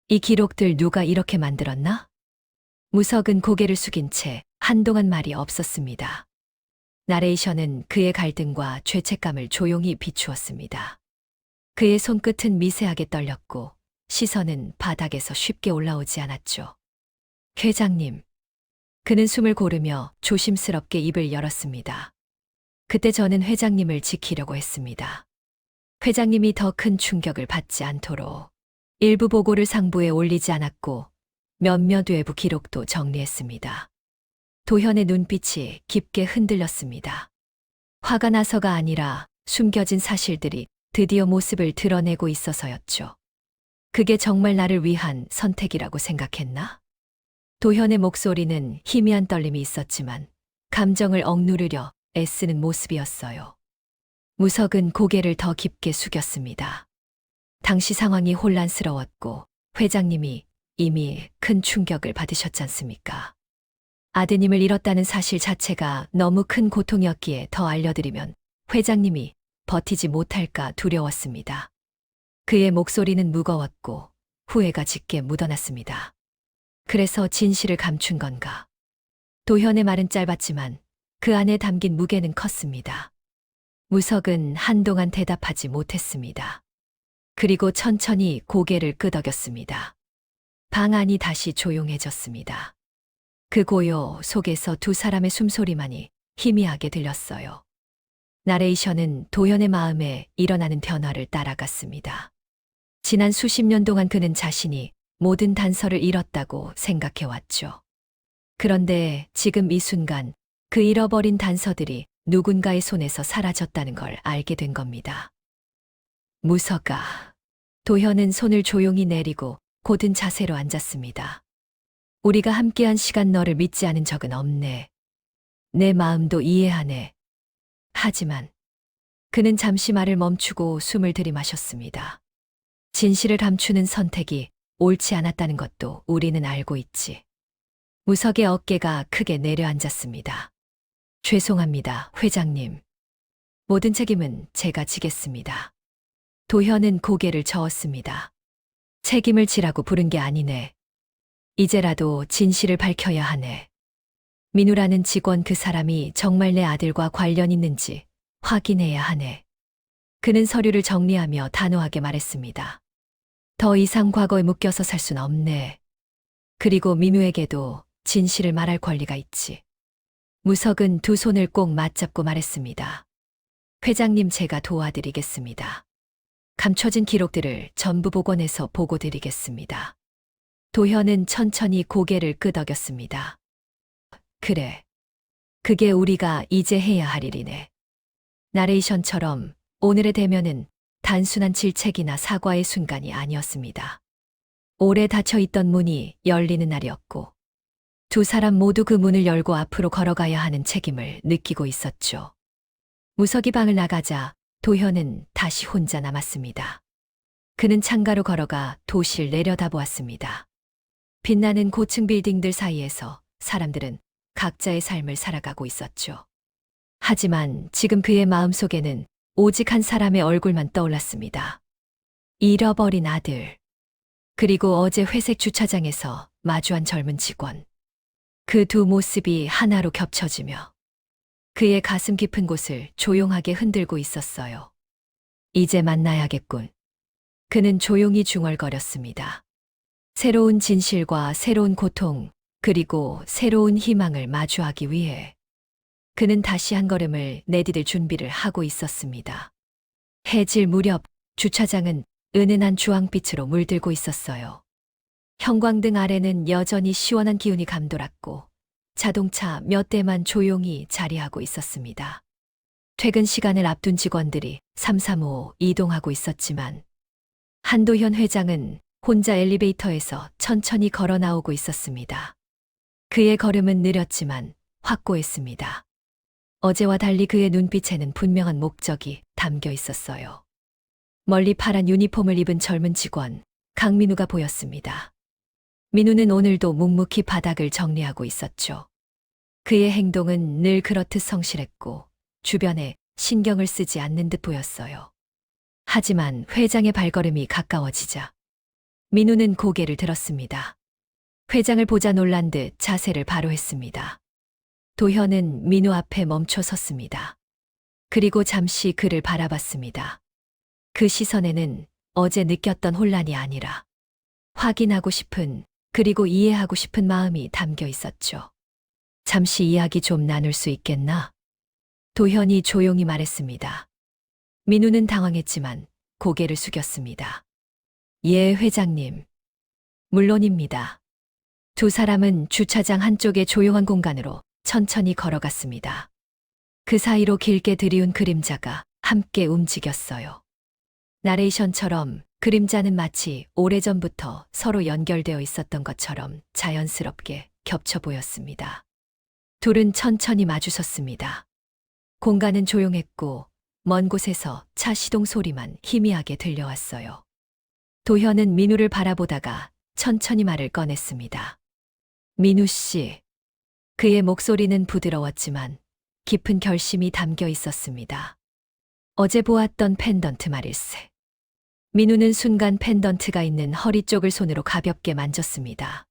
이 기록들 누가 이렇게 만들었나? 무석은 고개를 숙인 채 한동안 말이 없었습니다. 나레이션은 그의 갈등과 죄책감을 조용히 비추었습니다. 그의 손끝은 미세하게 떨렸고 시선은 바닥에서 쉽게 올라오지 않았죠. 회장님. 그는 숨을 고르며 조심스럽게 입을 열었습니다. 그때 저는 회장님을 지키려고 했습니다. 회장님이 더 큰 충격을 받지 않도록 일부 보고를 상부에 올리지 않았고 몇몇 외부 기록도 정리했습니다. 도현의 눈빛이 깊게 흔들렸습니다. 화가 나서가 아니라 숨겨진 사실들이 드디어 모습을 드러내고 있어서였죠. 그게 정말 나를 위한 선택이라고 생각했나? 도현의 목소리는 희미한 떨림이 있었지만 감정을 억누르려 애쓰는 모습이었어요. 무석은 고개를 더 깊게 숙였습니다. 당시 상황이 혼란스러웠고 회장님이 이미 큰 충격을 받으셨지 않습니까? 아드님을 잃었다는 사실 자체가 너무 큰 고통이었기에 더 알려드리면 회장님이 버티지 못할까 두려웠습니다. 그의 목소리는 무거웠고 후회가 짙게 묻어났습니다. 그래서 진실을 감춘 건가? 도현의 말은 짧았지만 그 안에 담긴 무게는 컸습니다. 무석은 한동안 대답하지 못했습니다. 그리고 천천히 고개를 끄덕였습니다. 방 안이 다시 조용해졌습니다. 그 고요 속에서 두 사람의 숨소리만이 희미하게 들렸어요. 나레이션은 도현의 마음에 일어나는 변화를 따라갔습니다. 지난 수십 년 동안 그는 자신이 모든 단서를 잃었다고 생각해왔죠. 그런데 지금 이 순간 그 잃어버린 단서들이 누군가의 손에서 사라졌다는 걸 알게 된 겁니다. 무서가. 도현은 손을 조용히 내리고 곧은 자세로 앉았습니다. 우리가 함께한 시간 너를 믿지 않은 적은 없네. 내 마음도 이해하네. 하지만 그는 잠시 말을 멈추고 숨을 들이마셨습니다. 진실을 감추는 선택이 옳지 않았다는 것도 우리는 알고 있지. 무석의 어깨가 크게 내려앉았습니다. 죄송합니다, 회장님. 모든 책임은 제가 지겠습니다. 도현은 고개를 저었습니다. 책임을 지라고 부른 게 아니네. 이제라도 진실을 밝혀야 하네. 민우라는 직원 그 사람이 정말 내 아들과 관련 있는지 확인해야 하네. 그는 서류를 정리하며 단호하게 말했습니다. 더 이상 과거에 묶여서 살 순 없네. 그리고 민우에게도 진실을 말할 권리가 있지. 무석은 두 손을 꼭 맞잡고 말했습니다. 회장님, 제가 도와드리겠습니다. 감춰진 기록들을 전부 복원해서 보고 드리겠습니다. 도현은 천천히 고개를 끄덕였습니다. 그래. 그게 우리가 이제 해야 할 일이네. 나레이션처럼 오늘의 대면은 단순한 질책이나 사과의 순간이 아니었습니다. 오래 닫혀있던 문이 열리는 날이었고 두 사람 모두 그 문을 열고 앞으로 걸어가야 하는 책임을 느끼고 있었죠. 무석이 방을 나가자 도현은 다시 혼자 남았습니다. 그는 창가로 걸어가 도시를 내려다보았습니다. 빛나는 고층 빌딩들 사이에서 사람들은 각자의 삶을 살아가고 있었죠. 하지만 지금 그의 마음속에는 오직 한 사람의 얼굴만 떠올랐습니다. 잃어버린 아들. 그리고 어제 회색 주차장에서 마주한 젊은 직원. 그 두 모습이 하나로 겹쳐지며 그의 가슴 깊은 곳을 조용하게 흔들고 있었어요. 이제 만나야겠군. 그는 조용히 중얼거렸습니다. 새로운 진실과 새로운 고통, 그리고 새로운 희망을 마주하기 위해 그는 다시 한 걸음을 내디딜 준비를 하고 있었습니다. 해질 무렵 주차장은 은은한 주황빛으로 물들고 있었어요. 형광등 아래는 여전히 시원한 기운이 감돌았고 자동차 몇 대만 조용히 자리하고 있었습니다. 퇴근 시간을 앞둔 직원들이 삼삼오오 이동하고 있었지만 한도현 회장은 혼자 엘리베이터에서 천천히 걸어 나오고 있었습니다. 그의 걸음은 느렸지만 확고했습니다. 어제와 달리 그의 눈빛에는 분명한 목적이 담겨 있었어요. 멀리 파란 유니폼을 입은 젊은 직원 강민우가 보였습니다. 민우는 오늘도 묵묵히 바닥을 정리하고 있었죠. 그의 행동은 늘 그렇듯 성실했고 주변에 신경을 쓰지 않는 듯 보였어요. 하지만 회장의 발걸음이 가까워지자 민우는 고개를 들었습니다. 회장을 보자 놀란 듯 자세를 바로 했습니다. 도현은 민우 앞에 멈춰 섰습니다. 그리고 잠시 그를 바라봤습니다. 그 시선에는 어제 느꼈던 혼란이 아니라 확인하고 싶은 그리고 이해하고 싶은 마음이 담겨 있었죠. 잠시 이야기 좀 나눌 수 있겠나? 도현이 조용히 말했습니다. 민우는 당황했지만 고개를 숙였습니다. 예, 회장님. 물론입니다. 두 사람은 주차장 한쪽의 조용한 공간으로 천천히 걸어갔습니다. 그 사이로 길게 들이운 그림자가 함께 움직였어요. 나레이션처럼 그림자는 마치 오래전부터 서로 연결되어 있었던 것처럼 자연스럽게 겹쳐 보였습니다. 둘은 천천히 마주섰습니다. 공간은 조용했고 먼 곳에서 차 시동 소리만 희미하게 들려왔어요. 도현은 민우를 바라보다가 천천히 말을 꺼냈습니다. 민우 씨. 그의 목소리는 부드러웠지만 깊은 결심이 담겨 있었습니다. 어제 보았던 펜던트 말일세. 민우는 순간 펜던트가 있는 허리 쪽을 손으로 가볍게 만졌습니다.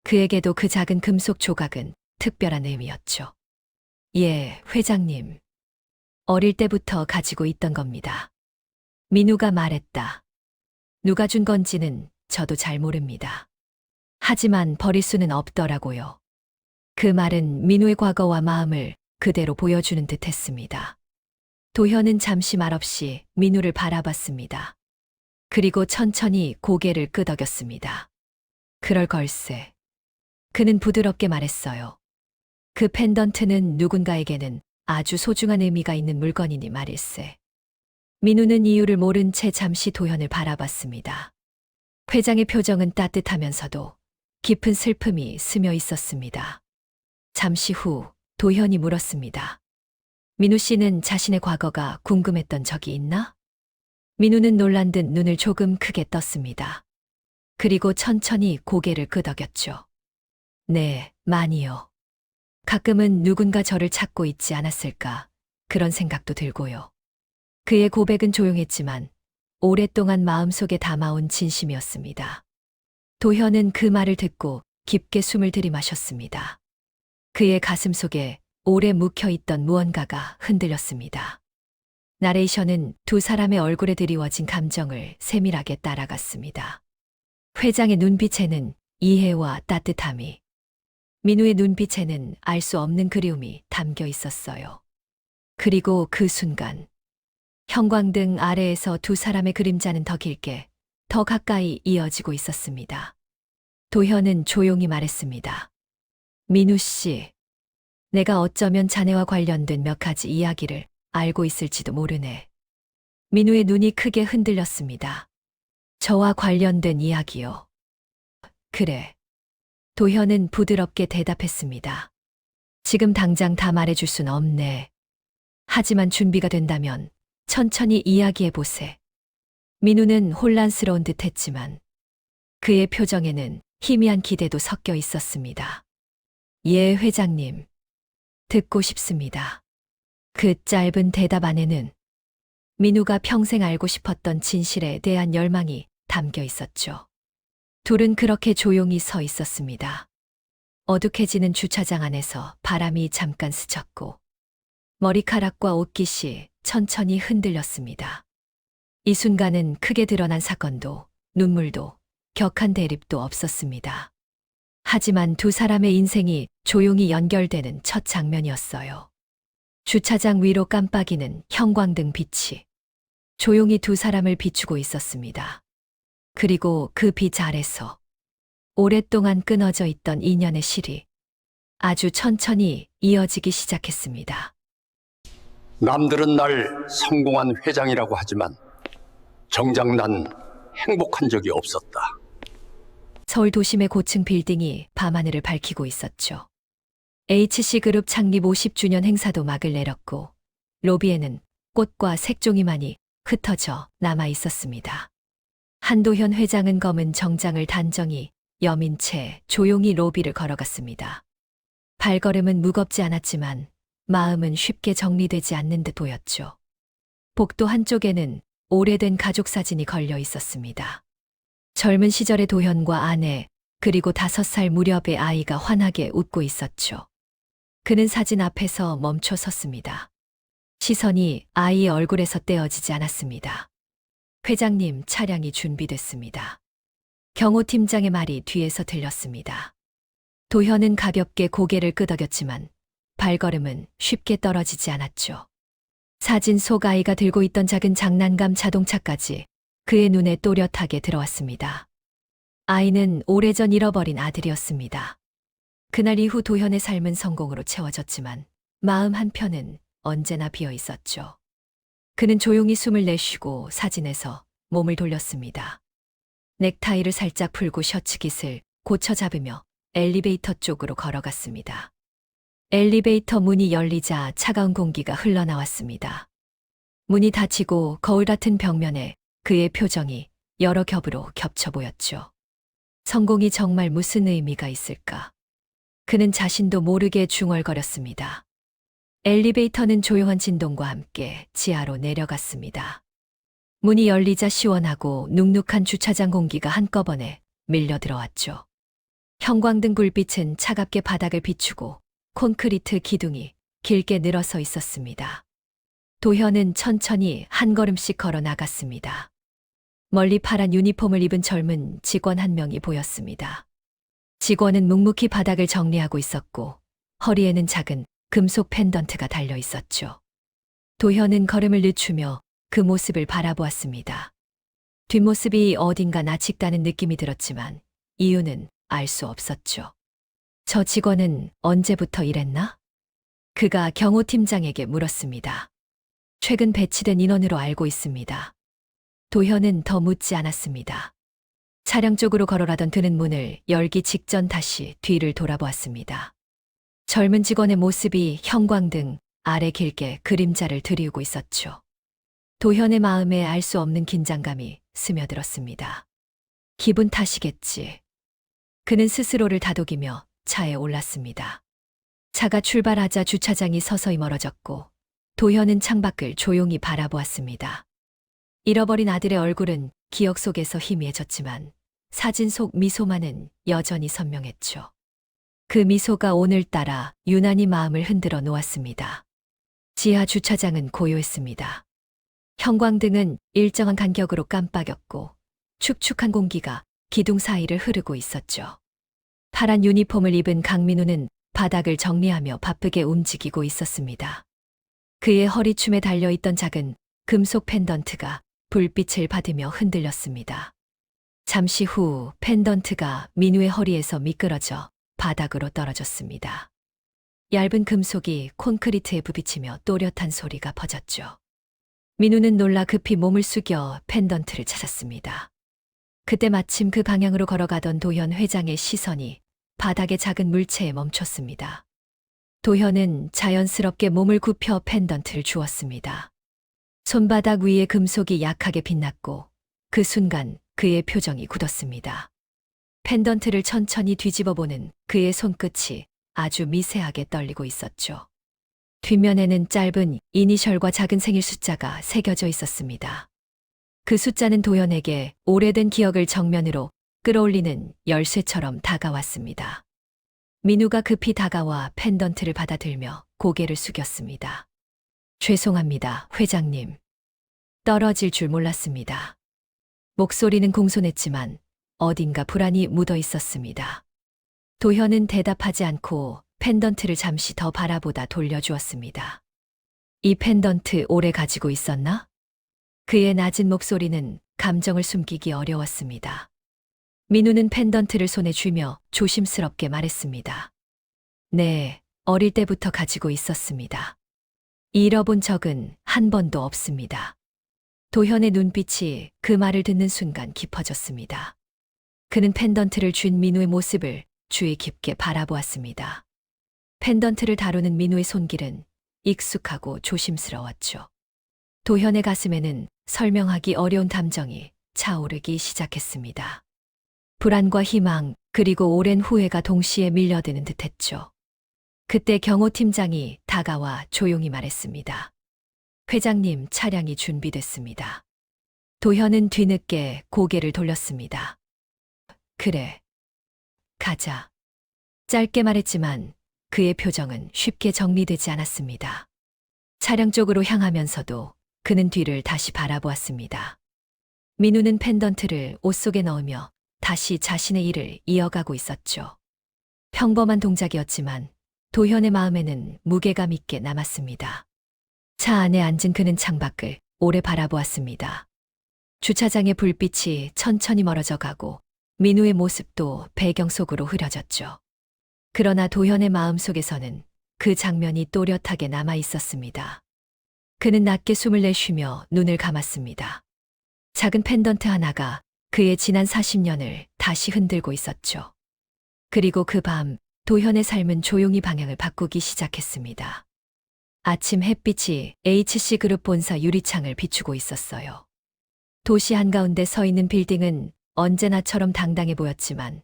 그에게도 그 작은 금속 조각은 특별한 의미였죠. 예, 회장님. 어릴 때부터 가지고 있던 겁니다. 민우가 말했다. 누가 준 건지는 저도 잘 모릅니다. 하지만 버릴 수는 없더라고요. 그 말은 민우의 과거와 마음을 그대로 보여주는 듯 했습니다. 도현은 잠시 말없이 민우를 바라봤습니다. 그리고 천천히 고개를 끄덕였습니다. 그럴 걸세. 그는 부드럽게 말했어요. 그 펜던트는 누군가에게는 아주 소중한 의미가 있는 물건이니 말일세. 민우는 이유를 모른 채 잠시 도현을 바라봤습니다. 회장의 표정은 따뜻하면서도 깊은 슬픔이 스며 있었습니다. 잠시 후 도현이 물었습니다. 민우 씨는 자신의 과거가 궁금했던 적이 있나? 민우는 놀란 듯 눈을 조금 크게 떴습니다. 그리고 천천히 고개를 끄덕였죠. 네, 많이요. 가끔은 누군가 저를 찾고 있지 않았을까 그런 생각도 들고요. 그의 고백은 조용했지만 오랫동안 마음속에 담아온 진심이었습니다. 도현은 그 말을 듣고 깊게 숨을 들이마셨습니다. 그의 가슴 속에 오래 묵혀있던 무언가가 흔들렸습니다. 나레이션은 두 사람의 얼굴에 드리워진 감정을 세밀하게 따라갔습니다. 회장의 눈빛에는 이해와 따뜻함이, 민우의 눈빛에는 알 수 없는 그리움이 담겨 있었어요. 그리고 그 순간 형광등 아래에서 두 사람의 그림자는 더 길게, 더 가까이 이어지고 있었습니다. 도현은 조용히 말했습니다. 민우 씨, 내가 어쩌면 자네와 관련된 몇 가지 이야기를 알고 있을지도 모르네. 민우의 눈이 크게 흔들렸습니다. 저와 관련된 이야기요. 그래. 도현은 부드럽게 대답했습니다. 지금 당장 다 말해줄 순 없네. 하지만 준비가 된다면 천천히 이야기해보세. 민우는 혼란스러운 듯 했지만 그의 표정에는 희미한 기대도 섞여 있었습니다. 예, 회장님. 듣고 싶습니다. 그 짧은 대답 안에는 민우가 평생 알고 싶었던 진실에 대한 열망이 담겨 있었죠. 둘은 그렇게 조용히 서 있었습니다. 어둑해지는 주차장 안에서 바람이 잠깐 스쳤고 머리카락과 옷깃이 천천히 흔들렸습니다. 이 순간은 크게 드러난 사건도 눈물도 격한 대립도 없었습니다. 하지만 두 사람의 인생이 조용히 연결되는 첫 장면이었어요. 주차장 위로 깜빡이는 형광등 빛이 조용히 두 사람을 비추고 있었습니다. 그리고 그 빛 아래서 오랫동안 끊어져 있던 인연의 실이 아주 천천히 이어지기 시작했습니다. 남들은 날 성공한 회장이라고 하지만 정작 난 행복한 적이 없었다. 서울 도심의 고층 빌딩이 밤하늘을 밝히고 있었죠. HC그룹 창립 50주년 행사도 막을 내렸고 로비에는 꽃과 색종이만이 흩어져 남아 있었습니다. 한도현 회장은 검은 정장을 단정히 여민 채 조용히 로비를 걸어갔습니다. 발걸음은 무겁지 않았지만 마음은 쉽게 정리되지 않는 듯 보였죠. 복도 한쪽에는 오래된 가족 사진이 걸려 있었습니다. 젊은 시절의 도현과 아내, 그리고 5살 무렵의 아이가 환하게 웃고 있었죠. 그는 사진 앞에서 멈춰 섰습니다. 시선이 아이의 얼굴에서 떼어지지 않았습니다. 회장님, 차량이 준비됐습니다. 경호 팀장의 말이 뒤에서 들렸습니다. 도현은 가볍게 고개를 끄덕였지만 발걸음은 쉽게 떨어지지 않았죠. 사진 속 아이가 들고 있던 작은 장난감 자동차까지 그의 눈에 또렷하게 들어왔습니다. 아이는 오래전 잃어버린 아들이었습니다. 그날 이후 도현의 삶은 성공으로 채워졌지만 마음 한편은 언제나 비어 있었죠. 그는 조용히 숨을 내쉬고 사진에서 몸을 돌렸습니다. 넥타이를 살짝 풀고 셔츠 깃을 고쳐 잡으며 엘리베이터 쪽으로 걸어갔습니다. 엘리베이터 문이 열리자 차가운 공기가 흘러나왔습니다. 문이 닫히고 거울 같은 벽면에 그의 표정이 여러 겹으로 겹쳐 보였죠. 성공이 정말 무슨 의미가 있을까? 그는 자신도 모르게 중얼거렸습니다. 엘리베이터는 조용한 진동과 함께 지하로 내려갔습니다. 문이 열리자 시원하고 눅눅한 주차장 공기가 한꺼번에 밀려 들어왔죠. 형광등 불빛은 차갑게 바닥을 비추고 콘크리트 기둥이 길게 늘어서 있었습니다. 도현은 천천히 한 걸음씩 걸어 나갔습니다. 멀리 파란 유니폼을 입은 젊은 직원 한 명이 보였습니다. 직원은 묵묵히 바닥을 정리하고 있었고 허리에는 작은 금속 펜던트가 달려 있었죠. 도현은 걸음을 늦추며 그 모습을 바라보았습니다. 뒷모습이 어딘가 낯익다는 느낌이 들었지만 이유는 알 수 없었죠. 저 직원은 언제부터 일했나? 그가 경호 팀장에게 물었습니다. 최근 배치된 인원으로 알고 있습니다. 도현은 더 묻지 않았습니다. 차량 쪽으로 걸어가던 드는 문을 열기 직전 다시 뒤를 돌아보았습니다. 젊은 직원의 모습이 형광등 아래 길게 그림자를 드리우고 있었죠. 도현의 마음에 알 수 없는 긴장감이 스며들었습니다. 기분 탓이겠지. 그는 스스로를 다독이며 차에 올랐습니다. 차가 출발하자 주차장이 서서히 멀어졌고 도현은 창밖을 조용히 바라보았습니다. 잃어버린 아들의 얼굴은 기억 속에서 희미해졌지만 사진 속 미소만은 여전히 선명했죠. 그 미소가 오늘따라 유난히 마음을 흔들어 놓았습니다. 지하 주차장은 고요했습니다. 형광등은 일정한 간격으로 깜빡였고 축축한 공기가 기둥 사이를 흐르고 있었죠. 파란 유니폼을 입은 강민우는 바닥을 정리하며 바쁘게 움직이고 있었습니다. 그의 허리춤에 달려있던 작은 금속 펜던트가 불빛을 받으며 흔들렸습니다. 잠시 후 펜던트가 민우의 허리에서 미끄러져 바닥으로 떨어졌습니다. 얇은 금속이 콘크리트에 부비치며 또렷한 소리가 퍼졌죠. 민우는 놀라 급히 몸을 숙여 펜던트를 찾았습니다. 그때 마침 그 방향으로 걸어가던 도현 회장의 시선이 바닥의 작은 물체에 멈췄습니다. 도현은 자연스럽게 몸을 굽혀 펜던트를 주었습니다. 손바닥 위에 금속이 약하게 빛났고 그 순간 그의 표정이 굳었습니다. 펜던트를 천천히 뒤집어 보는 그의 손끝이 아주 미세하게 떨리고 있었죠. 뒷면에는 짧은 이니셜과 작은 생일 숫자가 새겨져 있었습니다. 그 숫자는 도현에게 오래된 기억을 정면으로 끌어올리는 열쇠처럼 다가왔습니다. 민우가 급히 다가와 펜던트를 받아들며 고개를 숙였습니다. 죄송합니다, 회장님. 떨어질 줄 몰랐습니다. 목소리는 공손했지만 어딘가 불안이 묻어 있었습니다. 도현은 대답하지 않고 펜던트를 잠시 더 바라보다 돌려주었습니다. 이 펜던트 오래 가지고 있었나? 그의 낮은 목소리는 감정을 숨기기 어려웠습니다. 민우는 펜던트를 손에 쥐며 조심스럽게 말했습니다. 네, 어릴 때부터 가지고 있었습니다. 잃어본 적은 한 번도 없습니다. 도현의 눈빛이 그 말을 듣는 순간 깊어졌습니다. 그는 펜던트를 쥔 민우의 모습을 주의 깊게 바라보았습니다. 펜던트를 다루는 민우의 손길은 익숙하고 조심스러웠죠. 도현의 가슴에는 설명하기 어려운 감정이 차오르기 시작했습니다. 불안과 희망, 그리고 오랜 후회가 동시에 밀려드는 듯했죠. 그때 경호팀장이 다가와 조용히 말했습니다. 회장님, 차량이 준비됐습니다. 도현은 뒤늦게 고개를 돌렸습니다. 그래. 가자. 짧게 말했지만 그의 표정은 쉽게 정리되지 않았습니다. 차량 쪽으로 향하면서도 그는 뒤를 다시 바라보았습니다. 민우는 펜던트를 옷 속에 넣으며 다시 자신의 일을 이어가고 있었죠. 평범한 동작이었지만 도현의 마음에는 무게감 있게 남았습니다. 차 안에 앉은 그는 창밖을 오래 바라보았습니다. 주차장의 불빛이 천천히 멀어져 가고 민우의 모습도 배경 속으로 흐려졌죠. 그러나 도현의 마음속에서는 그 장면이 또렷하게 남아 있었습니다. 그는 낮게 숨을 내쉬며 눈을 감았습니다. 작은 펜던트 하나가 그의 지난 40년을 다시 흔들고 있었죠. 그리고 그 밤 도현의 삶은 조용히 방향을 바꾸기 시작했습니다. 아침 햇빛이 HC그룹 본사 유리창을 비추고 있었어요. 도시 한가운데 서 있는 빌딩은 언제나처럼 당당해 보였지만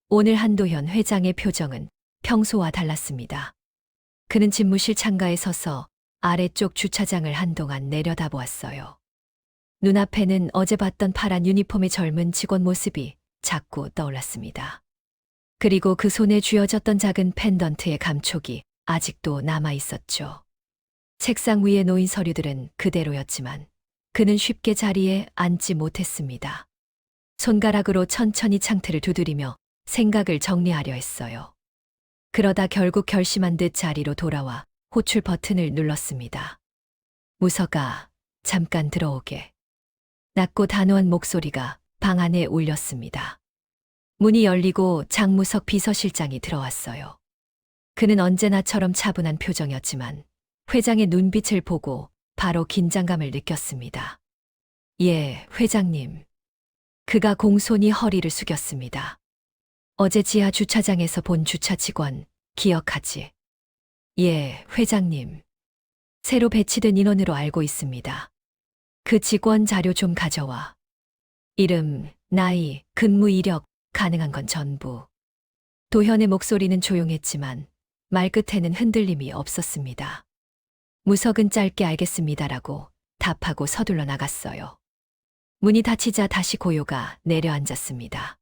오늘 한도현 회장의 표정은 평소와 달랐습니다. 그는 집무실 창가에 서서 아래쪽 주차장을 한동안 내려다보았어요. 눈앞에는 어제 봤던 파란 유니폼의 젊은 직원 모습이 자꾸 떠올랐습니다. 그리고 그 손에 쥐어졌던 작은 펜던트의 감촉이 아직도 남아 있었죠. 책상 위에 놓인 서류들은 그대로였지만 그는 쉽게 자리에 앉지 못했습니다. 손가락으로 천천히 창틀을 두드리며 생각을 정리하려 했어요. 그러다 결국 결심한 듯 자리로 돌아와 호출 버튼을 눌렀습니다. 무서가 잠깐 들어오게. 낮고 단호한 목소리가 방 안에 울렸습니다. 문이 열리고 장무석 비서실장이 들어왔어요. 그는 언제나처럼 차분한 표정이었지만 회장의 눈빛을 보고 바로 긴장감을 느꼈습니다. 예, 회장님. 그가 공손히 허리를 숙였습니다. 어제 지하 주차장에서 본 주차 직원 기억하지? 예, 회장님. 새로 배치된 인원으로 알고 있습니다. 그 직원 자료 좀 가져와. 이름, 나이, 근무 이력, 가능한 건 전부. 도현의 목소리는 조용했지만 말끝에는 흔들림이 없었습니다. 무석은 짧게 알겠습니다라고 답하고 서둘러 나갔어요. 문이 닫히자 다시 고요가 내려앉았습니다.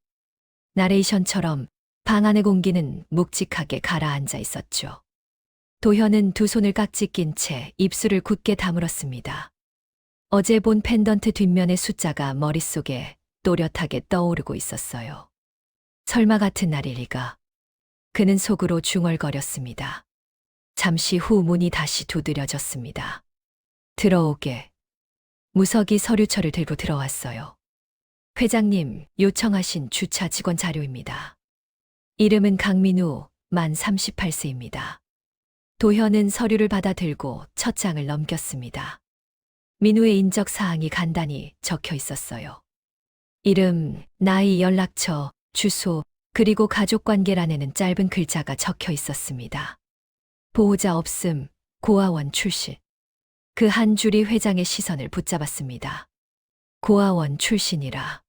나레이션처럼 방 안의 공기는 묵직하게 가라앉아 있었죠. 도현은 두 손을 깍지 낀 채 입술을 굳게 다물었습니다. 어제 본 펜던트 뒷면의 숫자가 머릿속에 또렷하게 떠오르고 있었어요. 설마 같은 날일 리가. 그는 속으로 중얼거렸습니다. 잠시 후 문이 다시 두드려졌습니다. 들어오게. 무석이 서류철을 들고 들어왔어요. 회장님, 요청하신 주차 직원 자료입니다. 이름은 강민우, 만 38세입니다. 도현은 서류를 받아 들고 첫 장을 넘겼습니다. 민우의 인적 사항이 간단히 적혀 있었어요. 이름, 나이, 연락처, 주소, 그리고 가족관계란에는 짧은 글자가 적혀 있었습니다. 보호자 없음, 고아원 출신. 그 한 줄이 회장의 시선을 붙잡았습니다. 고아원 출신이라.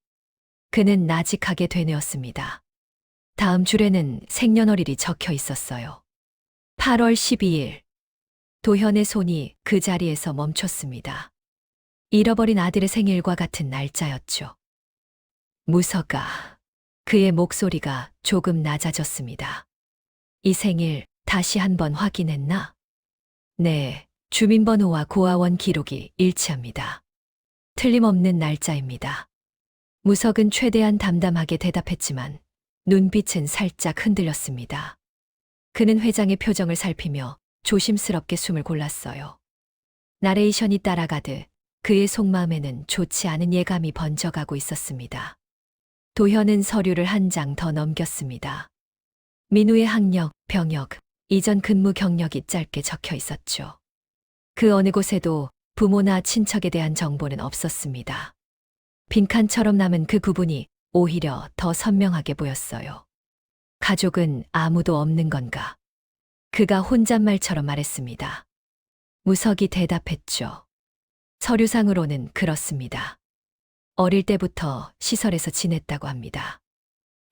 그는 나직하게 되뇌었습니다. 다음 줄에는 생년월일이 적혀 있었어요. 8월 12일. 도현의 손이 그 자리에서 멈췄습니다. 잃어버린 아들의 생일과 같은 날짜였죠. 무서가. 그의 목소리가 조금 낮아졌습니다. 이 생일 다시 한번 확인했나? 네, 주민번호와 고아원 기록이 일치합니다. 틀림없는 날짜입니다. 무석은 최대한 담담하게 대답했지만 눈빛은 살짝 흔들렸습니다. 그는 회장의 표정을 살피며 조심스럽게 숨을 골랐어요. 나레이션이 따라가듯 그의 속마음에는 좋지 않은 예감이 번져가고 있었습니다. 도현은 서류를 한 장 더 넘겼습니다. 민우의 학력, 병역, 이전 근무 경력이 짧게 적혀 있었죠. 그 어느 곳에도 부모나 친척에 대한 정보는 없었습니다. 빈칸처럼 남은 그 부분이 오히려 더 선명하게 보였어요. 가족은 아무도 없는 건가? 그가 혼잣말처럼 말했습니다. 무석이 대답했죠. 서류상으로는 그렇습니다. 어릴 때부터 시설에서 지냈다고 합니다.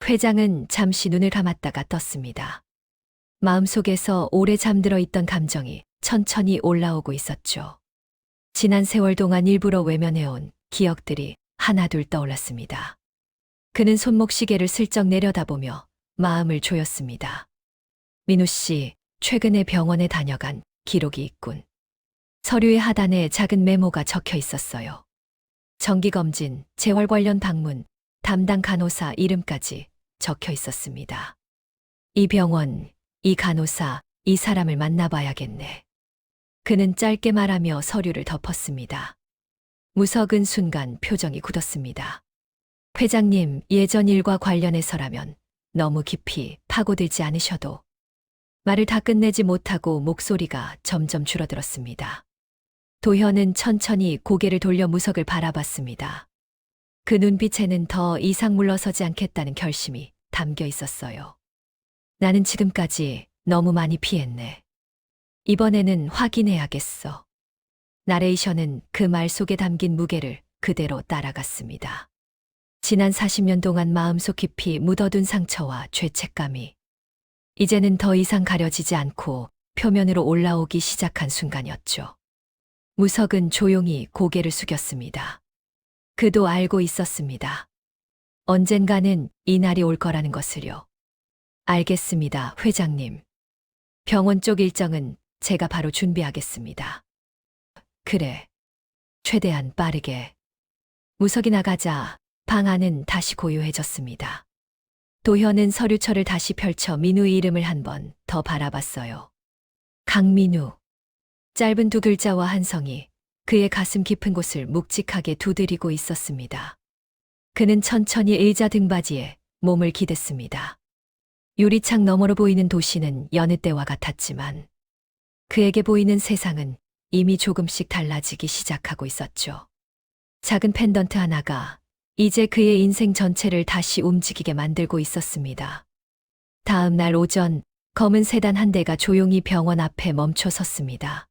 회장은 잠시 눈을 감았다가 떴습니다. 마음속에서 오래 잠들어 있던 감정이 천천히 올라오고 있었죠. 지난 세월 동안 일부러 외면해온 기억들이 하나둘 떠올랐습니다. 그는 손목시계를 슬쩍 내려다보며 마음을 조였습니다. 민우 씨, 최근에 병원에 다녀간 기록이 있군. 서류의 하단에 작은 메모가 적혀 있었어요. 정기검진, 재활 관련 방문, 담당 간호사 이름까지 적혀 있었습니다. 이 병원, 이 간호사, 이 사람을 만나봐야겠네. 그는 짧게 말하며 서류를 덮었습니다. 무석은 순간 표정이 굳었습니다. 회장님, 예전 일과 관련해서라면 너무 깊이 파고들지 않으셔도. 말을 다 끝내지 못하고 목소리가 점점 줄어들었습니다. 도현은 천천히 고개를 돌려 무석을 바라봤습니다. 그 눈빛에는 더 이상 물러서지 않겠다는 결심이 담겨 있었어요. 나는 지금까지 너무 많이 피했네. 이번에는 확인해야겠어. 나레이션은 그 말 속에 담긴 무게를 그대로 따라갔습니다. 지난 40년 동안 마음속 깊이 묻어둔 상처와 죄책감이 이제는 더 이상 가려지지 않고 표면으로 올라오기 시작한 순간이었죠. 무석은 조용히 고개를 숙였습니다. 그도 알고 있었습니다. 언젠가는 이 날이 올 거라는 것을요. 알겠습니다, 회장님. 병원 쪽 일정은 제가 바로 준비하겠습니다. 그래. 최대한 빠르게. 무석이 나가자 방 안은 다시 고요해졌습니다. 도현은 서류철을 다시 펼쳐 민우의 이름을 한 번 더 바라봤어요. 강민우. 짧은 두 글자와 한 성이 그의 가슴 깊은 곳을 묵직하게 두드리고 있었습니다. 그는 천천히 의자 등받이에 몸을 기댔습니다. 유리창 너머로 보이는 도시는 여느 때와 같았지만 그에게 보이는 세상은 이미 조금씩 달라지기 시작하고 있었죠. 작은 펜던트 하나가 이제 그의 인생 전체를 다시 움직이게 만들고 있었습니다. 다음 날 오전 검은 세단 한 대가 조용히 병원 앞에 멈춰 섰습니다.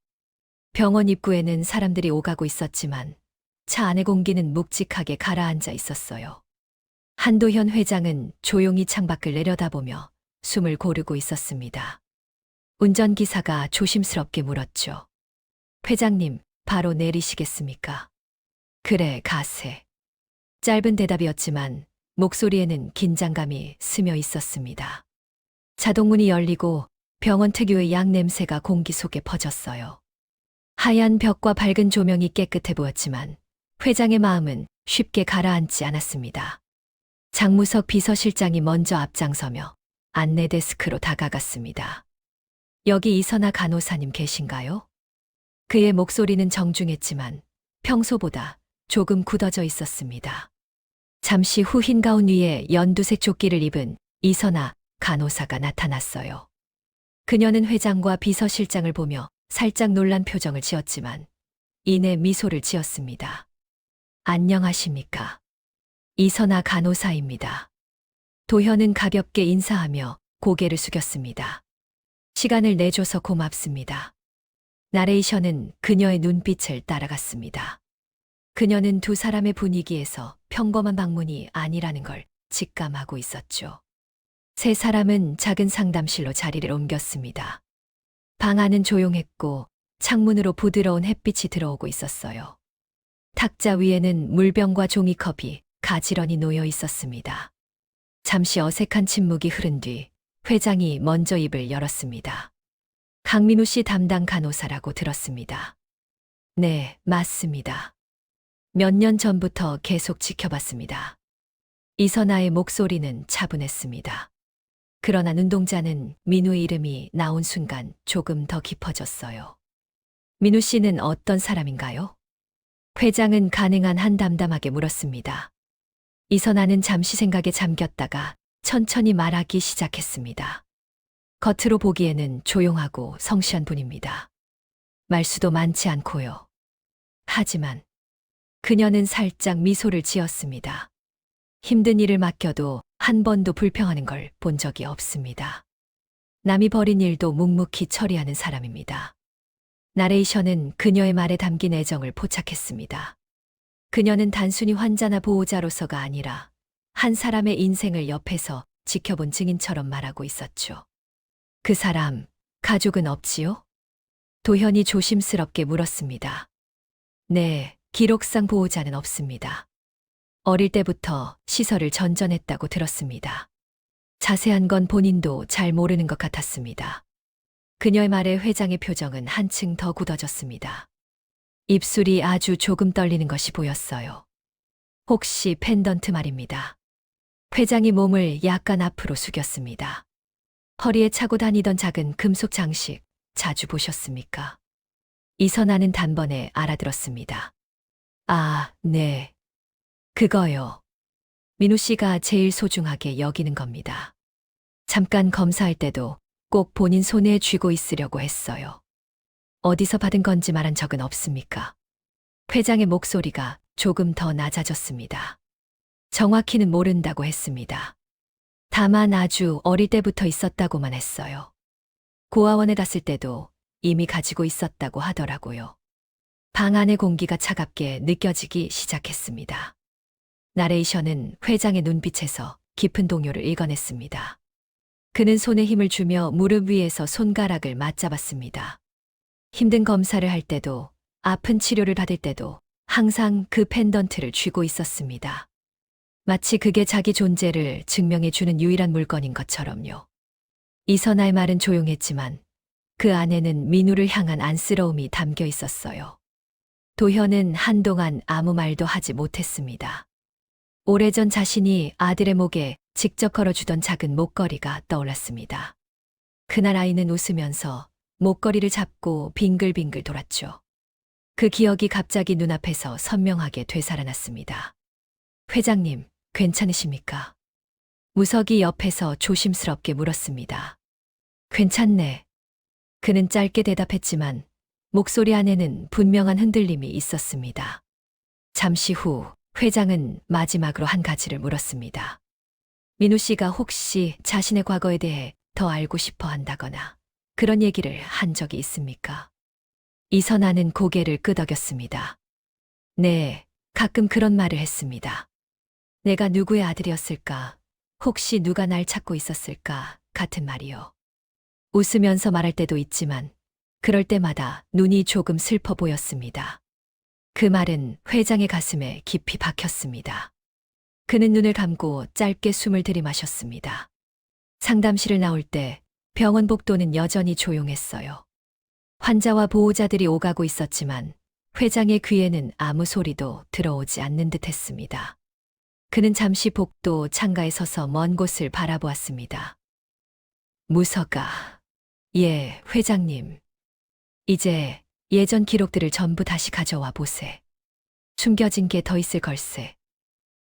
병원 입구에는 사람들이 오가고 있었지만 차 안의 공기는 묵직하게 가라앉아 있었어요. 한도현 회장은 조용히 창밖을 내려다보며 숨을 고르고 있었습니다. 운전기사가 조심스럽게 물었죠. 회장님, 바로 내리시겠습니까? 그래, 가세. 짧은 대답이었지만 목소리에는 긴장감이 스며 있었습니다. 자동문이 열리고 병원 특유의 약 냄새가 공기 속에 퍼졌어요. 하얀 벽과 밝은 조명이 깨끗해 보였지만 회장의 마음은 쉽게 가라앉지 않았습니다. 장무석 비서실장이 먼저 앞장서며 안내 데스크로 다가갔습니다. 여기 이선아 간호사님 계신가요? 그의 목소리는 정중했지만 평소보다 조금 굳어져 있었습니다. 잠시 후 흰 가운 위에 연두색 조끼를 입은 이선아 간호사가 나타났어요. 그녀는 회장과 비서실장을 보며 살짝 놀란 표정을 지었지만 이내 미소를 지었습니다. 안녕하십니까? 이선아 간호사입니다. 도현은 가볍게 인사하며 고개를 숙였습니다. 시간을 내줘서 고맙습니다. 나레이션은 그녀의 눈빛을 따라갔습니다. 그녀는 두 사람의 분위기에서 평범한 방문이 아니라는 걸 직감하고 있었죠. 세 사람은 작은 상담실로 자리를 옮겼습니다. 방 안은 조용했고 창문으로 부드러운 햇빛이 들어오고 있었어요. 탁자 위에는 물병과 종이컵이 가지런히 놓여 있었습니다. 잠시 어색한 침묵이 흐른 뒤 회장이 먼저 입을 열었습니다. 강민우 씨 담당 간호사라고 들었습니다. 네, 맞습니다. 몇 년 전부터 계속 지켜봤습니다. 이선아의 목소리는 차분했습니다. 그러나 눈동자는 민우의 이름이 나온 순간 조금 더 깊어졌어요. 민우 씨는 어떤 사람인가요? 회장은 가능한 한 담담하게 물었습니다. 이선아는 잠시 생각에 잠겼다가 천천히 말하기 시작했습니다. 겉으로 보기에는 조용하고 성실한 분입니다. 말수도 많지 않고요. 하지만 그녀는 살짝 미소를 지었습니다. 힘든 일을 맡겨도 한 번도 불평하는 걸 본 적이 없습니다. 남이 벌인 일도 묵묵히 처리하는 사람입니다. 나레이션은 그녀의 말에 담긴 애정을 포착했습니다. 그녀는 단순히 환자나 보호자로서가 아니라 한 사람의 인생을 옆에서 지켜본 증인처럼 말하고 있었죠. 그 사람, 가족은 없지요? 도현이 조심스럽게 물었습니다. 네, 기록상 보호자는 없습니다. 어릴 때부터 시설을 전전했다고 들었습니다. 자세한 건 본인도 잘 모르는 것 같았습니다. 그녀의 말에 회장의 표정은 한층 더 굳어졌습니다. 입술이 아주 조금 떨리는 것이 보였어요. 혹시 펜던트 말입니다. 회장이 몸을 약간 앞으로 숙였습니다. 허리에 차고 다니던 작은 금속 장식 자주 보셨습니까? 이선아는 단번에 알아들었습니다. 아, 네. 그거요. 민우 씨가 제일 소중하게 여기는 겁니다. 잠깐 검사할 때도 꼭 본인 손에 쥐고 있으려고 했어요. 어디서 받은 건지 말한 적은 없습니까? 회장의 목소리가 조금 더 낮아졌습니다. 정확히는 모른다고 했습니다. 다만 아주 어릴 때부터 있었다고만 했어요. 고아원에 갔을 때도 이미 가지고 있었다고 하더라고요. 방 안의 공기가 차갑게 느껴지기 시작했습니다. 나레이션은 회장의 눈빛에서 깊은 동요를 읽어냈습니다. 그는 손에 힘을 주며 무릎 위에서 손가락을 맞잡았습니다. 힘든 검사를 할 때도 아픈 치료를 받을 때도 항상 그 펜던트를 쥐고 있었습니다. 마치 그게 자기 존재를 증명해주는 유일한 물건인 것처럼요. 이선아의 말은 조용했지만 그 안에는 민우를 향한 안쓰러움이 담겨 있었어요. 도현은 한동안 아무 말도 하지 못했습니다. 오래전 자신이 아들의 목에 직접 걸어주던 작은 목걸이가 떠올랐습니다. 그날 아이는 웃으면서 목걸이를 잡고 빙글빙글 돌았죠. 그 기억이 갑자기 눈앞에서 선명하게 되살아났습니다. 회장님, 괜찮으십니까? 무석이 옆에서 조심스럽게 물었습니다. 괜찮네. 그는 짧게 대답했지만 목소리 안에는 분명한 흔들림이 있었습니다. 잠시 후 회장은 마지막으로 한 가지를 물었습니다. 민우 씨가 혹시 자신의 과거에 대해 더 알고 싶어 한다거나 그런 얘기를 한 적이 있습니까? 이선아는 고개를 끄덕였습니다. 네, 가끔 그런 말을 했습니다. 내가 누구의 아들이었을까? 혹시 누가 날 찾고 있었을까? 같은 말이요. 웃으면서 말할 때도 있지만 그럴 때마다 눈이 조금 슬퍼 보였습니다. 그 말은 회장의 가슴에 깊이 박혔습니다. 그는 눈을 감고 짧게 숨을 들이마셨습니다. 상담실을 나올 때 병원 복도는 여전히 조용했어요. 환자와 보호자들이 오가고 있었지만 회장의 귀에는 아무 소리도 들어오지 않는 듯 했습니다. 그는 잠시 복도 창가에 서서 먼 곳을 바라보았습니다. 무서가, 예, 회장님. 이제 예전 기록들을 전부 다시 가져와 보세. 숨겨진 게 더 있을 걸세.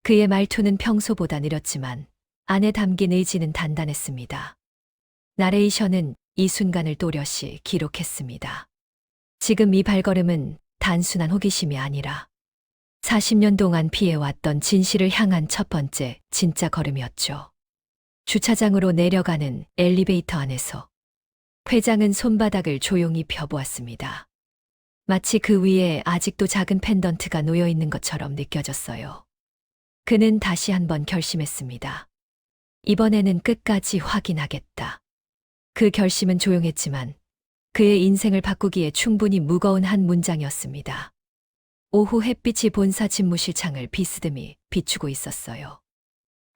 그의 말투는 평소보다 느렸지만 안에 담긴 의지는 단단했습니다. 나레이션은 이 순간을 또렷이 기록했습니다. 지금 이 발걸음은 단순한 호기심이 아니라 40년 동안 피해왔던 진실을 향한 첫 번째 진짜 걸음이었죠. 주차장으로 내려가는 엘리베이터 안에서 회장은 손바닥을 조용히 펴보았습니다. 마치 그 위에 아직도 작은 펜던트가 놓여 있는 것처럼 느껴졌어요. 그는 다시 한번 결심했습니다. 이번에는 끝까지 확인하겠다. 그 결심은 조용했지만 그의 인생을 바꾸기에 충분히 무거운 한 문장이었습니다. 오후 햇빛이 본사 집무실 창을 비스듬히 비추고 있었어요.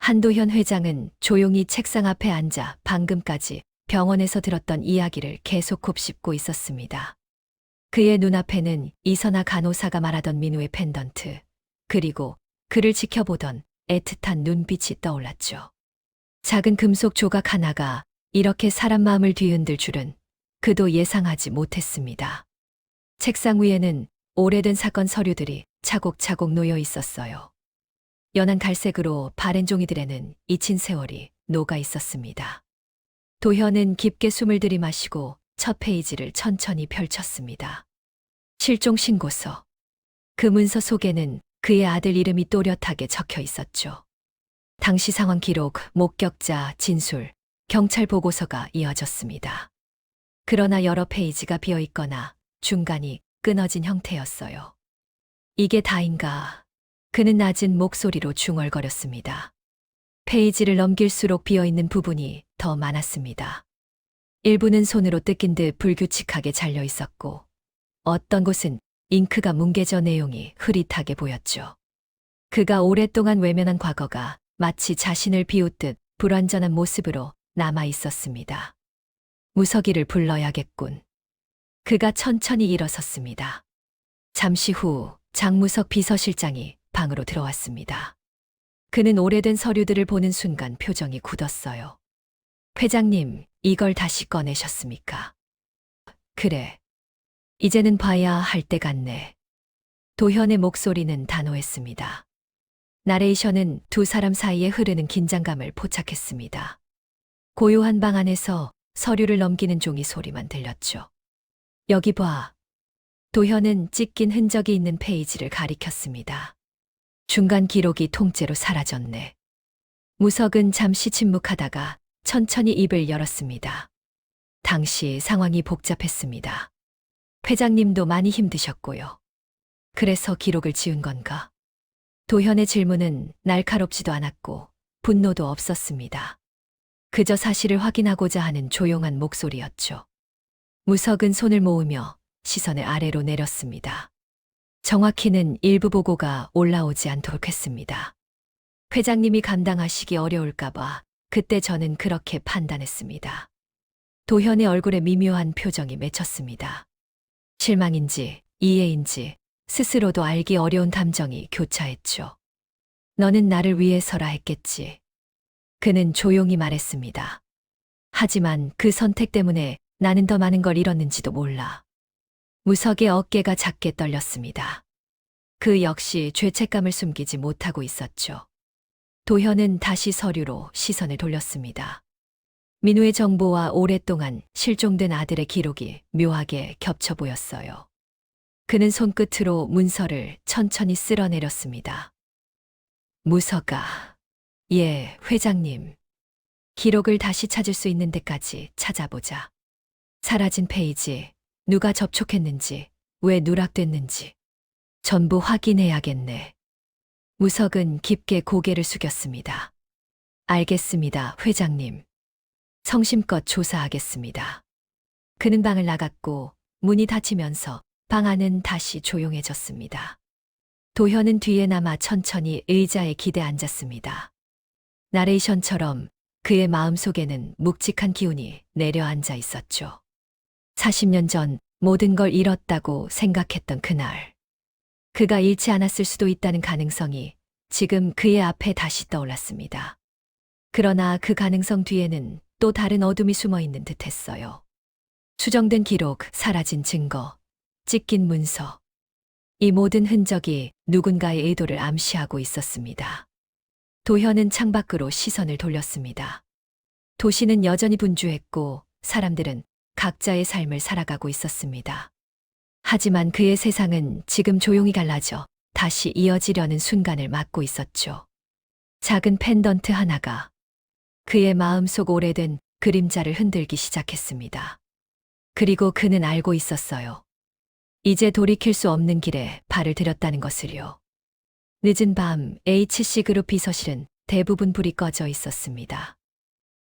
한도현 회장은 조용히 책상 앞에 앉아 방금까지 병원에서 들었던 이야기를 계속 곱씹고 있었습니다. 그의 눈앞에는 이선아 간호사가 말하던 민우의 펜던트, 그리고 그를 지켜보던 애틋한 눈빛이 떠올랐죠. 작은 금속 조각 하나가 이렇게 사람 마음을 뒤흔들 줄은 그도 예상하지 못했습니다. 책상 위에는 오래된 사건 서류들이 차곡차곡 놓여 있었어요. 연한 갈색으로 바랜 종이들에는 잊힌 세월이 녹아 있었습니다. 도현은 깊게 숨을 들이마시고 첫 페이지를 천천히 펼쳤습니다. 실종 신고서. 그 문서 속에는 그의 아들 이름이 또렷하게 적혀 있었죠. 당시 상황 기록, 목격자, 진술, 경찰 보고서가 이어졌습니다. 그러나 여러 페이지가 비어 있거나 중간이 끊어진 형태였어요. 이게 다인가? 그는 낮은 목소리로 중얼거렸습니다. 페이지를 넘길수록 비어있는 부분이 더 많았습니다. 일부는 손으로 뜯긴 듯 불규칙하게 잘려 있었고 어떤 곳은 잉크가 뭉개져 내용이 흐릿하게 보였죠. 그가 오랫동안 외면한 과거가 마치 자신을 비웃듯 불완전한 모습으로 남아 있었습니다. 무석이를 불러야겠군. 그가 천천히 일어섰습니다. 잠시 후 장무석 비서실장이 방으로 들어왔습니다. 그는 오래된 서류들을 보는 순간 표정이 굳었어요. 회장님, 이걸 다시 꺼내셨습니까? 그래. 이제는 봐야 할 때 같네. 도현의 목소리는 단호했습니다. 나레이션은 두 사람 사이에 흐르는 긴장감을 포착했습니다. 고요한 방 안에서 서류를 넘기는 종이 소리만 들렸죠. 여기 봐. 도현은 찢긴 흔적이 있는 페이지를 가리켰습니다. 중간 기록이 통째로 사라졌네. 무석은 잠시 침묵하다가 천천히 입을 열었습니다. 당시 상황이 복잡했습니다. 회장님도 많이 힘드셨고요. 그래서 기록을 지운 건가? 도현의 질문은 날카롭지도 않았고 분노도 없었습니다. 그저 사실을 확인하고자 하는 조용한 목소리였죠. 무석은 손을 모으며 시선을 아래로 내렸습니다. 정확히는 일부 보고가 올라오지 않도록 했습니다. 회장님이 감당하시기 어려울까봐 그때 저는 그렇게 판단했습니다. 도현의 얼굴에 미묘한 표정이 맺혔습니다. 실망인지 이해인지 스스로도 알기 어려운 감정이 교차했죠. 너는 나를 위해서라 했겠지. 그는 조용히 말했습니다. 하지만 그 선택 때문에 나는 더 많은 걸 잃었는지도 몰라. 무석의 어깨가 작게 떨렸습니다. 그 역시 죄책감을 숨기지 못하고 있었죠. 도현은 다시 서류로 시선을 돌렸습니다. 민우의 정보와 오랫동안 실종된 아들의 기록이 묘하게 겹쳐 보였어요. 그는 손끝으로 문서를 천천히 쓸어내렸습니다. 무서가, 예, 회장님. 기록을 다시 찾을 수 있는 데까지 찾아보자. 사라진 페이지, 누가 접촉했는지, 왜 누락됐는지 전부 확인해야겠네. 무석은 깊게 고개를 숙였습니다. 알겠습니다, 회장님. 성심껏 조사하겠습니다. 그는 방을 나갔고 문이 닫히면서 방 안은 다시 조용해졌습니다. 도현은 뒤에 남아 천천히 의자에 기대 앉았습니다. 나레이션처럼 그의 마음속에는 묵직한 기운이 내려앉아 있었죠. 40년 전 모든 걸 잃었다고 생각했던 그날. 그가 잃지 않았을 수도 있다는 가능성이 지금 그의 앞에 다시 떠올랐습니다. 그러나 그 가능성 뒤에는 또 다른 어둠이 숨어 있는 듯 했어요. 수정된 기록, 사라진 증거, 찢긴 문서. 이 모든 흔적이 누군가의 의도를 암시하고 있었습니다. 도현은 창밖으로 시선을 돌렸습니다. 도시는 여전히 분주했고 사람들은 각자의 삶을 살아가고 있었습니다. 하지만 그의 세상은 지금 조용히 갈라져 다시 이어지려는 순간을 맞고 있었죠. 작은 펜던트 하나가 그의 마음속 오래된 그림자를 흔들기 시작했습니다. 그리고 그는 알고 있었어요. 이제 돌이킬 수 없는 길에 발을 들였다는 것을요. 늦은 밤 HC그룹 비서실은 대부분 불이 꺼져 있었습니다.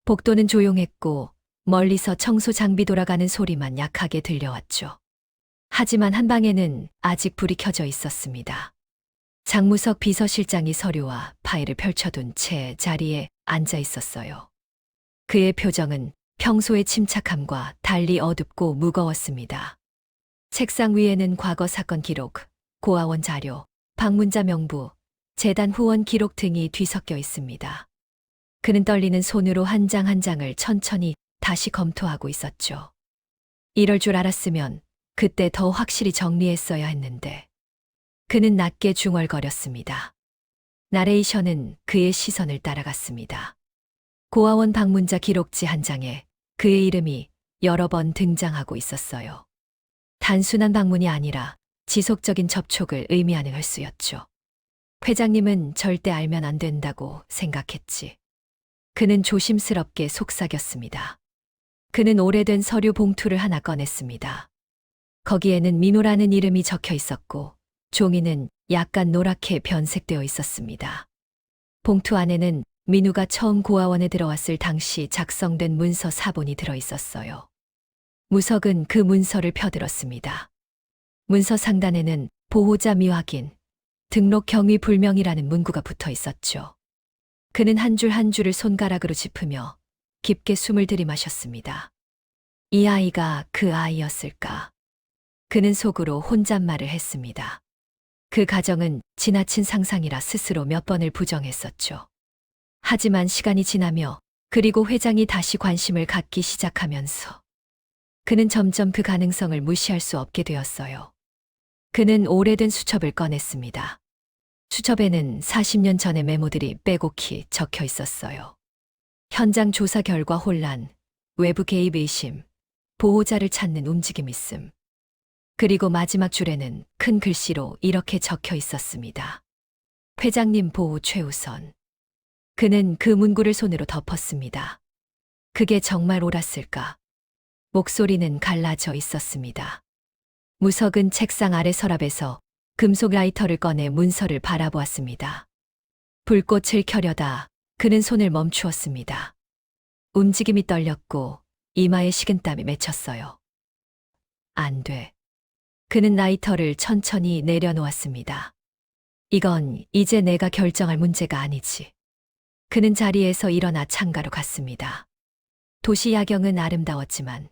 복도는 조용했고 멀리서 청소 장비 돌아가는 소리만 약하게 들려왔죠. 하지만 한 방에는 아직 불이 켜져 있었습니다. 장무석 비서실장이 서류와 파일을 펼쳐둔 채 자리에 앉아 있었어요. 그의 표정은 평소의 침착함과 달리 어둡고 무거웠습니다. 책상 위에는 과거 사건 기록, 고아원 자료, 방문자 명부, 재단 후원 기록 등이 뒤섞여 있습니다. 그는 떨리는 손으로 한 장 한 장을 천천히 다시 검토하고 있었죠. 이럴 줄 알았으면 그때 더 확실히 정리했어야 했는데. 그는 낮게 중얼거렸습니다. 나레이션은 그의 시선을 따라갔습니다. 고아원 방문자 기록지 한 장에 그의 이름이 여러 번 등장하고 있었어요. 단순한 방문이 아니라 지속적인 접촉을 의미하는 횟수였죠. 회장님은 절대 알면 안 된다고 생각했지. 그는 조심스럽게 속삭였습니다. 그는 오래된 서류 봉투를 하나 꺼냈습니다. 거기에는 민호라는 이름이 적혀 있었고 종이는 약간 노랗게 변색되어 있었습니다. 봉투 안에는 민우가 처음 고아원에 들어왔을 당시 작성된 문서 사본이 들어 있었어요. 무석은 그 문서를 펴들었습니다. 문서 상단에는 보호자 미확인, 등록 경위 불명이라는 문구가 붙어 있었죠. 그는 한 줄 한 줄을 손가락으로 짚으며 깊게 숨을 들이마셨습니다. 이 아이가 그 아이였을까? 그는 속으로 혼잣말을 했습니다. 그 가정은 지나친 상상이라 스스로 몇 번을 부정했었죠. 하지만 시간이 지나며 그리고 회장이 다시 관심을 갖기 시작하면서 그는 점점 그 가능성을 무시할 수 없게 되었어요. 그는 오래된 수첩을 꺼냈습니다. 수첩에는 40년 전의 메모들이 빼곡히 적혀 있었어요. 현장 조사 결과 혼란, 외부 개입 의심, 보호자를 찾는 움직임 있음. 그리고 마지막 줄에는 큰 글씨로 이렇게 적혀 있었습니다. 회장님 보호 최우선. 그는 그 문구를 손으로 덮었습니다. 그게 정말 옳았을까? 목소리는 갈라져 있었습니다. 무석은 책상 아래 서랍에서 금속 라이터를 꺼내 문서를 바라보았습니다. 불꽃을 켜려다 그는 손을 멈추었습니다. 움직임이 떨렸고 이마에 식은땀이 맺혔어요. 안 돼. 그는 라이터를 천천히 내려놓았습니다. 이건 이제 내가 결정할 문제가 아니지. 그는 자리에서 일어나 창가로 갔습니다. 도시 야경은 아름다웠지만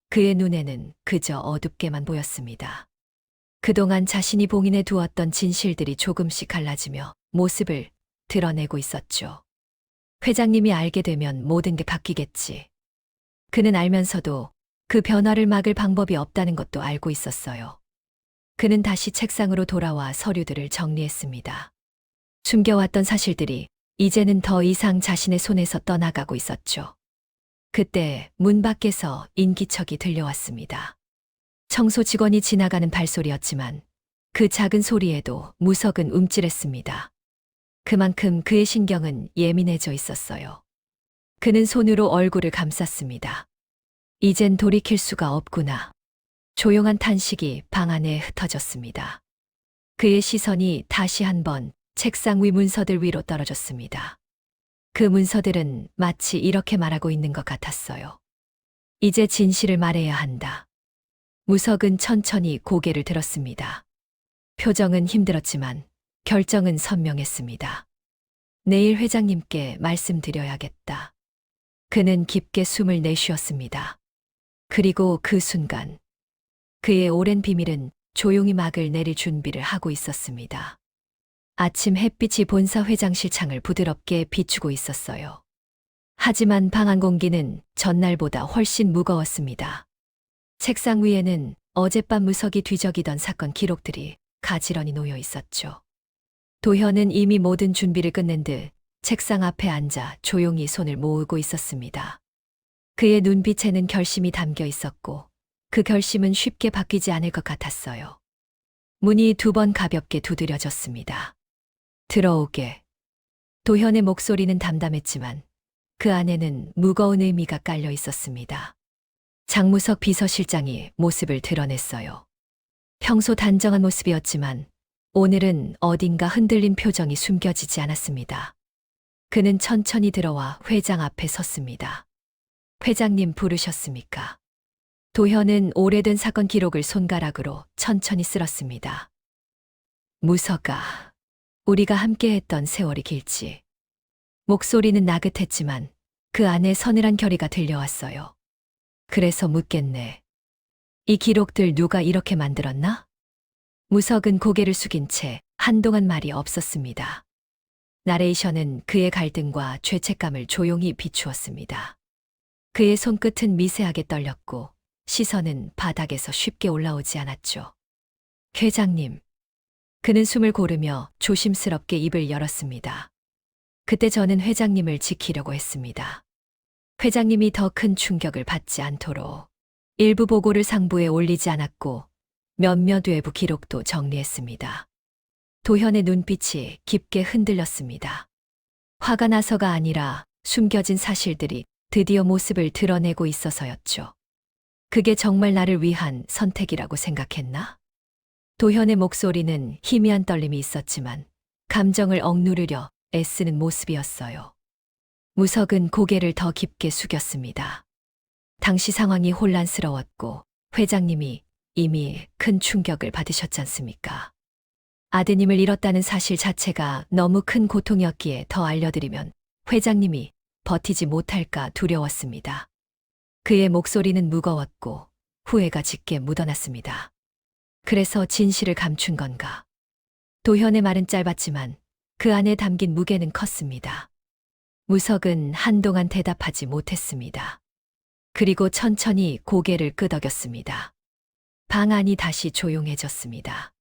그의 눈에는 그저 어둡게만 보였습니다. 그동안 자신이 봉인해 두었던 진실들이 조금씩 갈라지며 모습을 드러내고 있었죠. 회장님이 알게 되면 모든 게 바뀌겠지. 그는 알면서도 그 변화를 막을 방법이 없다는 것도 알고 있었어요. 그는 다시 책상으로 돌아와 서류들을 정리했습니다. 숨겨왔던 사실들이 이제는 더 이상 자신의 손에서 떠나가고 있었죠. 그때 문 밖에서 인기척이 들려왔습니다. 청소 직원이 지나가는 발소리였지만 그 작은 소리에도 무석은 움찔했습니다. 그만큼 그의 신경은 예민해져 있었어요. 그는 손으로 얼굴을 감쌌습니다. 이젠 돌이킬 수가 없구나. 조용한 탄식이 방 안에 흩어졌습니다. 그의 시선이 다시 한번 책상 위 문서들 위로 떨어졌습니다. 그 문서들은 마치 이렇게 말하고 있는 것 같았어요. 이제 진실을 말해야 한다. 무석은 천천히 고개를 들었습니다. 표정은 힘들었지만 결정은 선명했습니다. 내일 회장님께 말씀드려야겠다. 그는 깊게 숨을 내쉬었습니다. 그리고 그 순간 그의 오랜 비밀은 조용히 막을 내릴 준비를 하고 있었습니다. 아침 햇빛이 본사 회장실 창을 부드럽게 비추고 있었어요. 하지만 방 안 공기는 전날보다 훨씬 무거웠습니다. 책상 위에는 어젯밤 무석이 뒤적이던 사건 기록들이 가지런히 놓여 있었죠. 도현은 이미 모든 준비를 끝낸 듯 책상 앞에 앉아 조용히 손을 모으고 있었습니다. 그의 눈빛에는 결심이 담겨 있었고 그 결심은 쉽게 바뀌지 않을 것 같았어요. 문이 2번 가볍게 두드려졌습니다. 들어오게. 도현의 목소리는 담담했지만 그 안에는 무거운 의미가 깔려 있었습니다. 장무석 비서실장이 모습을 드러냈어요. 평소 단정한 모습이었지만 오늘은 어딘가 흔들린 표정이 숨겨지지 않았습니다. 그는 천천히 들어와 회장 앞에 섰습니다. 회장님 부르셨습니까? 도현은 오래된 사건 기록을 손가락으로 천천히 쓸었습니다. 무서가, 우리가 함께했던 세월이 길지. 목소리는 나긋했지만 그 안에 서늘한 결의가 들려왔어요. 그래서 묻겠네. 이 기록들 누가 이렇게 만들었나? 무석은 고개를 숙인 채 한동안 말이 없었습니다. 나레이션은 그의 갈등과 죄책감을 조용히 비추었습니다. 그의 손끝은 미세하게 떨렸고 시선은 바닥에서 쉽게 올라오지 않았죠. 회장님. 그는 숨을 고르며 조심스럽게 입을 열었습니다. 그때 저는 회장님을 지키려고 했습니다. 회장님이 더 큰 충격을 받지 않도록 일부 보고를 상부에 올리지 않았고 몇몇 외부 기록도 정리했습니다. 도현의 눈빛이 깊게 흔들렸습니다. 화가 나서가 아니라 숨겨진 사실들이 드디어 모습을 드러내고 있어서였죠. 그게 정말 나를 위한 선택이라고 생각했나? 도현의 목소리는 희미한 떨림이 있었지만 감정을 억누르려 애쓰는 모습이었어요. 무석은 고개를 더 깊게 숙였습니다. 당시 상황이 혼란스러웠고 회장님이 이미 큰 충격을 받으셨지 않습니까? 아드님을 잃었다는 사실 자체가 너무 큰 고통이었기에 더 알려드리면 회장님이 버티지 못할까 두려웠습니다. 그의 목소리는 무거웠고 후회가 짙게 묻어났습니다. 그래서 진실을 감춘 건가? 도현의 말은 짧았지만 그 안에 담긴 무게는 컸습니다. 무석은 한동안 대답하지 못했습니다. 그리고 천천히 고개를 끄덕였습니다. 방 안이 다시 조용해졌습니다.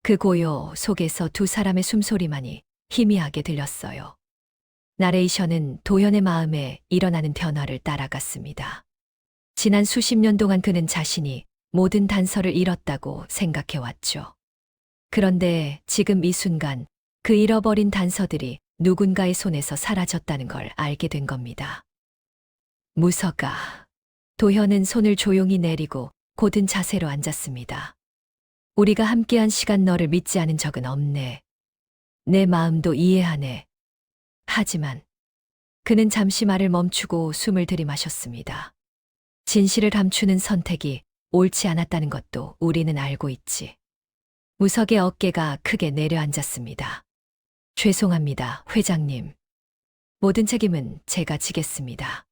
그 고요 속에서 2 사람의 숨소리만이 희미하게 들렸어요. 나레이션은 도현의 마음에 일어나는 변화를 따라갔습니다. 지난 수십 년 동안 그는 자신이 모든 단서를 잃었다고 생각해왔죠. 그런데 지금 이 순간 그 잃어버린 단서들이 누군가의 손에서 사라졌다는 걸 알게 된 겁니다. 무서가. 도현은 손을 조용히 내리고 곧은 자세로 앉았습니다. 우리가 함께한 시간 너를 믿지 않은 적은 없네. 내 마음도 이해하네. 하지만 그는 잠시 말을 멈추고 숨을 들이마셨습니다. 진실을 감추는 선택이 옳지 않았다는 것도 우리는 알고 있지. 무석의 어깨가 크게 내려앉았습니다. 죄송합니다, 회장님. 모든 책임은 제가 지겠습니다.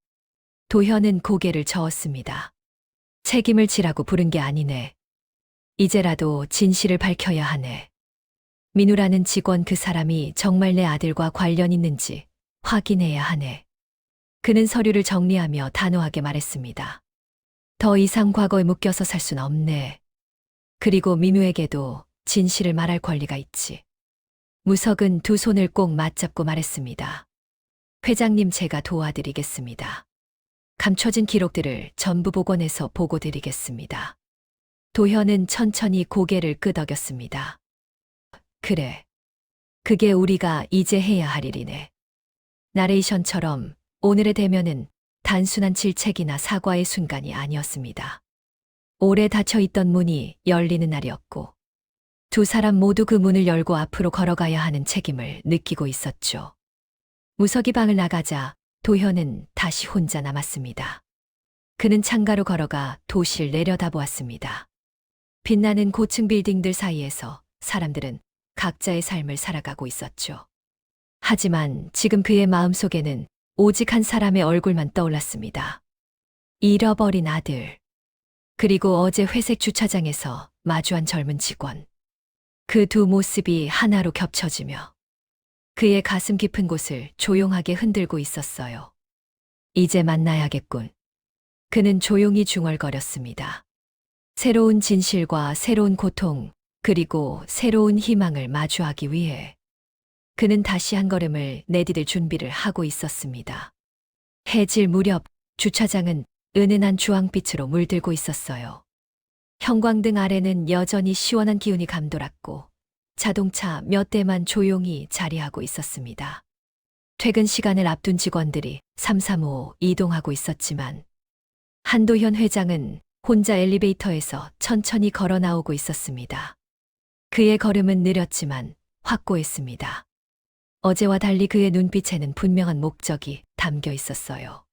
도현은 고개를 저었습니다. 책임을 지라고 부른 게 아니네. 이제라도 진실을 밝혀야 하네. 민우라는 직원 그 사람이 정말 내 아들과 관련 있는지 확인해야 하네. 그는 서류를 정리하며 단호하게 말했습니다. 더 이상 과거에 묶여서 살 순 없네. 그리고 민우에게도 진실을 말할 권리가 있지. 무석은 두 손을 꼭 맞잡고 말했습니다. 회장님, 제가 도와드리겠습니다. 감춰진 기록들을 전부 복원해서 보고 드리겠습니다. 도현은 천천히 고개를 끄덕였습니다. 그래. 그게 우리가 이제 해야 할 일이네. 나레이션처럼 오늘의 대면은 단순한 질책이나 사과의 순간이 아니었습니다. 오래 닫혀있던 문이 열리는 날이었고, 두 사람 모두 그 문을 열고 앞으로 걸어가야 하는 책임을 느끼고 있었죠. 무석이 방을 나가자 도현은 다시 혼자 남았습니다. 그는 창가로 걸어가 도시를 내려다보았습니다. 빛나는 고층 빌딩들 사이에서 사람들은 각자의 삶을 살아가고 있었죠. 하지만 지금 그의 마음속에는 오직 한 사람의 얼굴만 떠올랐습니다. 잃어버린 아들. 그리고 어제 회색 주차장에서 마주한 젊은 직원. 그 두 모습이 하나로 겹쳐지며 그의 가슴 깊은 곳을 조용하게 흔들고 있었어요. 이제 만나야겠군. 그는 조용히 중얼거렸습니다. 새로운 진실과 새로운 고통, 그리고 새로운 희망을 마주하기 위해 그는 다시 한 걸음을 내디딜 준비를 하고 있었습니다. 해질 무렵 주차장은 은은한 주황빛으로 물들고 있었어요. 형광등 아래는 여전히 시원한 기운이 감돌았고 자동차 몇 대만 조용히 자리하고 있었습니다. 퇴근 시간을 앞둔 직원들이 삼삼오오 이동하고 있었지만 한도현 회장은 혼자 엘리베이터에서 천천히 걸어 나오고 있었습니다. 그의 걸음은 느렸지만 확고했습니다. 어제와 달리 그의 눈빛에는 분명한 목적이 담겨 있었어요.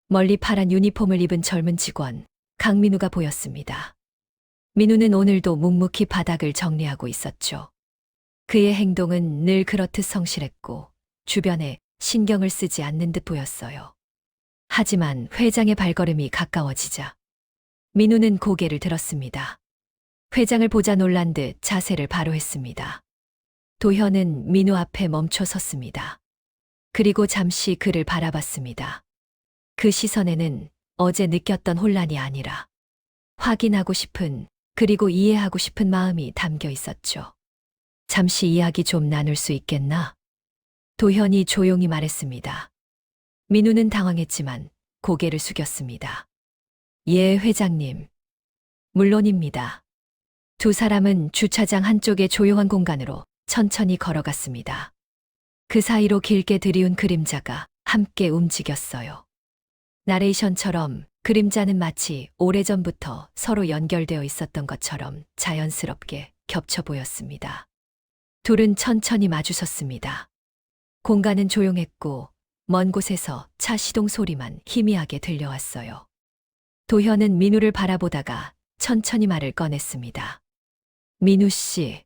멀리 파란 유니폼을 입은 젊은 직원, 강민우가 보였습니다. 민우는 오늘도 묵묵히 바닥을 정리하고 있었죠. 그의 행동은 늘 그렇듯 성실했고 주변에 신경을 쓰지 않는 듯 보였어요. 하지만 회장의 발걸음이 가까워지자 민우는 고개를 들었습니다. 회장을 보자 놀란 듯 자세를 바로 했습니다. 도현은 민우 앞에 멈춰 섰습니다. 그리고 잠시 그를 바라봤습니다. 그 시선에는 어제 느꼈던 혼란이 아니라 확인하고 싶은, 그리고 이해하고 싶은 마음이 담겨 있었죠. 잠시 이야기 좀 나눌 수 있겠나? 도현이 조용히 말했습니다. 민우는 당황했지만 고개를 숙였습니다. 예, 회장님. 물론입니다. 두 사람은 주차장 한쪽의 조용한 공간으로 천천히 걸어갔습니다. 그 사이로 길게 들이운 그림자가 함께 움직였어요. 나레이션처럼 그림자는 마치 오래전부터 서로 연결되어 있었던 것처럼 자연스럽게 겹쳐 보였습니다. 둘은 천천히 마주섰습니다. 공간은 조용했고 먼 곳에서 차 시동 소리만 희미하게 들려왔어요. 도현은 민우를 바라보다가 천천히 말을 꺼냈습니다. 민우 씨.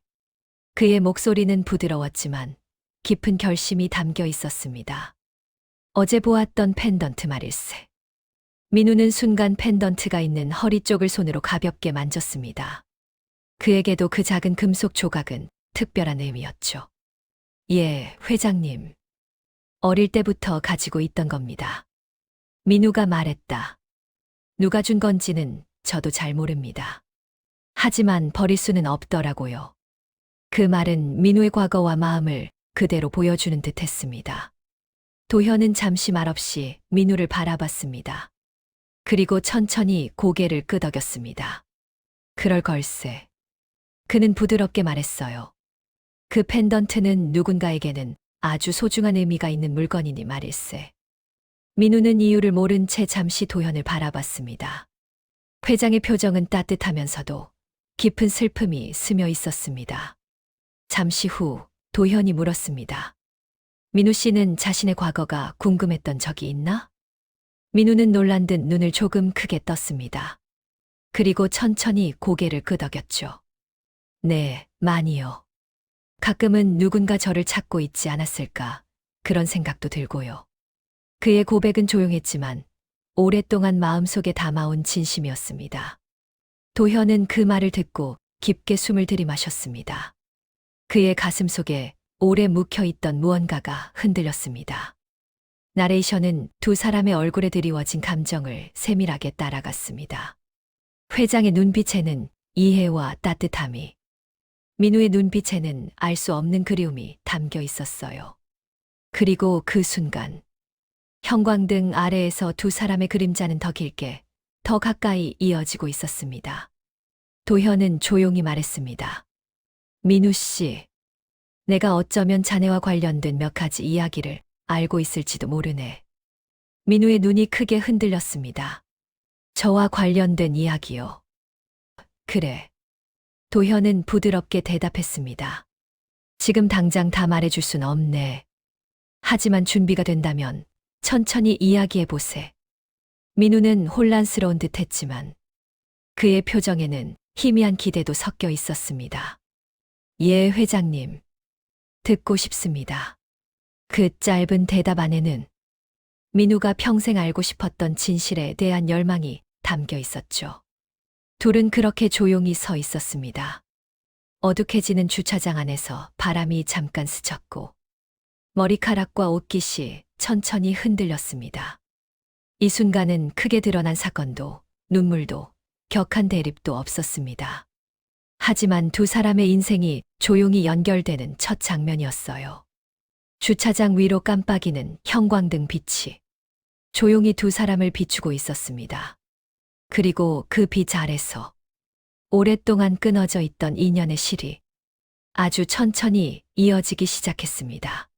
그의 목소리는 부드러웠지만 깊은 결심이 담겨 있었습니다. 어제 보았던 펜던트 말일세. 민우는 순간 펜던트가 있는 허리 쪽을 손으로 가볍게 만졌습니다. 그에게도 그 작은 금속 조각은 특별한 의미였죠. 예, 회장님. 어릴 때부터 가지고 있던 겁니다. 민우가 말했다. 누가 준 건지는 저도 잘 모릅니다. 하지만 버릴 수는 없더라고요. 그 말은 민우의 과거와 마음을 그대로 보여주는 듯 했습니다. 도현은 잠시 말없이 민우를 바라봤습니다. 그리고 천천히 고개를 끄덕였습니다. 그럴 걸세. 그는 부드럽게 말했어요. 그 펜던트는 누군가에게는 아주 소중한 의미가 있는 물건이니 말일세. 민우는 이유를 모른 채 잠시 도현을 바라봤습니다. 회장의 표정은 따뜻하면서도 깊은 슬픔이 스며 있었습니다. 잠시 후 도현이 물었습니다. 민우 씨는 자신의 과거가 궁금했던 적이 있나? 민우는 놀란 듯 눈을 조금 크게 떴습니다. 그리고 천천히 고개를 끄덕였죠. 네, 많이요. 가끔은 누군가 저를 찾고 있지 않았을까, 그런 생각도 들고요. 그의 고백은 조용했지만 오랫동안 마음속에 담아온 진심이었습니다. 도현은 그 말을 듣고 깊게 숨을 들이마셨습니다. 그의 가슴 속에 오래 묵혀있던 무언가가 흔들렸습니다. 나레이션은 두 사람의 얼굴에 드리워진 감정을 세밀하게 따라갔습니다. 회장의 눈빛에는 이해와 따뜻함이, 민우의 눈빛에는 알 수 없는 그리움이 담겨 있었어요. 그리고 그 순간, 형광등 아래에서 두 사람의 그림자는 더 길게, 더 가까이 이어지고 있었습니다. 도현은 조용히 말했습니다. 민우 씨, 내가 어쩌면 자네와 관련된 몇 가지 이야기를 알고 있을지도 모르네. 민우의 눈이 크게 흔들렸습니다. 저와 관련된 이야기요. 그래. 도현은 부드럽게 대답했습니다. 지금 당장 다 말해줄 순 없네. 하지만 준비가 된다면 천천히 이야기해보세. 민우는 혼란스러운 듯 했지만 그의 표정에는 희미한 기대도 섞여 있었습니다. 예, 회장님. 듣고 싶습니다. 그 짧은 대답 안에는 민우가 평생 알고 싶었던 진실에 대한 열망이 담겨 있었죠. 둘은 그렇게 조용히 서 있었습니다. 어둑해지는 주차장 안에서 바람이 잠깐 스쳤고 머리카락과 옷깃이 천천히 흔들렸습니다. 이 순간은 크게 드러난 사건도 눈물도 격한 대립도 없었습니다. 하지만 두 사람의 인생이 조용히 연결되는 첫 장면이었어요. 주차장 위로 깜빡이는 형광등 빛이 조용히 두 사람을 비추고 있었습니다. 그리고 그 빛 아래서 오랫동안 끊어져 있던 인연의 실이 아주 천천히 이어지기 시작했습니다.